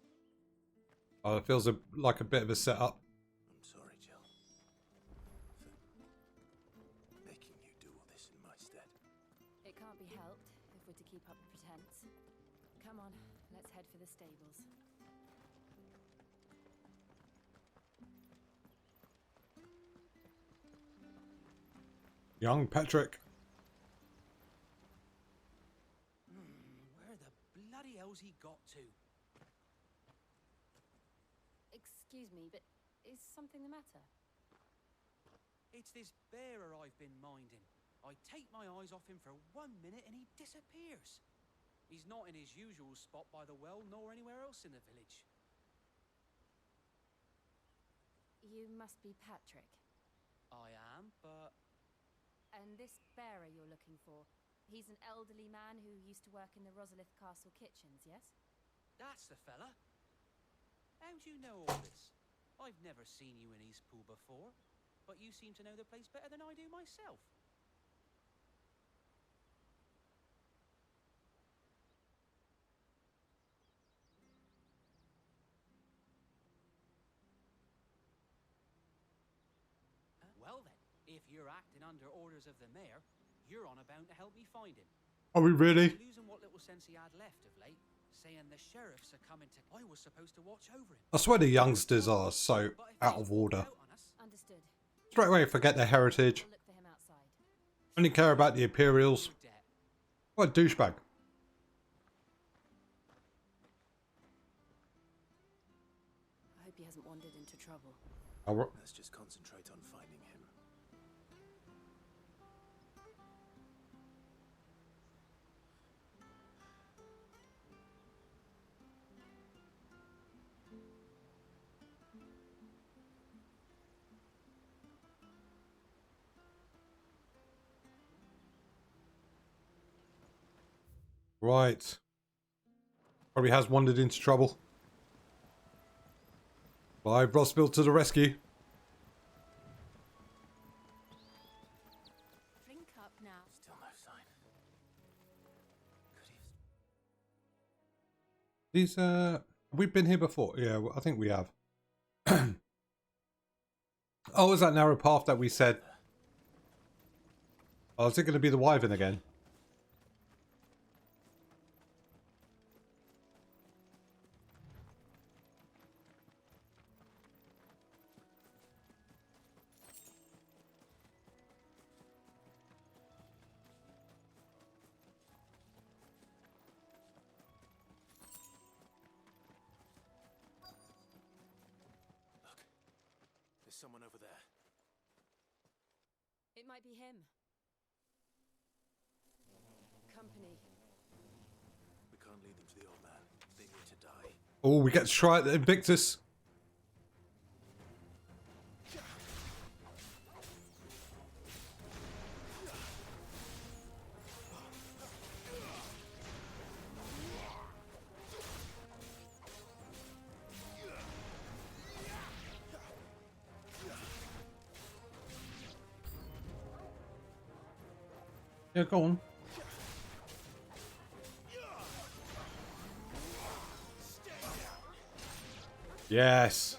Oh, it feels like a bit of a setup.
I'm sorry, Jill, for making you do all this in my stead.
It can't be helped if we're to keep up the pretense. Come on, let's head for the stables.
Young Patrick.
Where the bloody hell's he got to?
Excuse me, but is something the matter?
It's this bearer I've been minding. I take my eyes off him for 1 minute and he disappears. He's not in his usual spot by the well, nor anywhere else in the village.
You must be Patrick.
I am, but...
And this bearer you're looking for, he's an elderly man who used to work in the Rosalith Castle kitchens, yes?
That's the fella. How do you know all this? I've never seen you in Eastpool before, but you seem to know the place better than I do myself.
you're acting under orders of the mayor, you're on about to help me find him.
Are we really?
Losing what little sense he had left of late, saying the sheriffs are coming to. I was supposed to watch over him.
I swear the youngsters are so out of order.
Understood.
Straight away forget their heritage.
We'll look for him outside.
Only care about the Imperials. What a douchebag.
I hope he hasn't wandered into trouble.
Let's just concentrate on finding him.
Right. Probably has wandered into trouble. Clive Rossville to the rescue.
Drink up now.
Still no sign. Could he
We've been here before. Yeah, I think we have. Oh, is that narrow path that we said? Oh, is it going to be the Wyvern again?
There's someone over there.
It might be him. Company.
We can't lead them to the old man. They need to die.
Oh, we get to try the Invictus. Yeah, go on. Yes.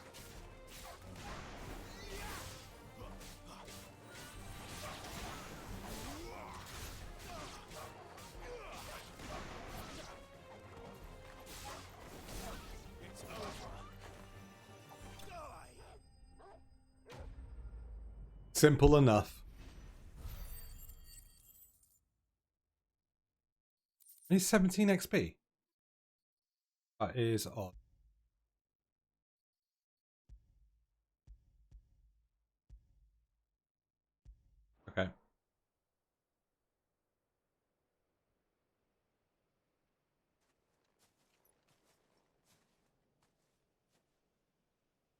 Simple enough. He's 17 XP. That is odd. Okay.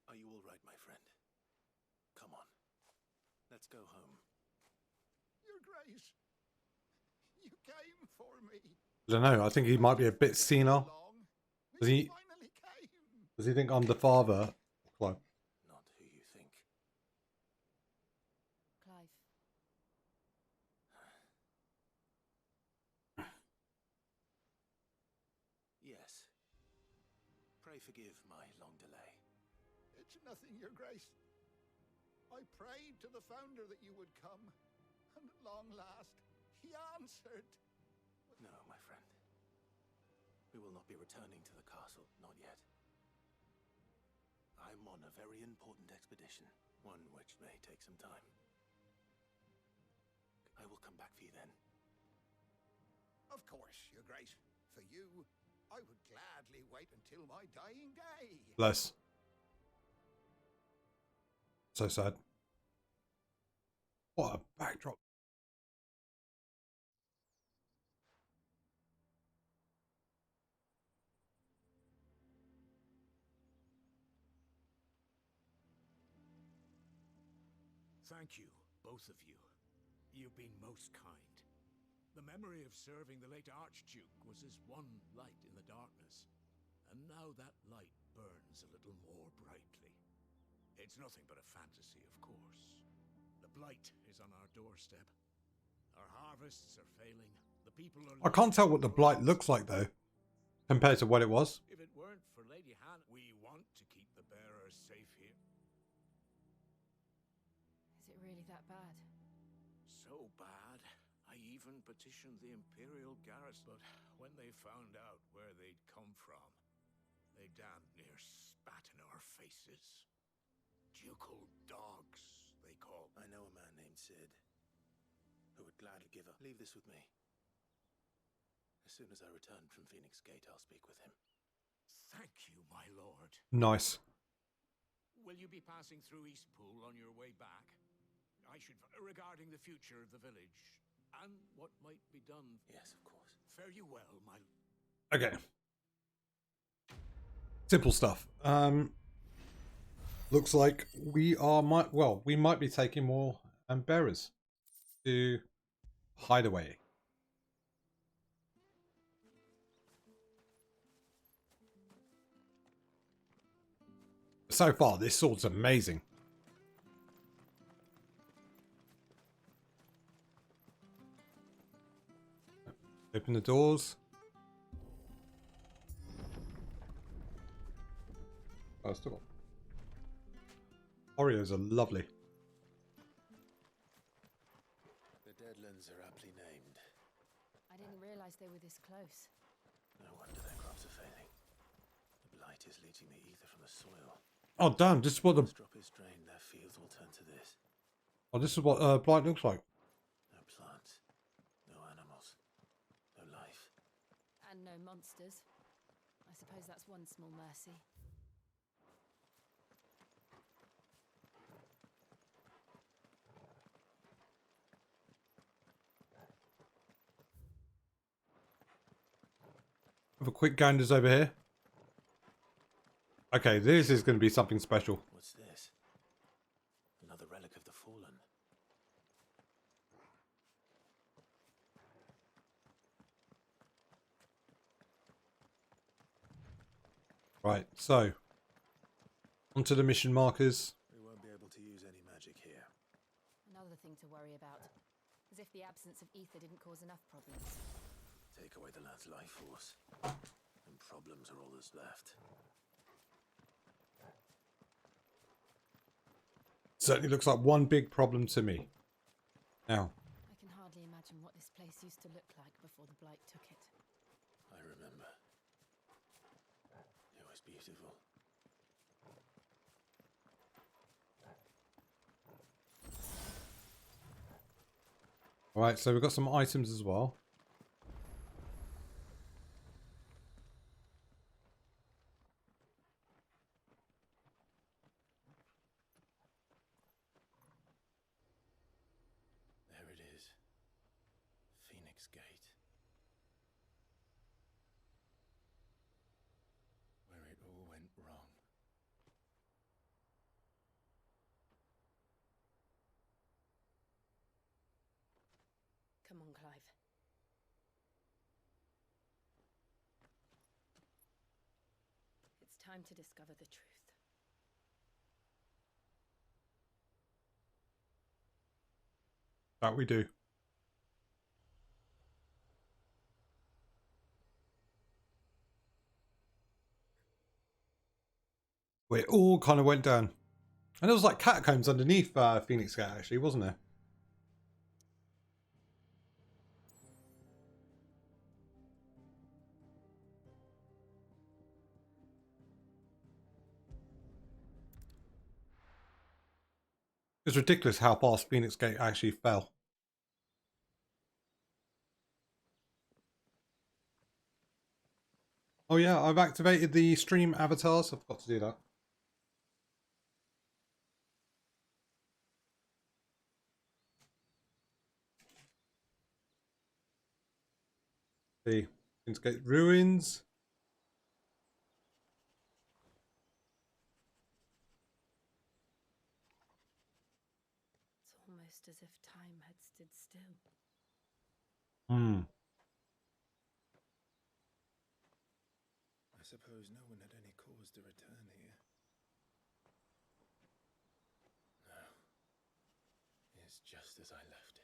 Are you all right, my friend? Come on. Let's go home.
Your Grace, you came for me.
I don't know. I think he might be a bit senile. Does he think I'm the father? Clive.
Not who you think.
Clive.
Yes. Pray forgive my long delay.
It's nothing, Your Grace. I prayed to the Founder that you would come, and at long last, he answered.
No, my friend. We will not be returning to the castle, not yet. I'm on a very important expedition, one which may take some time. I will come back for you then.
Of course, Your Grace. For you, I would gladly wait until my dying day.
Bless. So sad. What a backdrop.
Thank you, both of you. You've been most kind. The memory of serving the late Archduke was as one light in the darkness, and now that light burns a little more brightly. It's nothing but a fantasy, of course. The blight is on our doorstep. Our harvests are failing. The people are...
I can't tell what the blight looks like though, compared to what it was.
If it weren't for Lady Hannah, we want to keep the bearers safe here.
Is it really that bad?
so bad, I even petitioned the Imperial garrison. But when they found out where they'd come from, they damn near spat in our faces. Ducal dogs, they call.
I know a man named Sid who would gladly give up. Leave this with me. As soon as I return from Phoenix Gate, I'll speak with him.
Thank you, my lord.
Nice.
Will you be passing through Eastpool on your way back? Regarding the future of the village and what might be done.
Yes, of course.
Fare you well, my.
Okay. Simple stuff. Looks like we might be taking more bearers to Hideaway. So far, this sword's amazing. Open the doors. Oh, still. Oreos are lovely.
The Deadlands are aptly named.
I didn't realize they were this close.
No wonder their crops are failing. The blight is leaching the ether from the soil.
Oh damn! This is what the
drop is drained, their fields will turn to this.
Oh, this is what blight looks like.
No plants, no animals, no life.
And no monsters. I suppose that's one small mercy.
Have a quick ganders over here. Okay, this is going to be something special.
What's this? Another relic of the fallen.
Right, so onto the mission markers.
We won't be able to use any magic here.
Another thing to worry about. As if the absence of ether didn't cause enough problems.
Take away the lad's life force, and problems are all that's left.
Certainly looks like one big problem to me. Now.
I can hardly imagine what this place used to look like before the blight took it.
I remember. It was beautiful.
Alright, so we've got some items as well.
There it is. Phoenix Gate. Where it all went wrong.
Come on, Clive. It's time to discover the truth.
That we do. Where it all kind of went down. And there was like catacombs underneath Phoenix Gate actually, wasn't there? It's ridiculous how fast Phoenix Gate actually fell. Oh yeah, I've activated the stream avatars. I forgot to do that. See, Phoenix Gate ruins.
It's almost as if time had stood still.
I suppose no one had any cause to return here. No. It's just as I left it.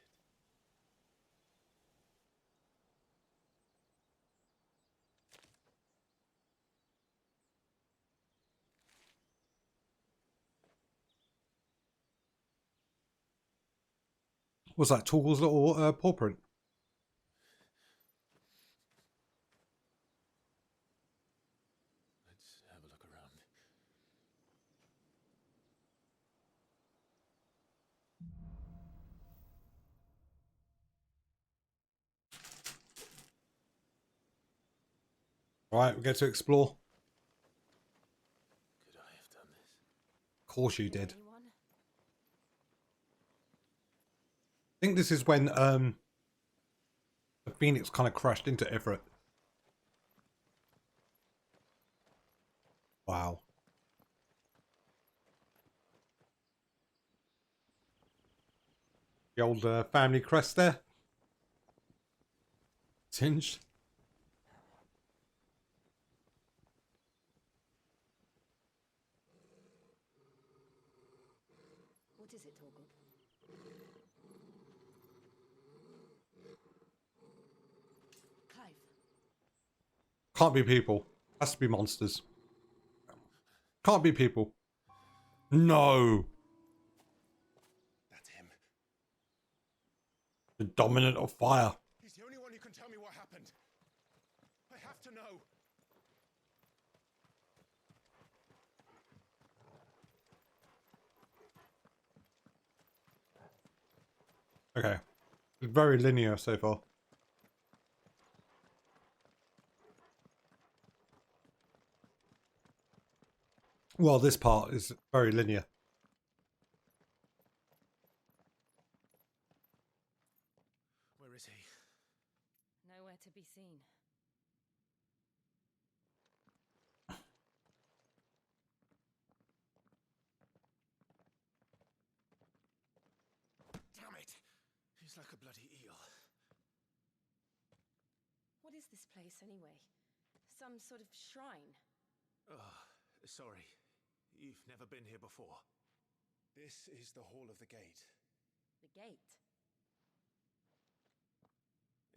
What's that? Toggle's little paw print.
Let's have a look around.
Right, we get to explore.
Could I have done this?
Of course you did.
Anyone?
I think this is when the Phoenix kind of crashed into Everett. Wow. The old family crest there. Singed.
What is it, Torgal? Clive.
Can't be people. Has to be monsters. Can't be people. No.
That's him.
The dominant of fire.
He's the only one who can tell me what happened. I have to know.
Okay. Very linear so far. Well, this part is very linear.
Where is he?
Nowhere to be seen.
Damn it! He's like a bloody eel.
What is this place, anyway? Some sort of shrine?
Oh, sorry. You've never been here before. This is the Hall of the Gate.
The gate?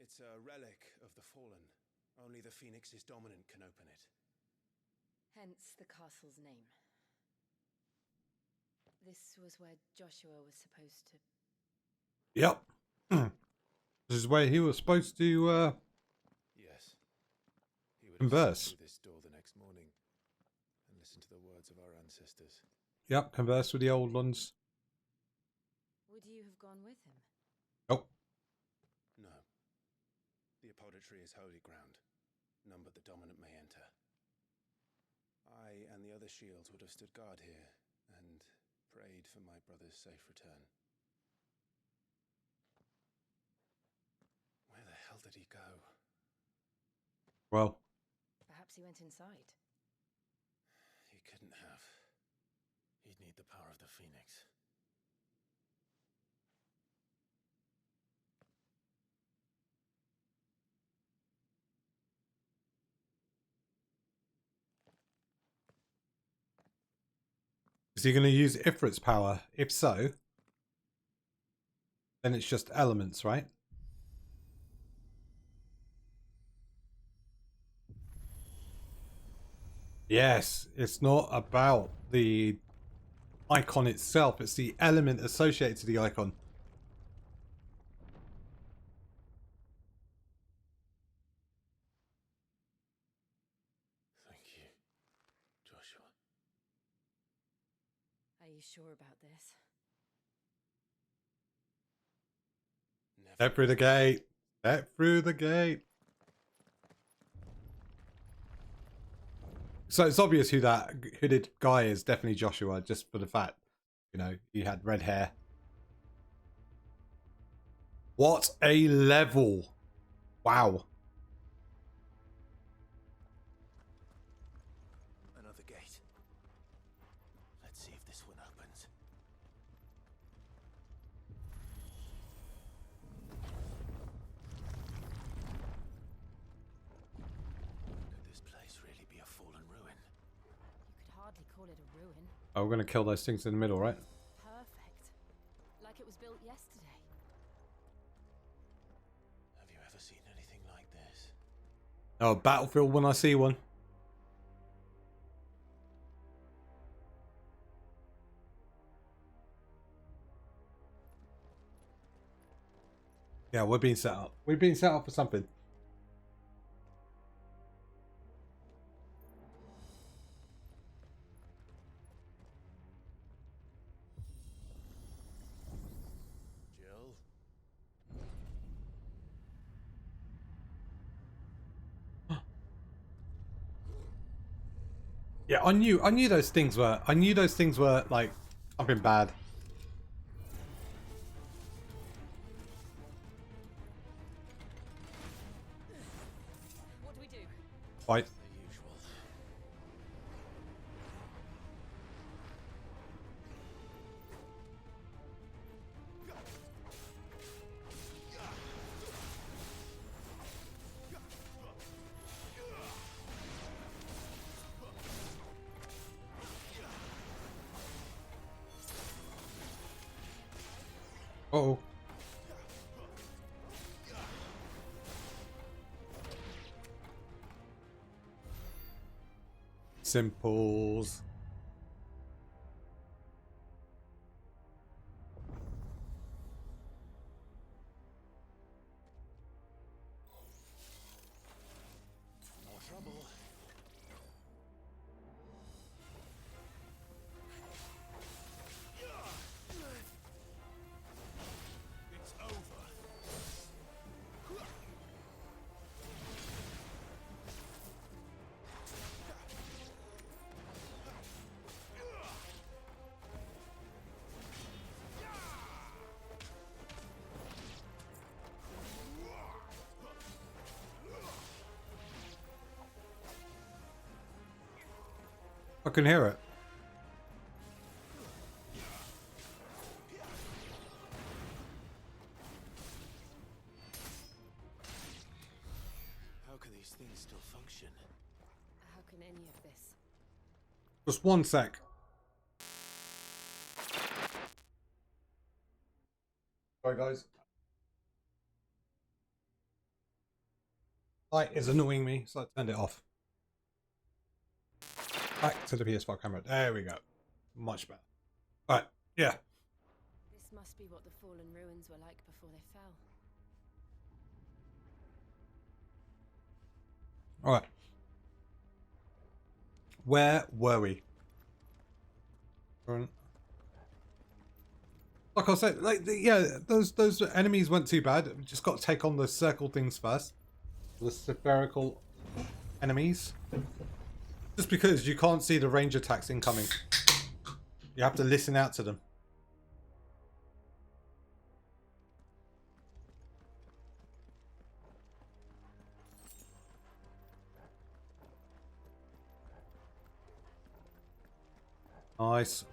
It's a relic of the Fallen. Only the Phoenix's dominant can open it.
Hence the castle's name. This was where Joshua was supposed to...
Yep. This is where he was supposed to
Yes. He would
converse.
have through this door the next morning and listen to the words of our ancestors.
Yep, converse with the old ones.
Would you have gone with him?
Nope.
No. The apodatory is holy ground. None but the dominant may enter. I and the other shields would have stood guard here and prayed for my brother's safe return. Where the hell did he go?
Well.
Perhaps he went inside.
He couldn't have. He'd need the power of the Phoenix.
Is he going to use Ifrit's power? If so, then it's just elements, right? Yes, it's not about the icon itself, it's the element associated to the icon.
Thank you, Joshua.
Are you sure about this?
Step through the gate. Step through the gate. So it's obvious who that hooded guy is. Definitely Joshua, just for the fact, you know, he had red hair. What a level. Wow.
Another gate. Let's see if this one opens. Could this place really be a fallen ruin?
You could hardly call it a ruin.
Oh, we're going to kill those things in the middle, right?
Perfect. Like it was built yesterday.
Have you ever seen anything like this?
Oh, battlefield when I see one. Yeah, we're being set up. We're being set up for something.
Jill?
Yeah, I knew those things were like something bad.
What do we do?
Fight.
The usual.
Uh-oh. Simples.
More trouble.
It's over.
I can hear it.
How can these things still function?
How can any of this?
Just one sec. Sorry, guys. Light is annoying me, so I turned it off. Back to the PS5 camera. There we go. Much better. Alright, yeah.
This must be what the fallen ruins were like before they fell.
Alright. Where were we? Like I said, like yeah, those enemies weren't too bad. We just got to take on the circle things first. The spherical enemies. Just because you can't see the range attacks incoming. You have to listen out to them. Nice.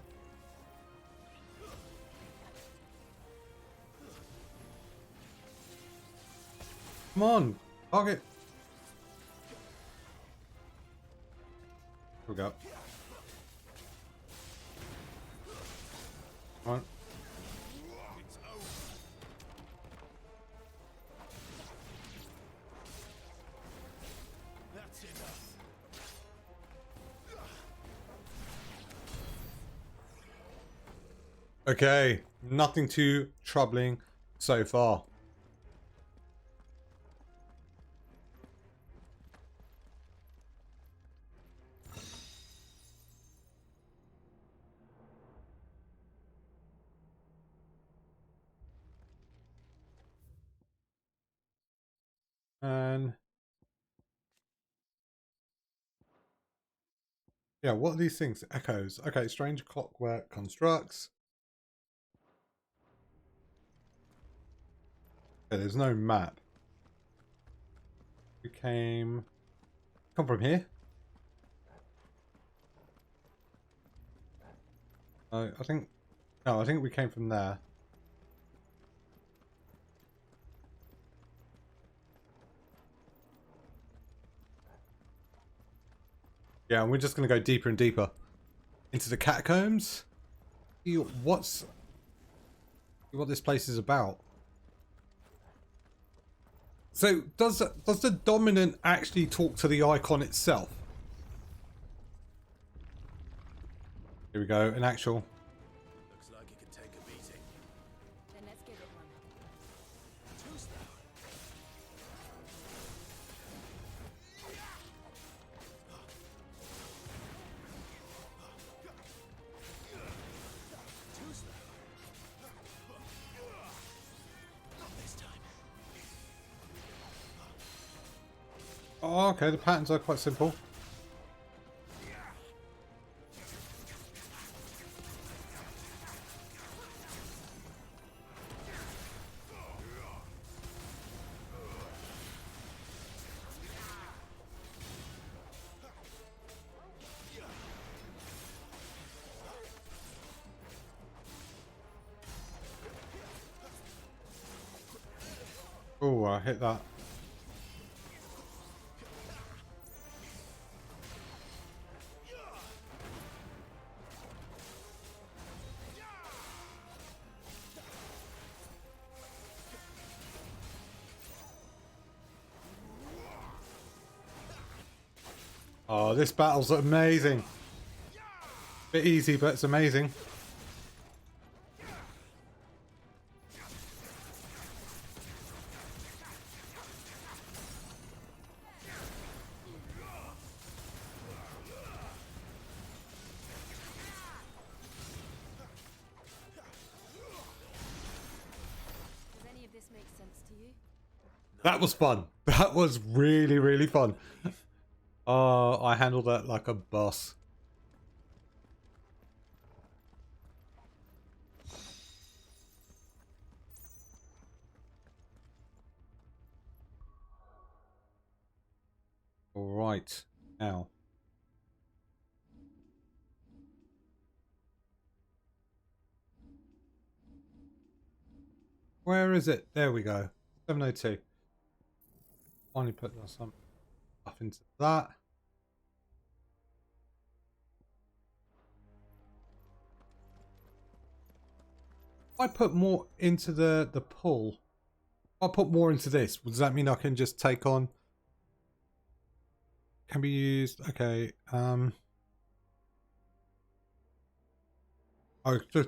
Come on, target. Here we go. Come on.
That's enough.
Okay, nothing too troubling so far. And yeah, what are these things? Echoes. Okay, strange clockwork constructs. Okay, there's no map. We come from here. I think we came from there. Yeah, and we're just going to go deeper and deeper into the catacombs. See what this place is about. So does the dominant actually talk to the icon itself? Here we go, an actual.
Looks like it could take a beating.
Then let's give it one.
Who's that?
Oh, okay, the patterns are quite simple. Oh, I hit that. Oh, this battle's amazing. Bit easy, but it's amazing.
Does any of this make sense to you?
That was fun. That was really, really fun. Oh, I handled that like a boss. All right, now. Where is it? There we go. 702. Finally put some stuff into that. I put more into the pull. I put more into this. Does that mean I can just take on? Can be used. Okay. Oh,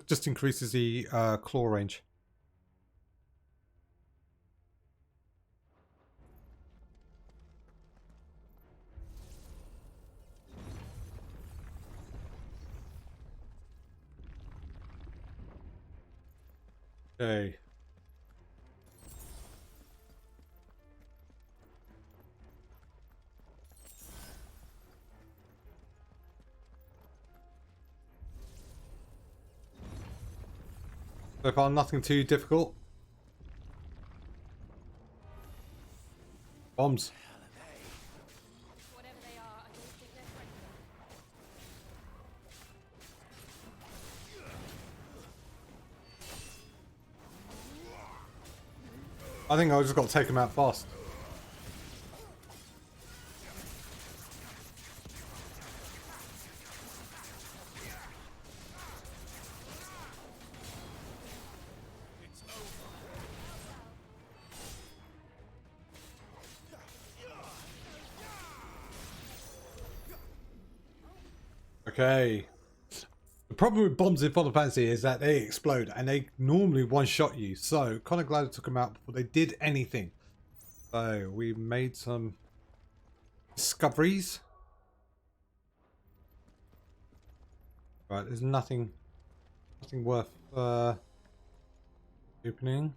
just increases the claw range. Okay. So far, nothing too difficult. Bombs.
Whatever they are, I don't think they're friendly.
I think I just got to take them out fast. Okay. The problem with bombs in Final Fantasy is that they explode and they normally one-shot you. So, kind of glad I took them out before they did anything. So, we made some discoveries. Right, there's nothing worth opening.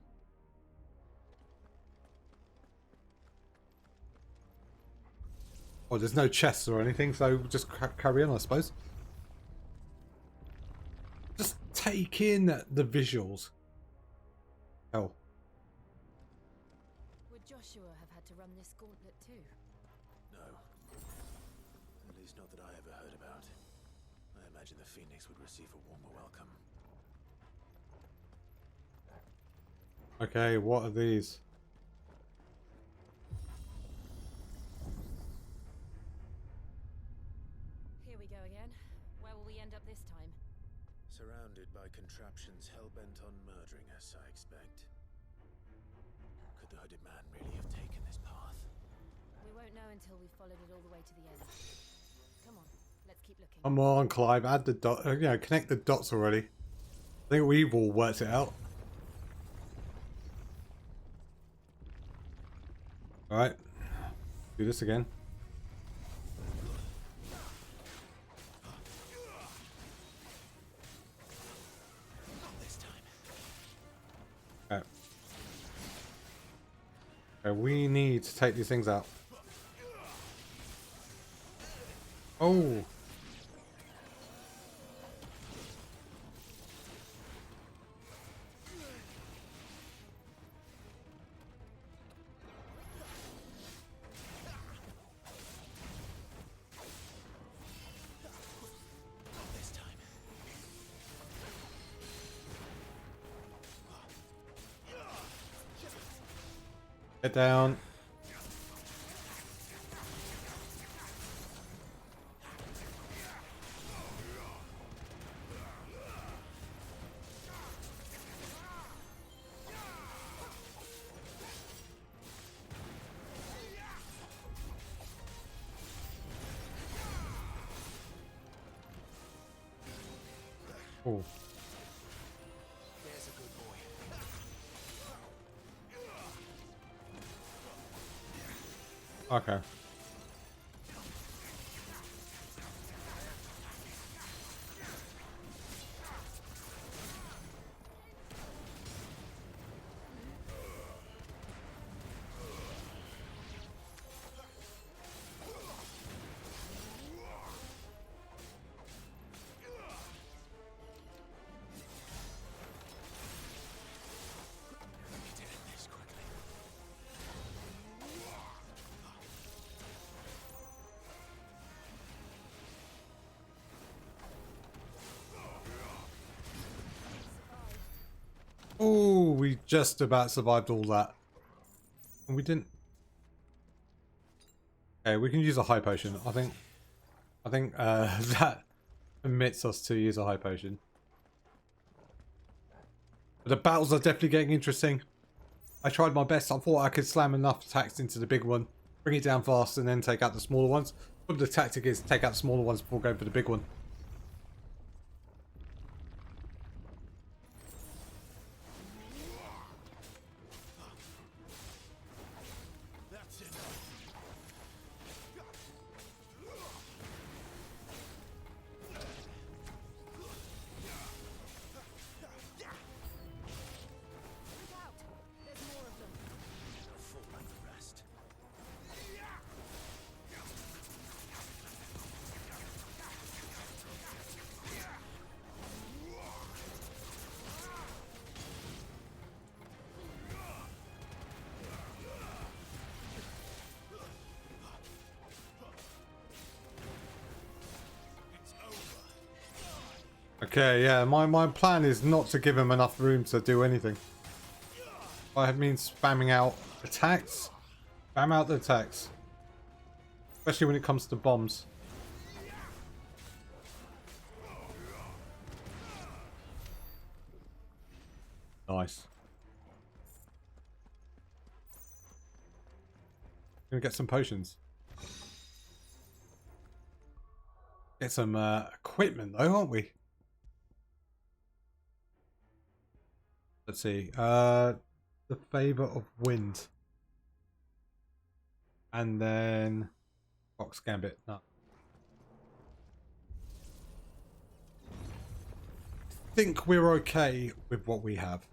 Oh, there's no chests or anything, so we'll just carry on, I suppose. Just take in the visuals. Hell.
Would Joshua have had to run this gauntlet too?
No. At least not that I ever heard about. I imagine the Phoenix would receive a warmer welcome.
Okay, what are these?
Here we go again. Where will we end up this time?
Surrounded by contraptions hell-bent on murdering us, I expect. Could the hooded man really have taken this path?
We won't know until we've followed it all the way to the end. Come on, let's keep looking.
Come on, Clive, add the dot. Connect the dots already. I think we've all worked it out. All right, do this again. Okay, we need to take these things out. Oh.
This time.
Get down. Oh.
There's a good boy.
Okay.
We did it this quickly.
Oh, we just about survived all that. And we didn't. Okay, we can use a high potion. I think that permits us to use a high potion. But the battles are definitely getting interesting. I tried my best. I thought I could slam enough attacks into the big one, bring it down fast, and then take out the smaller ones. But the tactic is take out the smaller ones before going for the big one.
That's it.
There's more of them.
They'll fall like the rest.
Okay, yeah, my plan is not to give him enough room to do anything. I mean spamming out attacks. Spam out the attacks. Especially when it comes to bombs. Nice. Gonna get some potions. Get some equipment though, aren't we? Let's see. The favor of wind. And then Fox Gambit. No. I think we're okay with what we have.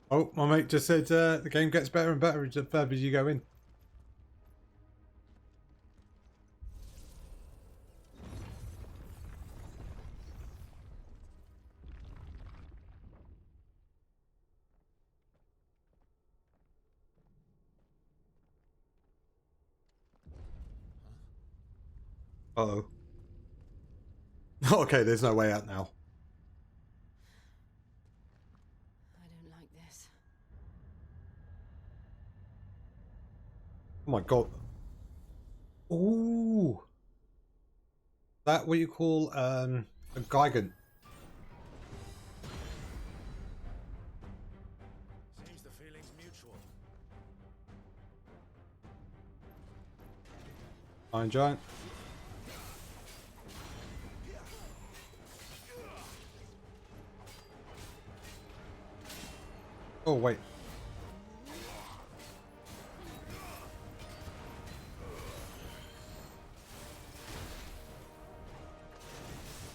Oh, my mate just said the game gets better and better the further you go in. Uh-oh. Okay, there's no way out now.
I don't like this.
Oh my god. Ooh. That what you call a Gigant.
Seems the feeling's mutual.
Iron Giant. Oh wait.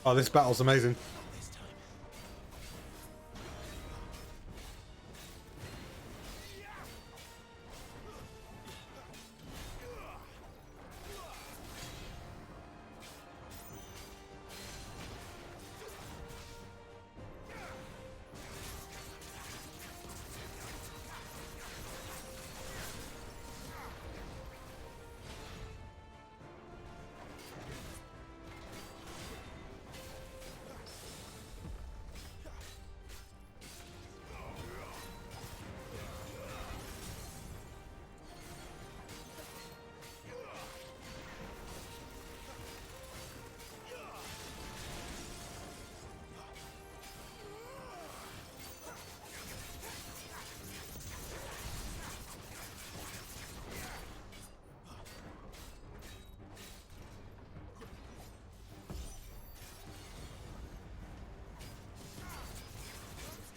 Oh, this battle's amazing.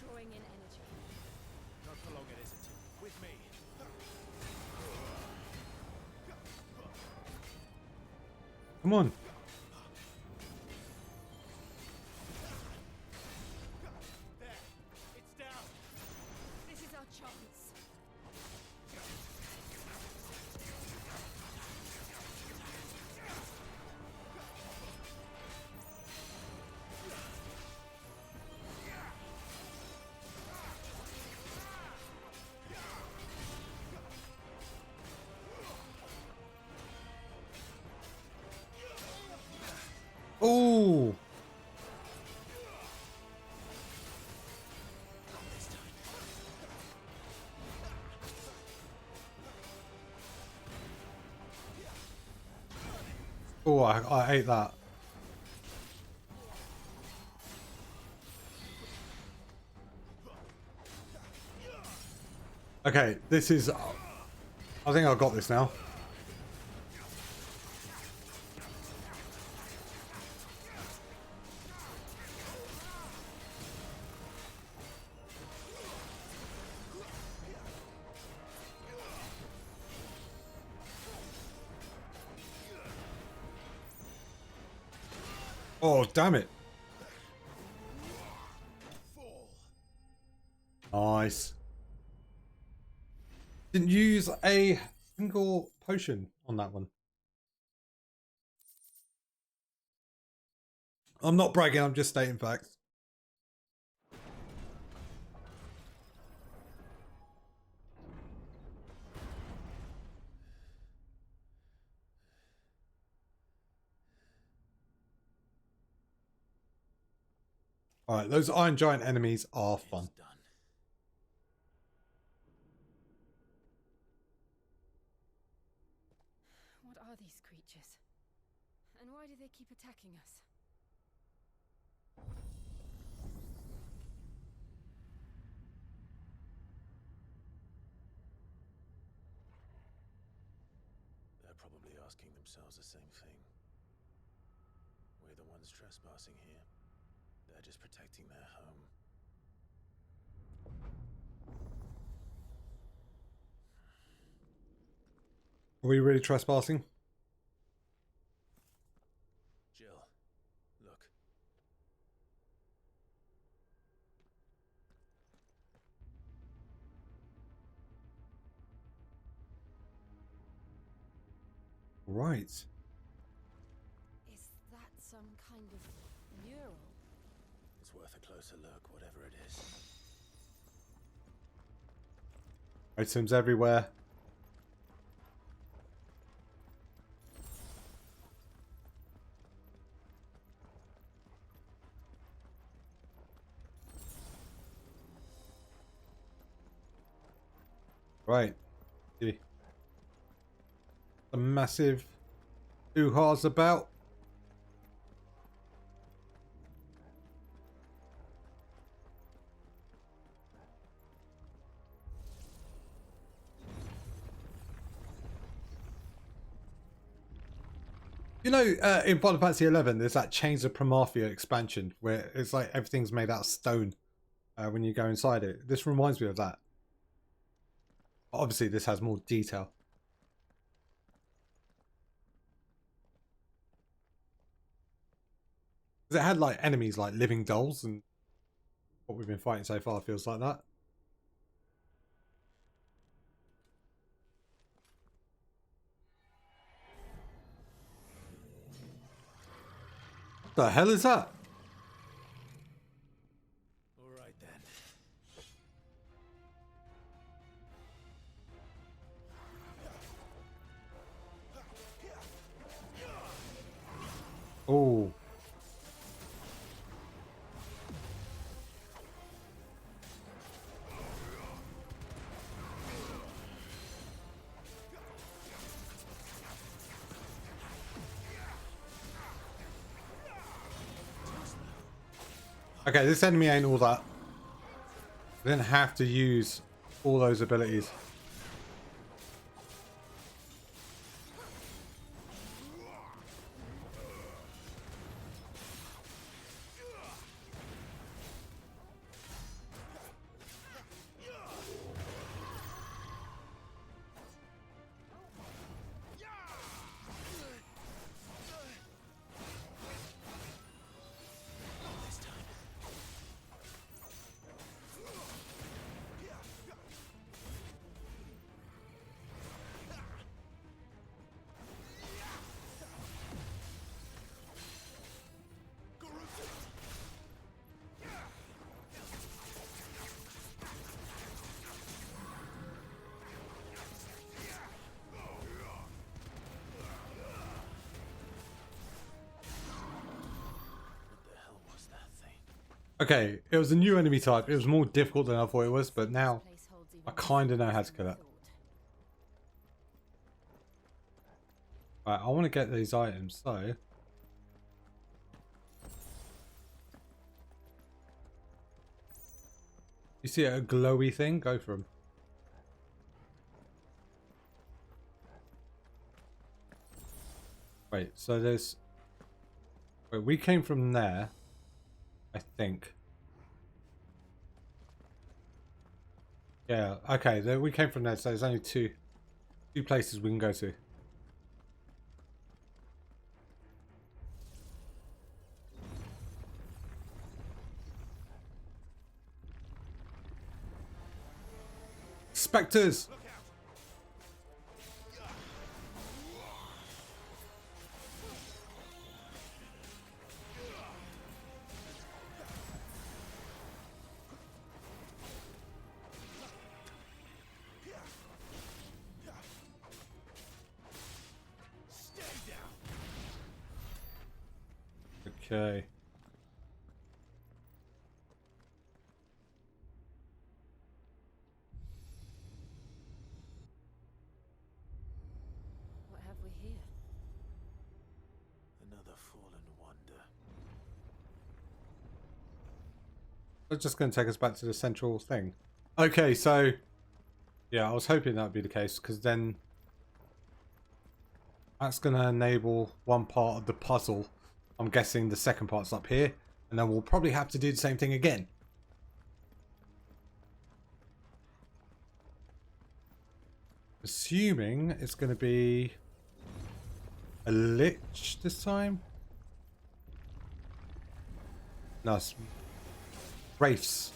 Drawing in energy.
Not for long, it isn't. With me.
Come on.
There. It's down.
This is our chance.
Oh. Oh, I hate that. Okay, this is... I think I've got this now. Oh, damn it. Nice. Didn't use a single potion on that one. I'm not bragging, I'm just stating facts. Alright, those Iron Giant enemies are fun.
What are these creatures? And why do they keep attacking us?
They're probably asking themselves the same thing. We're the ones trespassing here. They're just protecting their home.
Are we really trespassing?
Jill, look.
Right.
Is that some kind of mural?
It's worth a closer look, whatever it is.
Items everywhere. Right. A massive hoo-ha's about. You know, in Final Fantasy 11, there's that Chains of Primathia expansion where it's like everything's made out of stone when you go inside it. This reminds me of that. Obviously, this has more detail. Because it had like enemies like living dolls, and what we've been fighting so far feels like that. What the hell is that?
All right then.
Oh. Okay, this enemy ain't all that. I didn't have to use all those abilities. Okay, it was a new enemy type. It was more difficult than I thought it was, but now I kind of know how to kill it. Right, I want to get these items, so... You see a glowy thing? Go for them. Wait, so there's... Wait, we came from there, I think. Yeah, okay, there, we came from there, so there's only two places we can go to. Spectres! Okay.
What have we here?
Another fallen wonder.
It's just going to take us back to the central thing. Okay, so... Yeah, I was hoping that would be the case, because then... That's going to enable one part of the puzzle. I'm guessing the second part's up here. And then we'll probably have to do the same thing again. Assuming it's going to be a lich this time. No, it's wraiths.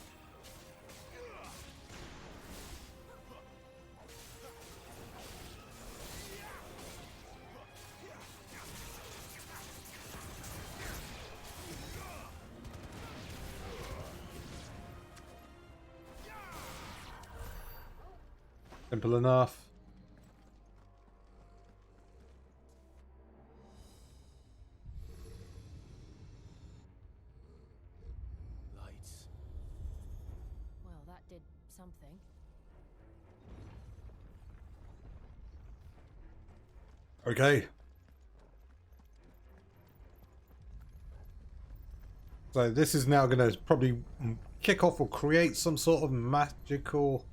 Simple enough.
Lights.
Well, that did something.
Okay. So this is now going to probably kick off or create some sort of magical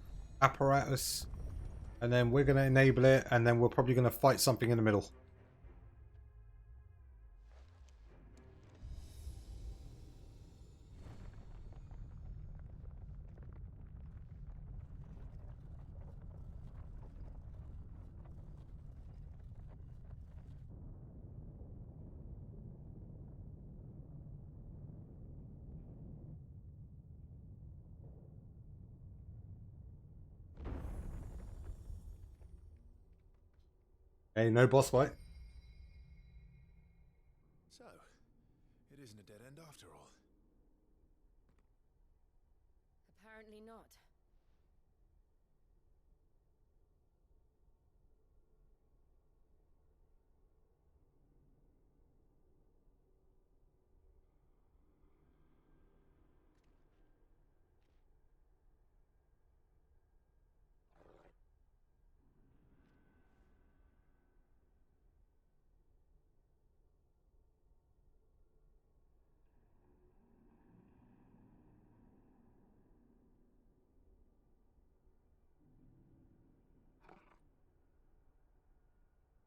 apparatus. And then we're going to enable it, and then we're probably going to fight something in the middle. Hey, no boss fight.
So, it isn't a dead end after all.
Apparently not.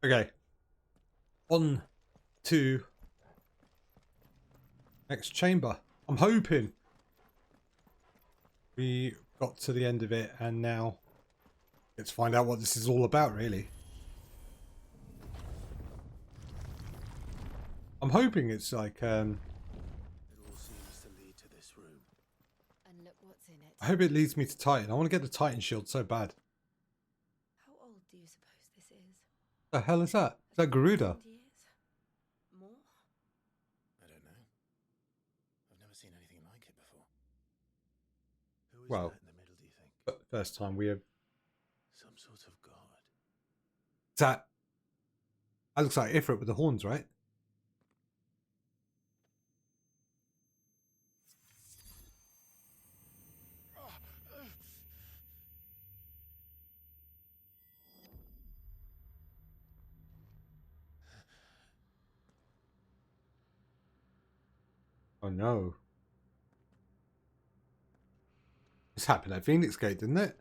Okay. On to next chamber. I'm hoping we got to the end of it and now let's find out what this is all about, really. I'm hoping it's like
It all seems to lead to this room.
And look what's in it.
I hope it leads me to Titan. I want to get the Titan shield so bad.
How old do you suppose this is?
The hell is that? Is that Garuda?
1,000 years? More?
I don't know. I've never seen anything like it before. Who is
Well,
that in the middle, do you think?
but first time we have.
Some sort of god.
That looks like Ifrit with the horns, right? Oh no. This happened at Phoenix Gate, didn't it?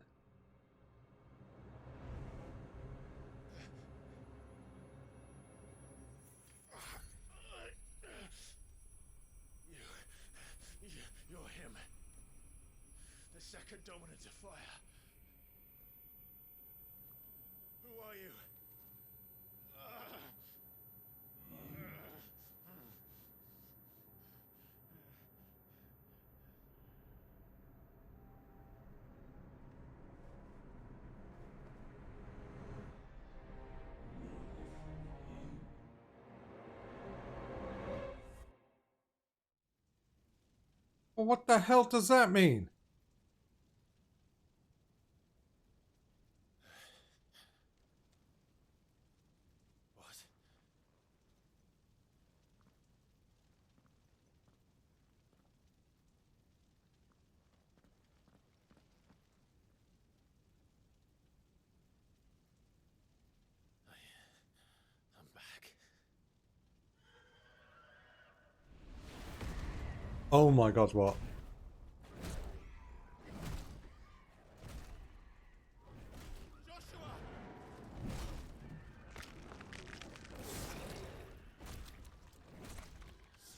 You're him. The second dominant of fire. Who are you?
Well, what the hell does that mean?
What? I'm back.
Oh my god, what?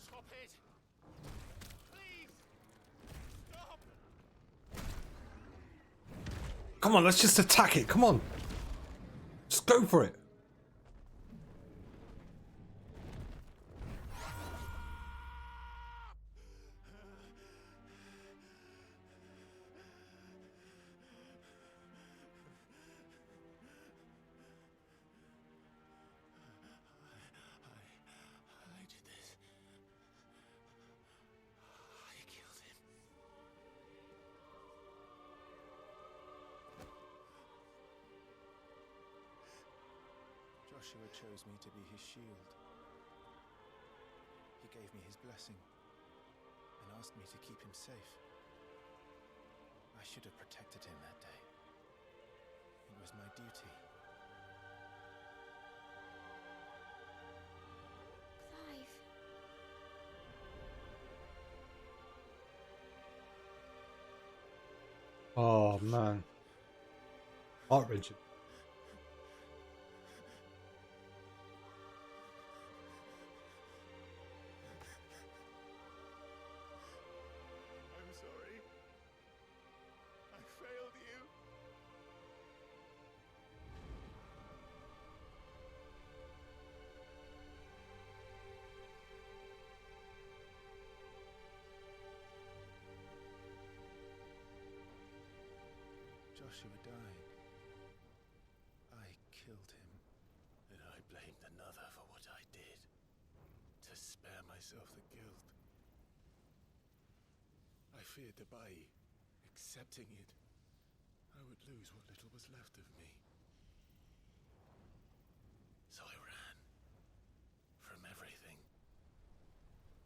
Stop it! Please! Stop!
Come on, let's just attack it. Come on. Just go for it.
I did this. I killed him. Joshua chose me to be his shield. He gave me his blessing and asked me to keep him safe. I should have protected him that day. It was my duty.
Clive.
Oh man. Heart-wrenching.
I'm sorry. I failed you. Joshua died. I killed him. It
blamed another for what I did, to spare myself the guilt. I feared that by accepting it, I would lose what little was left of me. So I ran from everything.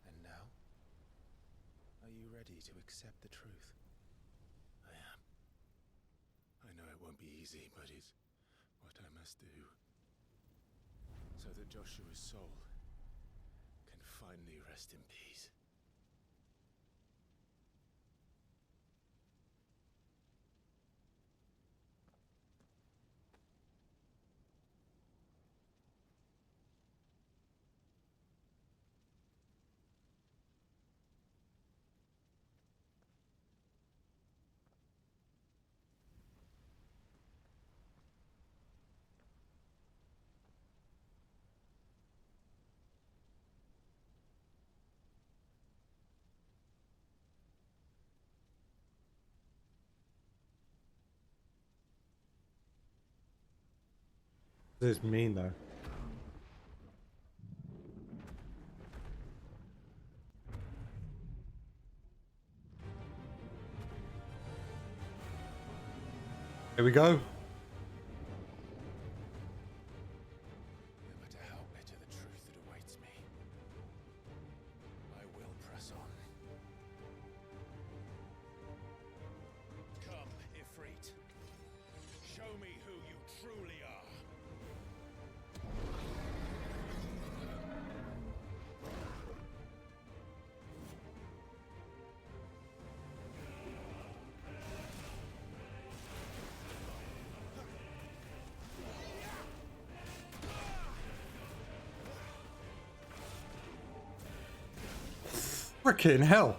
And now? Are you ready to accept the truth?
I am. I know it won't be easy, but it's what I must do. So that Joshua's soul can finally rest in peace.
What does this mean though? Here we go.
No matter how bitter the truth that awaits me, I will press on. Come, Ifrit. Show me who you truly are.
Frickin' hell.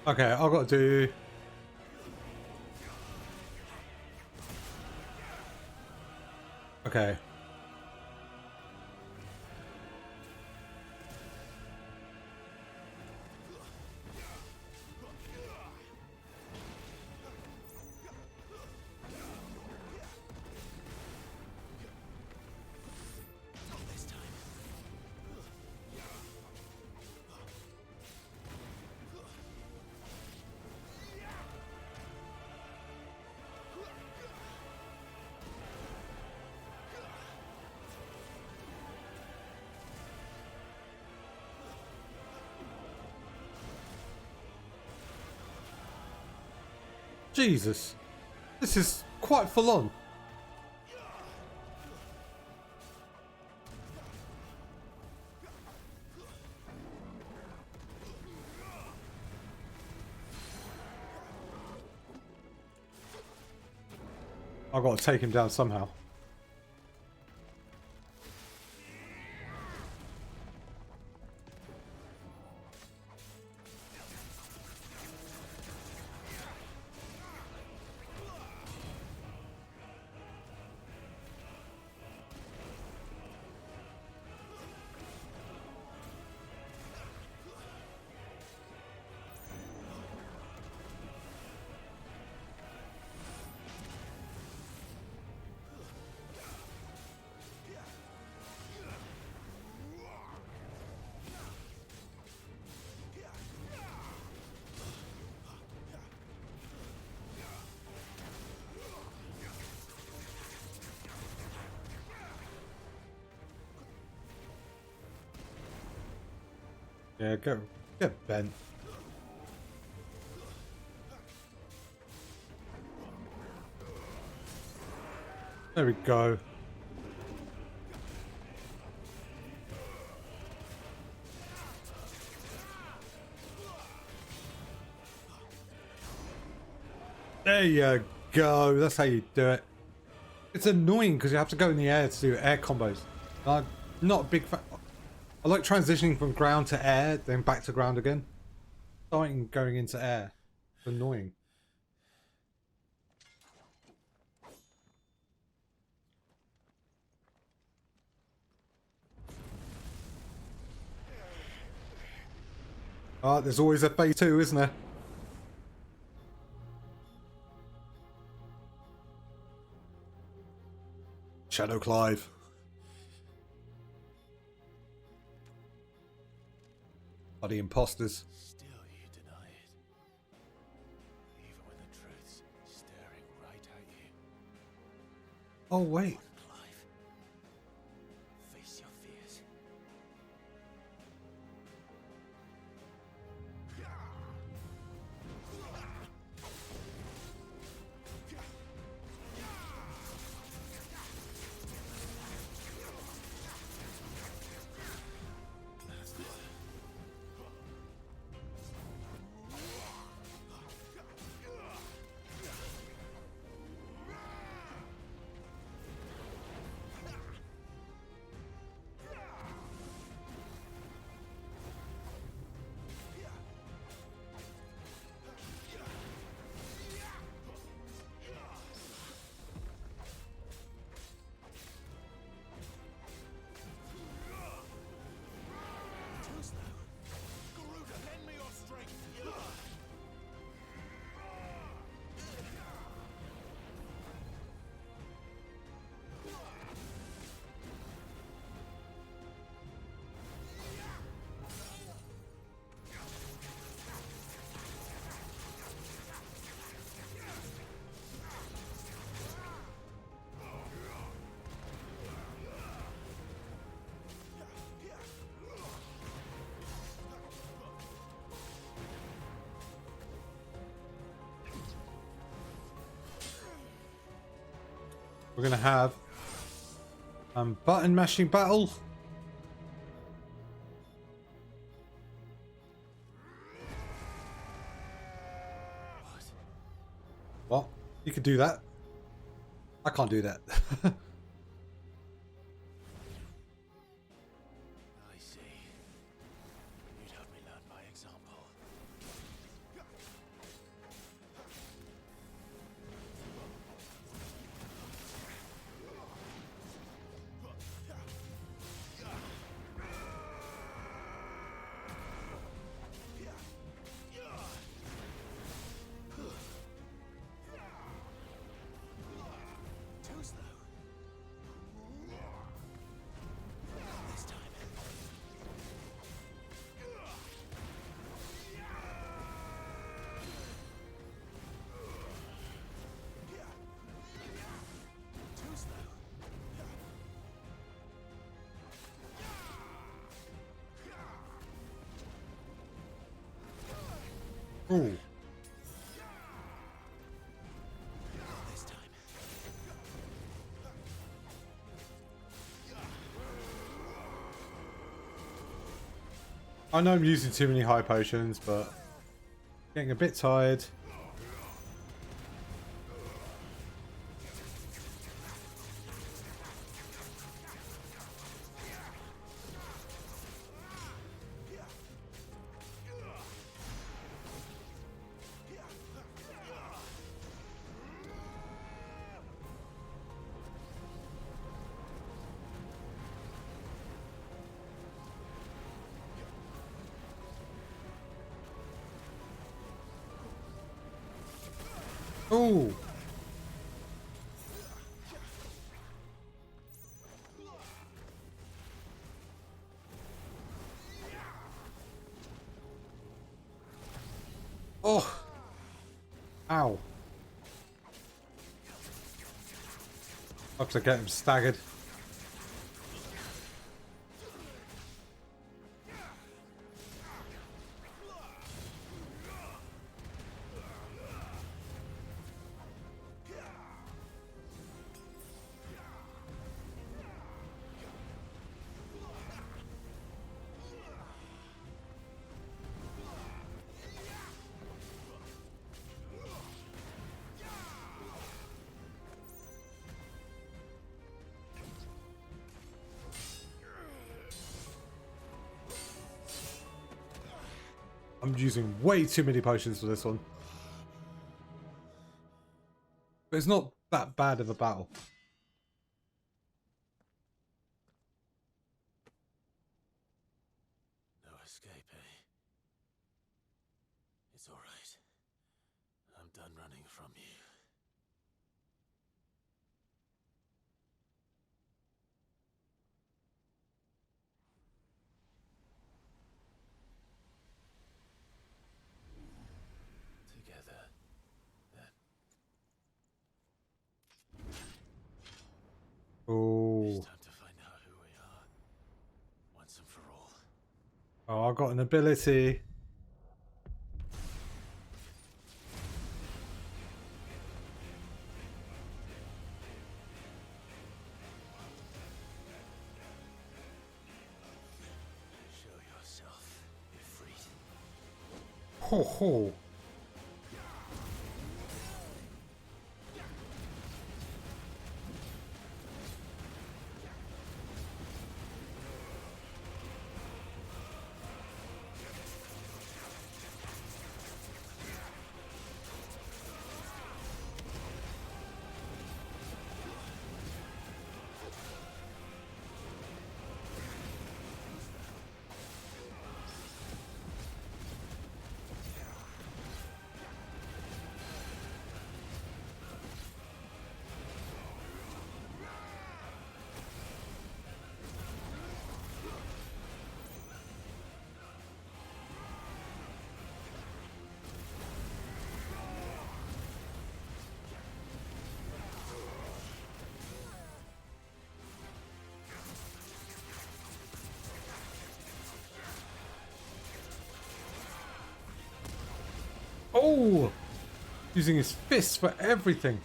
Okay, I've got to do... Okay. Jesus, this is quite full on. I've got to take him down somehow. Yeah, go get bent. There we go. There you go. That's how you do it. It's annoying because you have to go in the air to do air combos. I'm not a big fan. I like transitioning from ground to air, then back to ground again. Starting going into air. It's annoying. Ah, there's always a phase 2, isn't there? Shadow Clive. Bloody imposters.
Still you deny it. Even when the truth's staring right at you.
Oh, wait.
Clive. Face your fears.
We're gonna have button mashing battle. What? You could do that. I can't do that.
I see. You'd have me learn by example. Too slow. This time. Too slow.
Ooh.
This time.
I know I'm using too many high potions, but getting a bit tired. Ooh. Oh. Ow. Looks like I get him staggered. I'm using way too many potions for this one. But it's not that bad of a battle.
No escape, eh? It's all right. I'm done running from you. Together, then.
Oh.
It's time to find out who we are. Once and for all.
Oh, I got an ability.
Show yourself, Ifrit.
Ho ho. Oh! Using his fists for everything.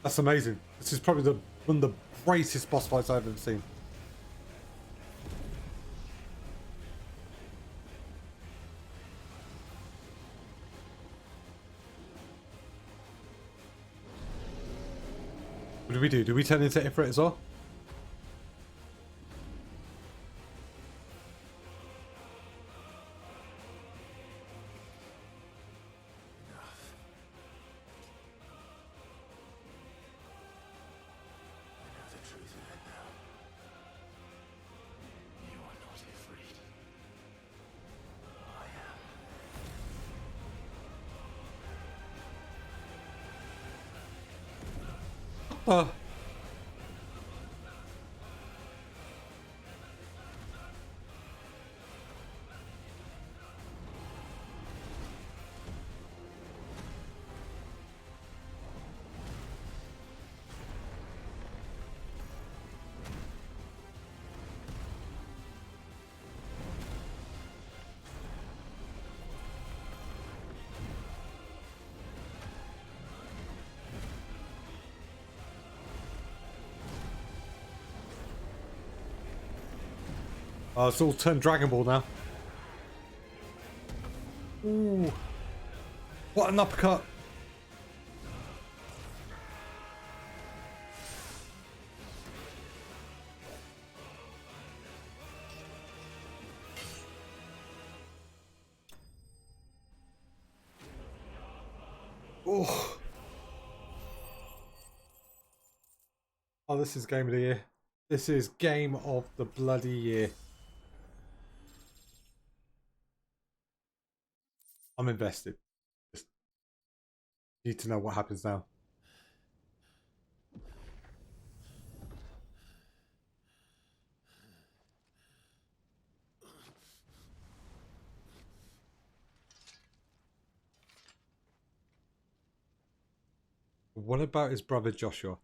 That's amazing. This is probably one of the greatest boss fights I've ever seen. What do we do? Do we turn into Ifrit as well? Oh. Oh, it's all turned Dragon Ball now. Ooh. What an uppercut. Oh. Oh, this is game of the year. This is game of the bloody year. I'm invested. Just need to know what happens now. What about his brother Joshua?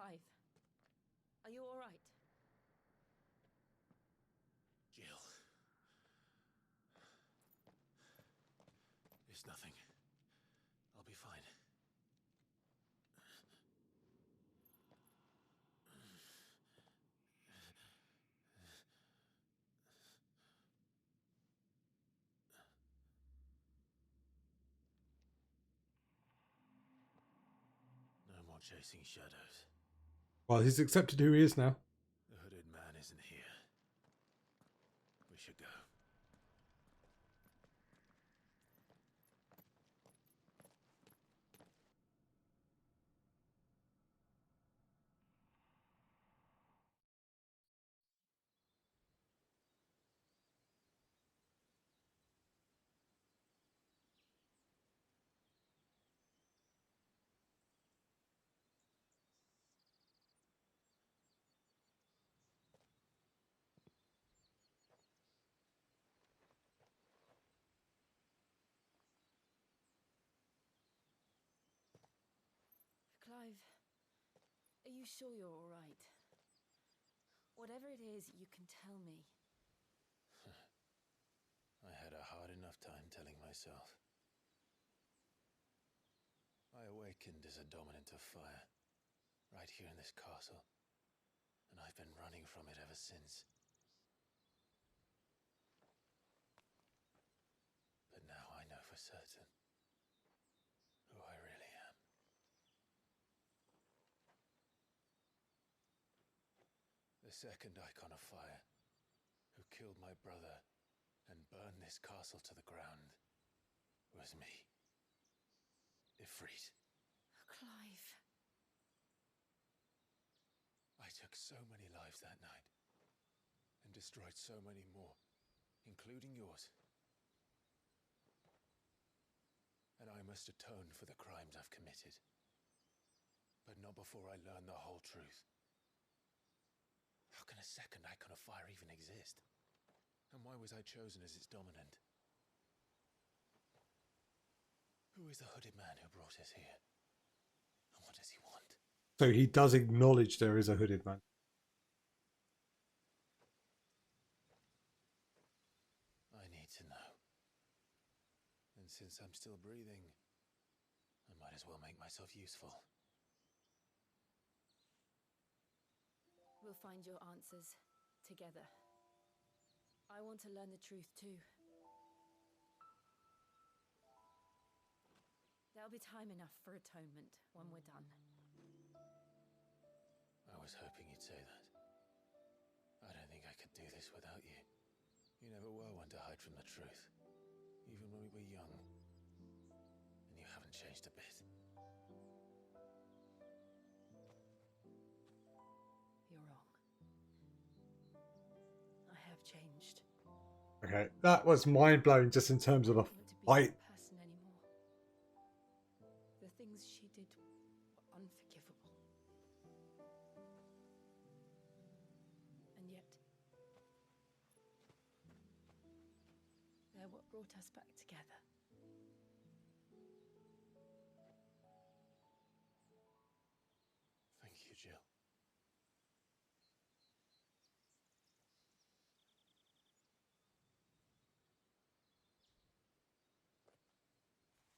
Clive, are you all right?
Jill. It's nothing. I'll be fine. No more chasing shadows.
Well, he's accepted who he is now.
The hooded man isn't here. We should go.
Clive, are you sure you're all right? Whatever it is, you can tell me.
I had a hard enough time telling myself. I awakened as a dominant of fire, right here in this castle, and I've been running from it ever since. But now I know for certain who I really am. The second icon of fire, who killed my brother and burned this castle to the ground, was me. Ifrit.
Clive.
I took so many lives that night, and destroyed so many more, including yours. And I must atone for the crimes I've committed. But not before I learn the whole truth. How can a second icon of fire even exist? And why was I chosen as its dominant? Who is the hooded man who brought us here? And what does he want?
So he does acknowledge there is a hooded man.
I need to know. And since I'm still breathing, I might as well make myself useful.
We'll find your answers together. I want to learn the truth too. There'll be time enough for atonement when we're done.
I was hoping you'd say that. I don't think I could do this without you. You never were one to hide from the truth, even when we were young. And you haven't changed a bit.
You're wrong. I have changed.
Okay, that was mind-blowing just in terms of a fight.
Person anymore. The things she did were unforgivable. And yet, they're what brought us back together.
Thank you, Jill.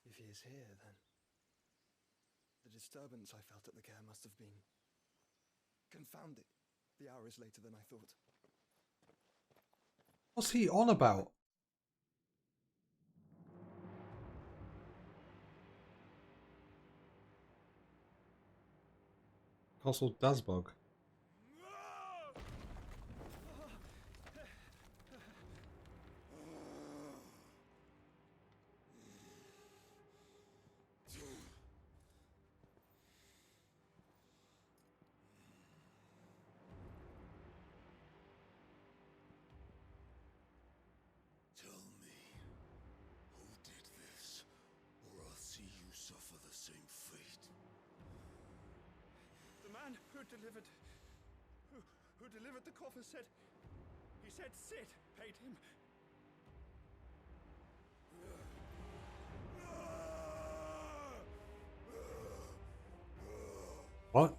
If he is here, then the disturbance I felt at the care must have been confounded. The hour is later than I thought.
What's he on about? Castle Dazbog.
Tell me, who did this, or I'll see you suffer the same fate.
The man who delivered the coffin said Sid paid him.
What?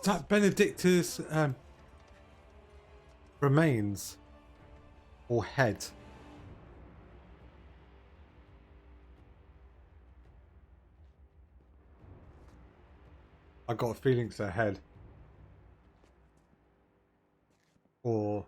Is that Benedictus remains or head? I got a feeling it's a head. Or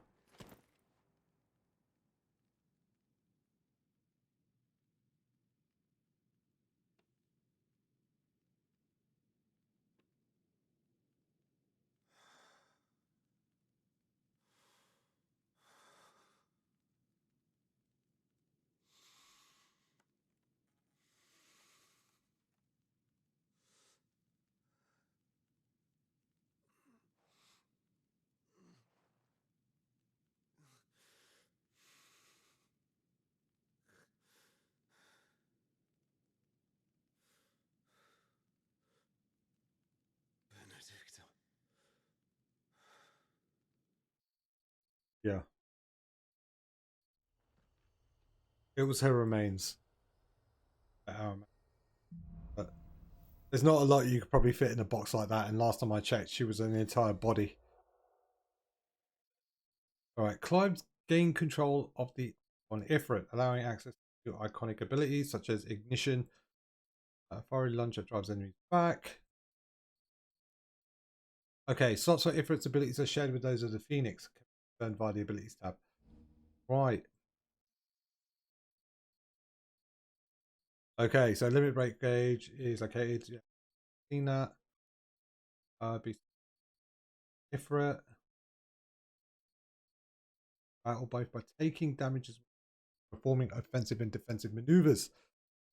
Benedicta.
yeah. It was her remains. But there's not a lot you could probably fit in a box like that, and last time I checked, she was an entire body. Alright, Clive's gained control of the on Ifrit, allowing access to iconic abilities such as Ignition. Fiery Launcher drives enemies back. Okay, slots for Ifrit's abilities are shared with those of the Phoenix, confirmed via the abilities tab. Right. Okay, so limit break gauge is located. Yeah, seen that. Be Ifrit. Battle both by taking damage as well as performing offensive and defensive maneuvers.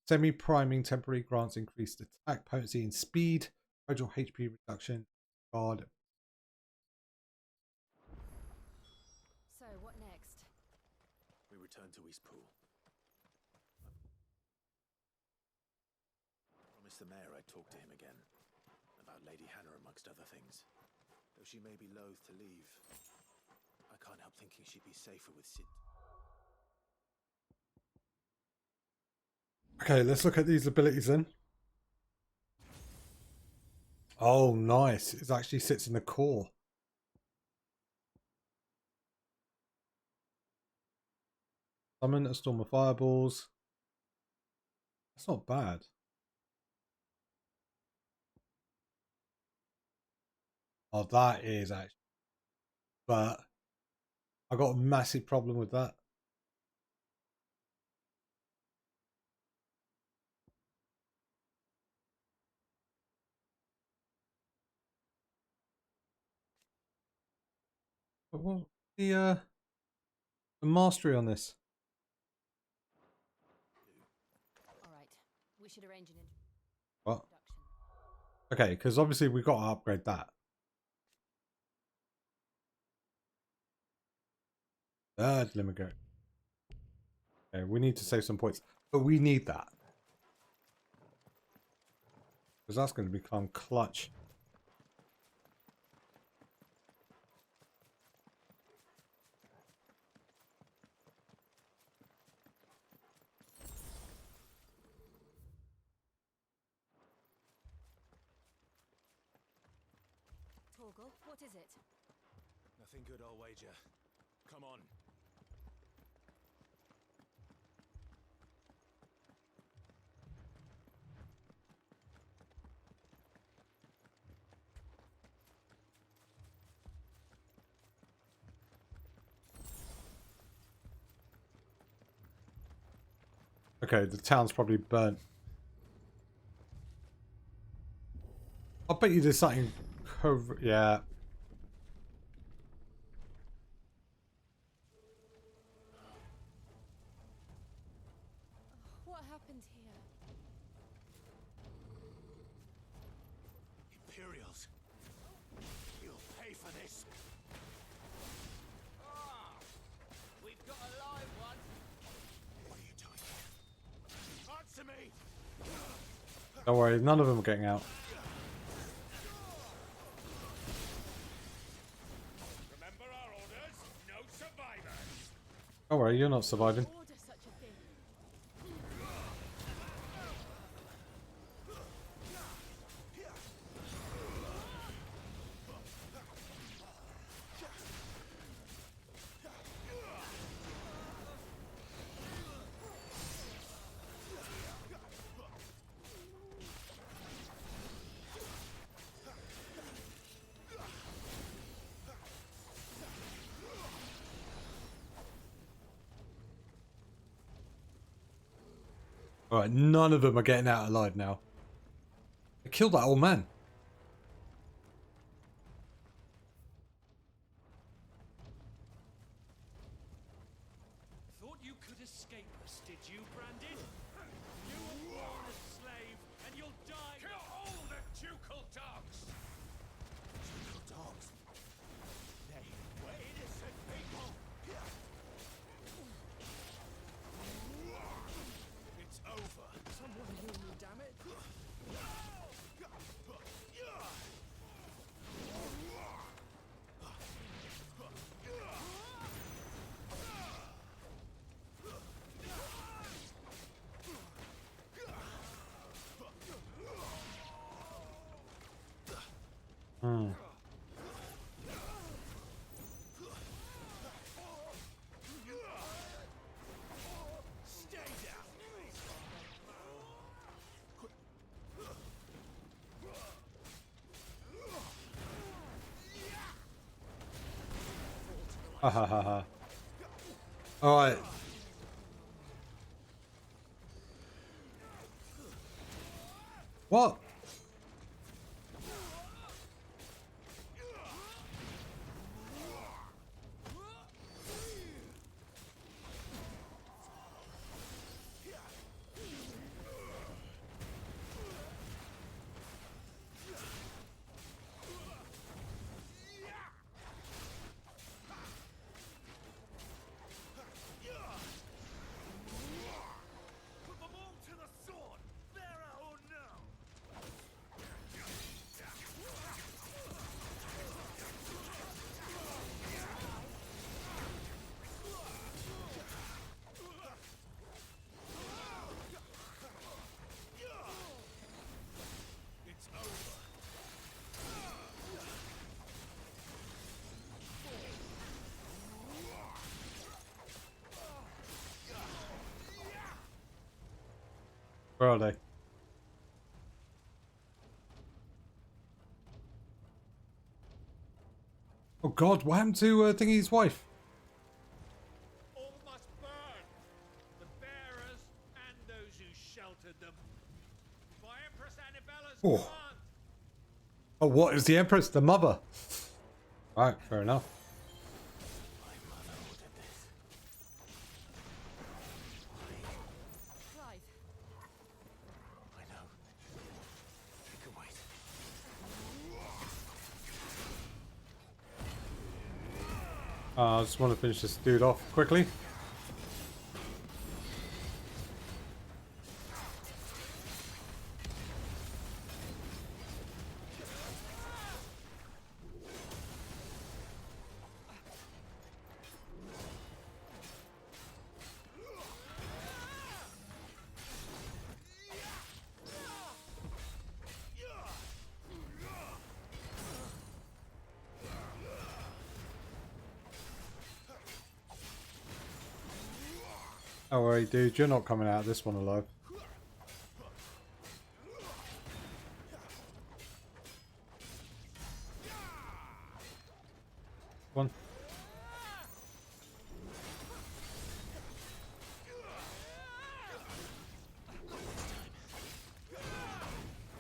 Semi-priming temporary grants increased attack potency and speed. Gradual HP reduction. Guard.
So, what next?
We return to Eastpool. I promised the mayor I'd talk to him again. About Lady Hannah amongst other things. Though she may be loath to leave, I can't help thinking she'd be safer with Sid.
Okay, let's look at these abilities then. Oh, nice. It actually sits in the core. Summon a storm of fireballs. That's not bad. Oh, that is actually. But I got a massive problem with that. But what the mastery on this?
All right, we should arrange an
What?
introduction.
Okay, because obviously we've got to upgrade that. Third limit go. Okay, we need to save some points, but we need that because that's going to become clutch.
Torgal, what is it?
Nothing good, I'll wager. Come on.
Okay, the town's probably burnt. I'll bet you there's something. Yeah.
What happened here?
Imperials. You'll pay for this.
We've got a live one.
What are you doing here? Answer me!
Don't worry, none of them are getting out.
Remember our orders? No survivors!
Don't worry, you're not surviving.
Order such a thing.
Right, none of them are getting out alive now. I killed that old man.
Thought you could escape us, did you, Brandon? You were born a slave, and you'll die. Kill all the ducal dogs! Ducal dogs? They were innocent people! It's over. Someone heal me, damn it!
Hmm.
Stay down!
Ha ha ha ha. Alright. What?
Put them all to the sword! There or no! It's over.
Where are they? Oh god, what happened to Thingy's wife?
All must burn! The bearers and those who sheltered them. By Empress Annabella's
Oh.
command!
Oh, what is the Empress? The mother? Right, fair enough.
Clive.
I know. You can wait.
I just want to finish this dude off quickly. Don't worry, dude, you're not coming out of this one alive. One.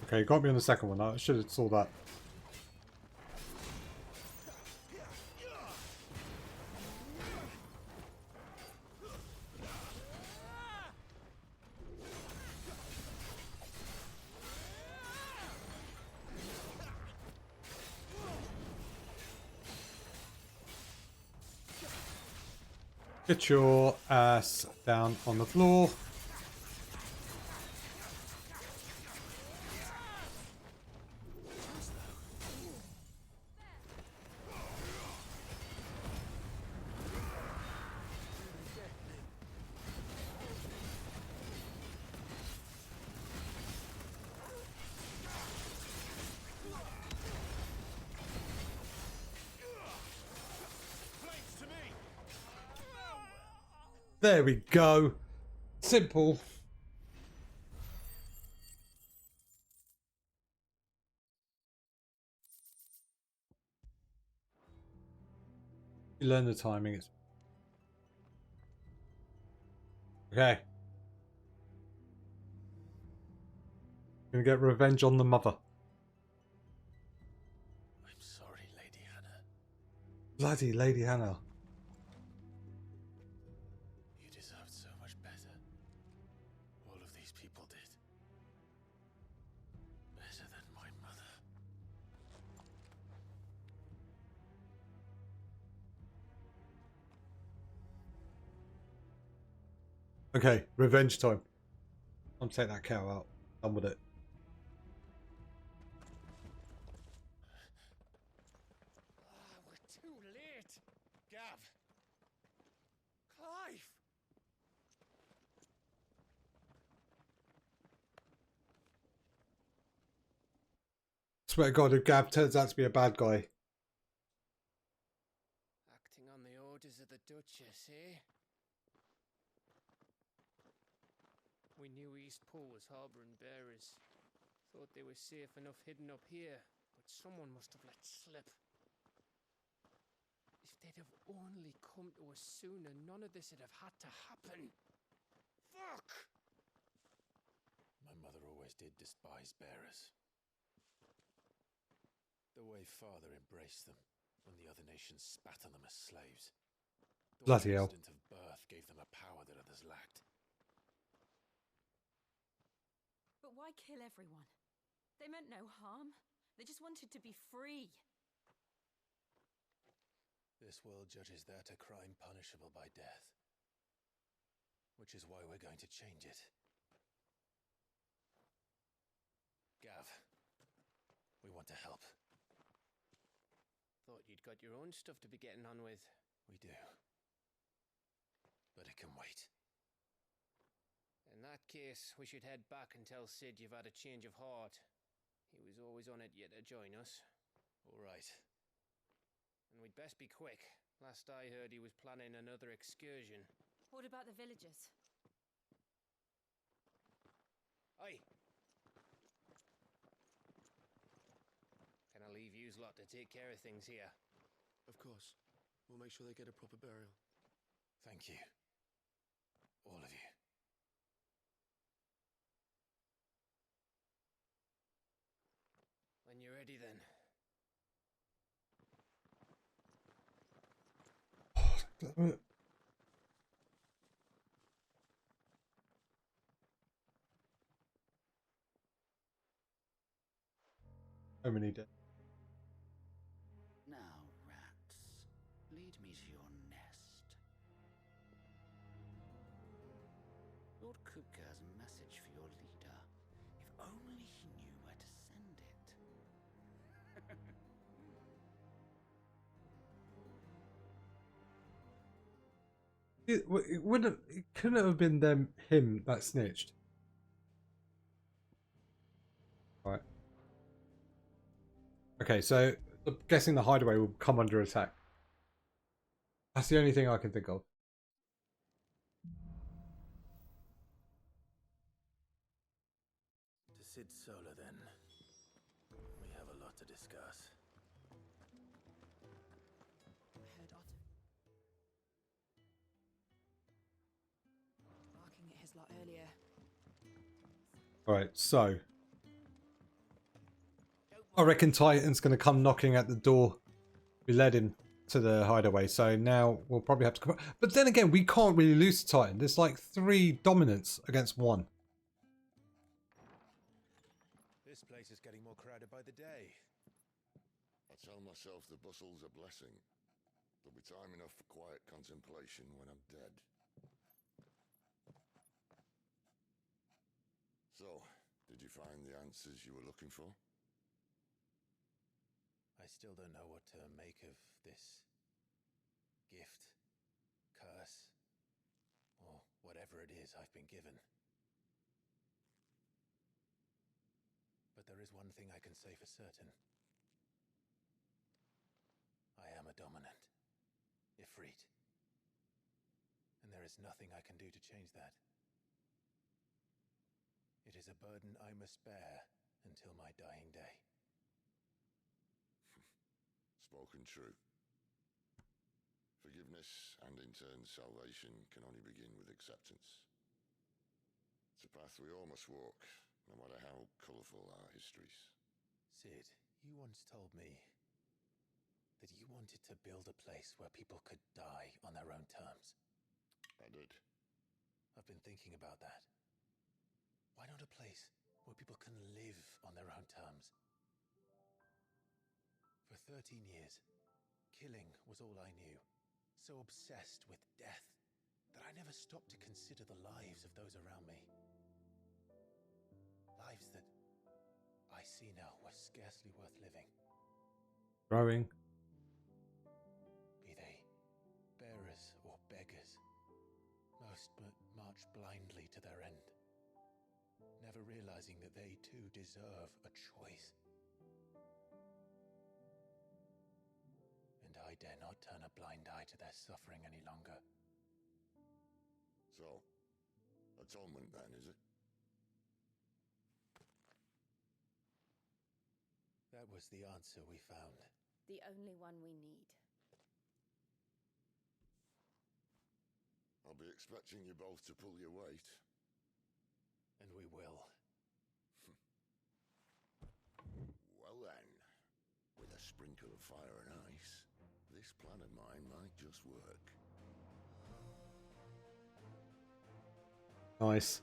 Okay, you got me on the second one. I should have saw that. Get your ass down on the floor. There we go. Simple. You learn the timing. It's okay. Gonna get revenge on the mother.
I'm sorry, Lady Hannah.
Bloody Lady Hannah.
You deserved so much better. All of these people did. Better than my mother.
Okay, revenge time. I'm taking that cow out. Done with it.
We're too late. Gav. Clive.
Swear to God, if Gab turns out to be a bad guy.
Acting on the orders of the Duchess, eh? We knew Eastpool was harbouring bearers. Thought they were safe enough hidden up here, but someone must have let slip. If they'd have only come to us sooner, none of this would have had to happen. Fuck!
My mother always did despise bearers. The way father embraced them when the other nations spat on them as slaves.
Bloody hell.
The instant of birth gave them a power that others lacked.
But why kill everyone? They meant no harm. They just wanted to be free.
This world judges that a crime punishable by death. Which is why we're going to change it. Gav, we want to help.
Thought you'd got your own stuff to be getting on with.
We do. But it can wait.
In that case, we should head back and tell Sid you've had a change of heart. He was always on it yet to join us.
All right.
And we'd best be quick. Last I heard, he was planning another excursion.
What about the villagers?
Aye. Can I leave yous lot to take care of things here?
Of course. We'll make sure they get a proper burial.
Thank you. All of you.
When you're ready, then.
Damn it. So many dead.
Now, rats, lead me to your nest. Lord Kupka has a message for your leader. If only he knew where to send it.
It wouldn't. It couldn't have been him that snitched. Right. Okay, so I'm guessing the hideaway will come under attack. That's the only thing I can think of.
To Sid Solar, then. We have a lot to discuss.
I heard Otto barking at his lot earlier.
Right, so I reckon Titan's going to come knocking at the door. We led him to the hideaway, so now we'll probably have to come. But then again, we can't really lose to Titan. There's like 3 dominants against 1.
This place is getting more crowded by the day.
I tell myself the bustle's a blessing. There'll be time enough for quiet contemplation when I'm dead. So, did you find the answers you were looking for?
I still don't know what to make of this gift, curse, or whatever it is I've been given. But there is one thing I can say for certain. I am a dominant, Ifrit. And there is nothing I can do to change that. It is a burden I must bear until my dying day.
Spoken true. Forgiveness and in turn salvation can only begin with acceptance. It's a path we all must walk, no matter how colourful our histories.
Sid, you once told me that you wanted to build a place where people could die on their own terms.
I did.
I've been thinking about that. Why not a place where people can live on their own terms? For 13 years, killing was all I knew. So obsessed with death that I never stopped to consider the lives of those around me. Lives that I see now were scarcely worth living.
Growing.
Be they bearers or beggars, most march blindly to their end, never realizing that they too deserve a choice. And I dare not turn a blind eye to their suffering any longer.
So, atonement then, is it?
That was the answer we found.
The only one we need.
I'll be expecting you both to pull your weight.
And we will.
Well then, with a sprinkle of fire and ice, this plan of mine might just work.
Nice.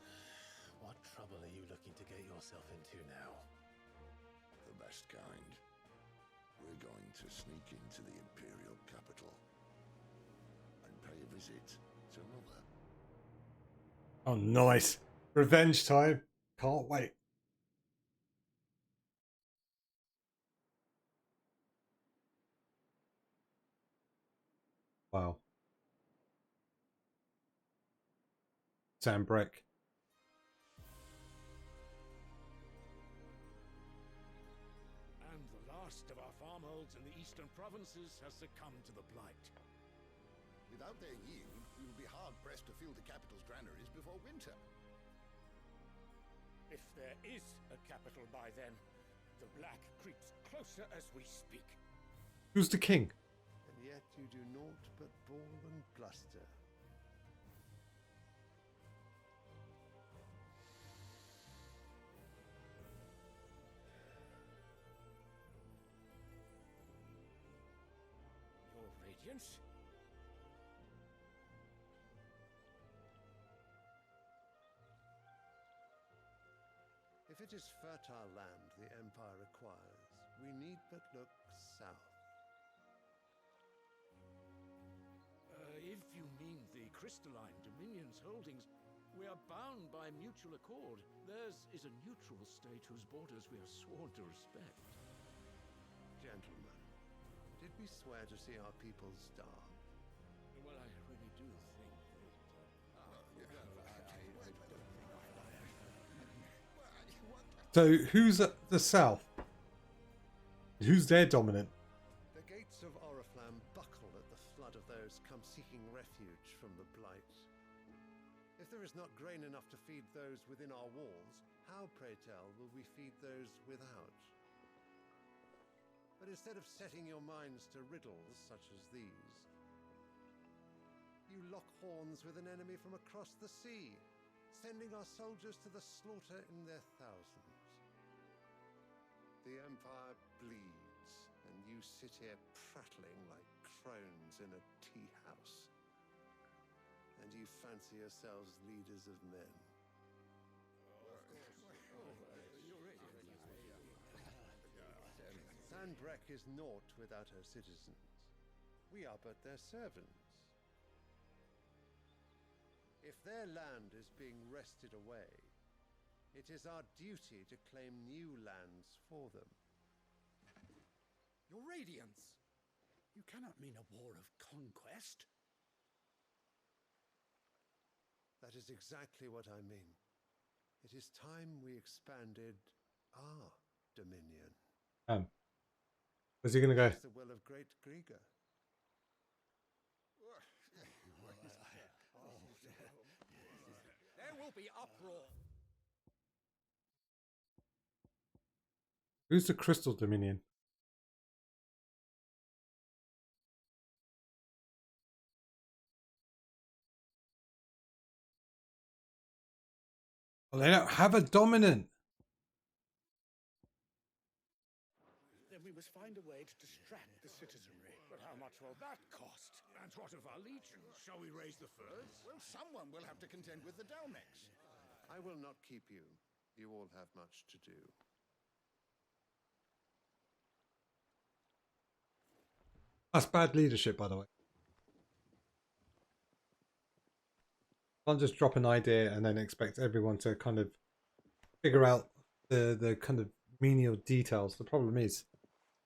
What trouble are you looking to get yourself into now?
The best kind. We're going to sneak into the Imperial capital and pay a visit to Mother.
Oh, nice. Revenge time. Can't wait. Wow. Embark.
And the last of our farmholds in the eastern provinces has succumbed to the blight.
Without their yield, we will be hard-pressed to fill the capital's granaries before winter.
If there is a capital by then, the black creeps closer as we speak.
Who's the king?
And yet you do naught but bawl and bluster.
Your Radiance?
If it is fertile land the Empire requires, we need but look south.
If you mean the crystalline Dominion's holdings, we are bound by mutual accord. Theirs is a neutral state whose borders we are sworn to respect.
Gentlemen, did we swear to see our people starve?
Well, I really do think
So who's at the south? Who's their dominant?
The gates of Oriflamme buckle at the flood of those come seeking refuge from the blight. If there is not grain enough to feed those within our walls, how, pray tell, will we feed those without? But instead of setting your minds to riddles such as these, you lock horns with an enemy from across the sea, sending our soldiers to the slaughter in their thousands. The Empire bleeds, and you sit here prattling like crones in a tea house. And you fancy yourselves leaders of men. Sandbreck is naught without her citizens. We are but their servants. If their land is being wrested away, it is our duty to claim new lands for them.
Your Radiance! You cannot mean a war of conquest.
That is exactly what I mean. It is time we expanded our dominion.
Where's he gonna go?
It's the will of great Grieger.
There will be uproar.
Who's the Crystal Dominion? Well, they don't have a dominant.
find a way to distract the citizenry.
But how much will that cost? And what of our legions? Shall we raise the furs?
Well, someone will have to contend with the Dalmex.
I will not keep you. You all have much to do.
That's bad leadership, by the way. Can't just drop an idea and then expect everyone to kind of figure out the kind of menial details. The problem is,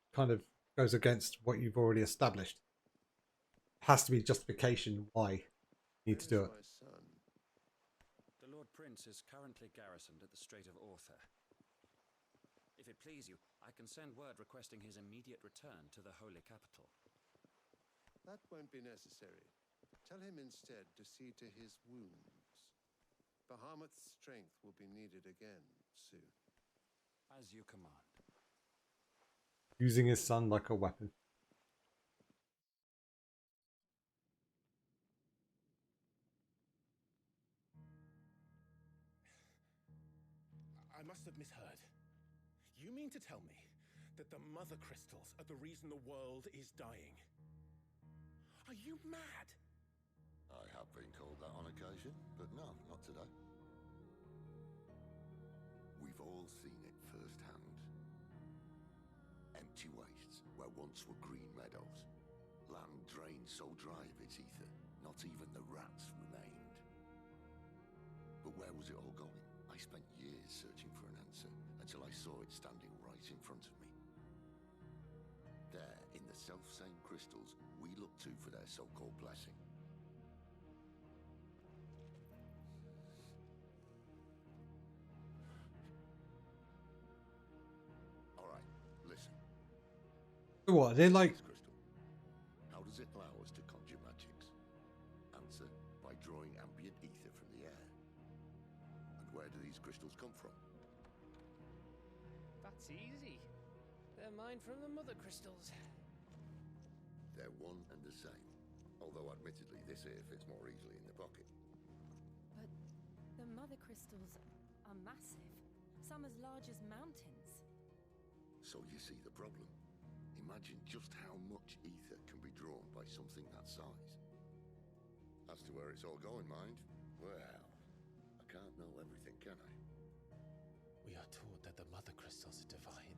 kind of goes against what you've already established. Has to be justification why you need to do it.
The Lord Prince is currently garrisoned at the Strait of Author. If it please you, I can send word requesting his immediate return to the Holy Capital.
That won't be necessary. Tell him instead to see to his wounds. Bahamut's strength will be needed again soon.
As you command.
Using his son like a weapon.
I must have misheard. You mean to tell me that the mother crystals are the reason the world is dying? Are you mad?
I have been called that on occasion, but no, not today. We've all seen it firsthand. Empty wastes where once were green meadows. Land drained so dry of its ether, not even the rats remained. But where was it all going? I spent years searching for an answer until I saw it standing right in front of me. There, in the self-same crystals we look to for their so-called blessing. All right, listen.
So what? They're like.
How does it allow us to conjure magics? Answer: by drawing ambient ether from the air. And where do these crystals come from?
That's easy. They're mined from the mother crystals.
They're one and the same. Although admittedly this here fits more easily in the pocket.
But the mother crystals are massive. Some as large as mountains.
So you see the problem. Imagine just how much ether can be drawn by something that size. As to where it's all going, mind? Well, I can't know everything, can I?
We are taught that the mother crystals are divine.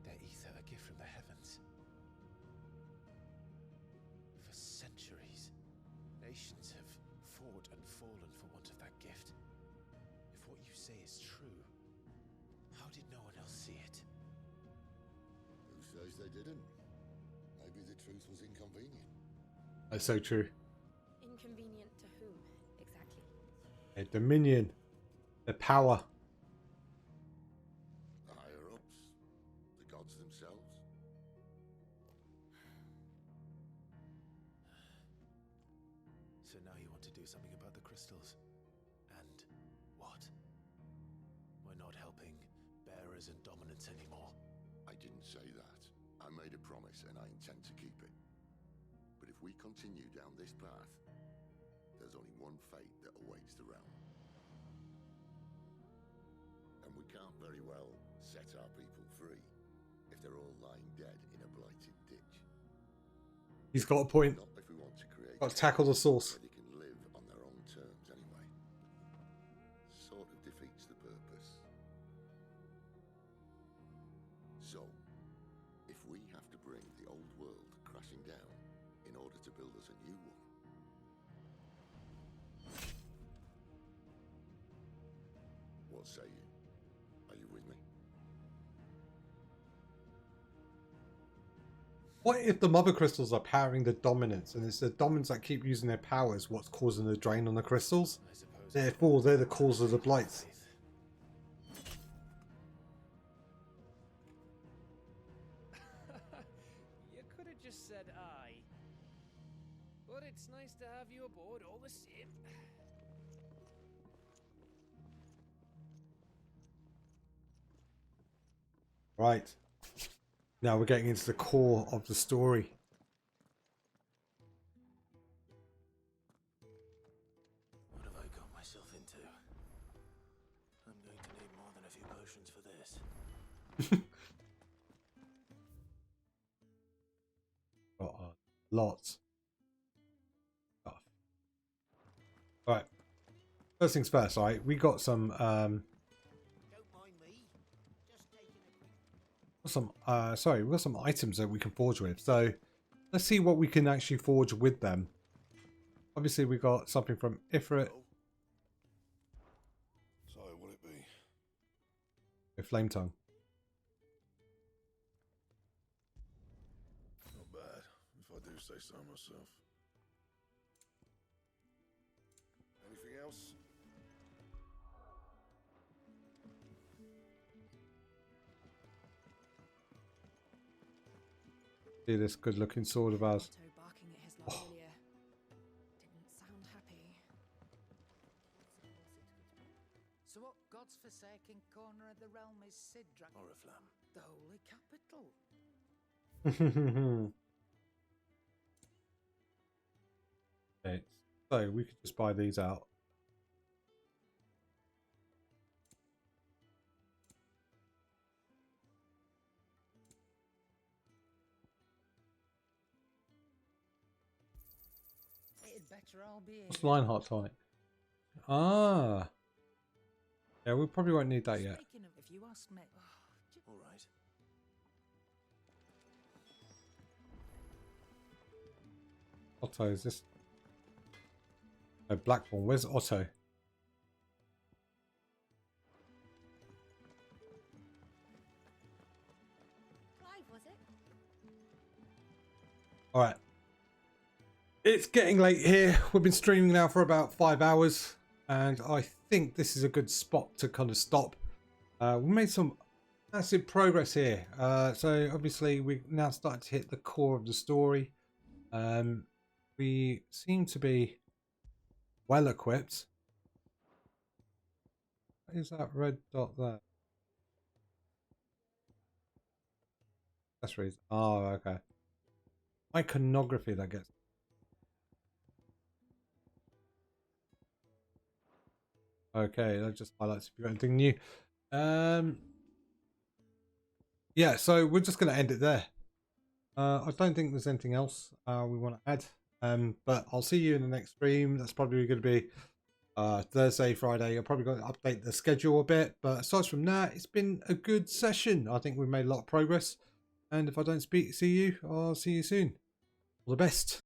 Their ether a gift from the heavens. For centuries, nations have fought and fallen for want of that gift. If what you say is true, how did no one else see it?
Who says they didn't? Maybe the truth was inconvenient.
That's so true.
Inconvenient to whom, exactly?
A dominion. The power.
The higher-ups? The gods themselves?
So now you want to do something about the crystals? And what? We're not helping bearers and dominants anymore.
I didn't say that. I made a promise and I intend to keep it. But if we continue down this path, there's only one fate that awaits the realm. And we can't very well set our people free if they're all lying dead in a blighted ditch.
He's got a point.
Not if we want to create.
Got to tackle the source.
Where they can live on their own terms anyway. Sort of defeats the purpose. So, if we have to bring the old world crashing down in order to build us a new one, what say you? Are you with me?
What if the mother crystals are powering the dominants and it's the dominants that keep using their powers what's causing the drain on the crystals? Therefore, they're the cause of the blights.
You could have just said aye. But it's nice to have you aboard all the same.
Right. Now we're getting into the core of the story.
What have I got myself into? I'm going to need more than a few potions for this.
Lots. Stuff. Alright. First things first, alright. We got some sorry, we've got some items that we can forge with. So let's see what we can actually forge with them. Obviously we got something from Ifrit.
So will it be?
A flame tongue.
Not bad, if I do say so myself. Anything else?
See this good looking sword of ours.
Barking at his lot earlier. Didn't sound happy.
So what God's forsaken corner of the realm is Sidra?
Oriflamme.
The holy capital.
Okay, so we could just buy these out.
It'd better all be
What's Lionheart tonic? Ah. Yeah, we probably won't need that yet.
Speaking of, if you ask me.
All right.
Otto, is this? Oh, Blackburn. Where's Otto?
Clive, was it?
All right. It's getting late here. We've been streaming now for about 5 hours, and I think this is a good spot to kind of stop. We made some massive progress here. So obviously we now started to hit the core of the story. We seem to be well equipped. What is that red dot there? Accessories. Oh, okay. Iconography that gets. Okay, that just highlights if you've got anything new. Yeah, so we're just going to end it there. I don't think there's anything else we want to add. But I'll see you in the next stream. That's probably going to be Thursday, Friday. I'll probably going to update the schedule a bit. But aside from that, it's been a good session. I think we've made a lot of progress. And if I don't see you, I'll see you soon. All the best.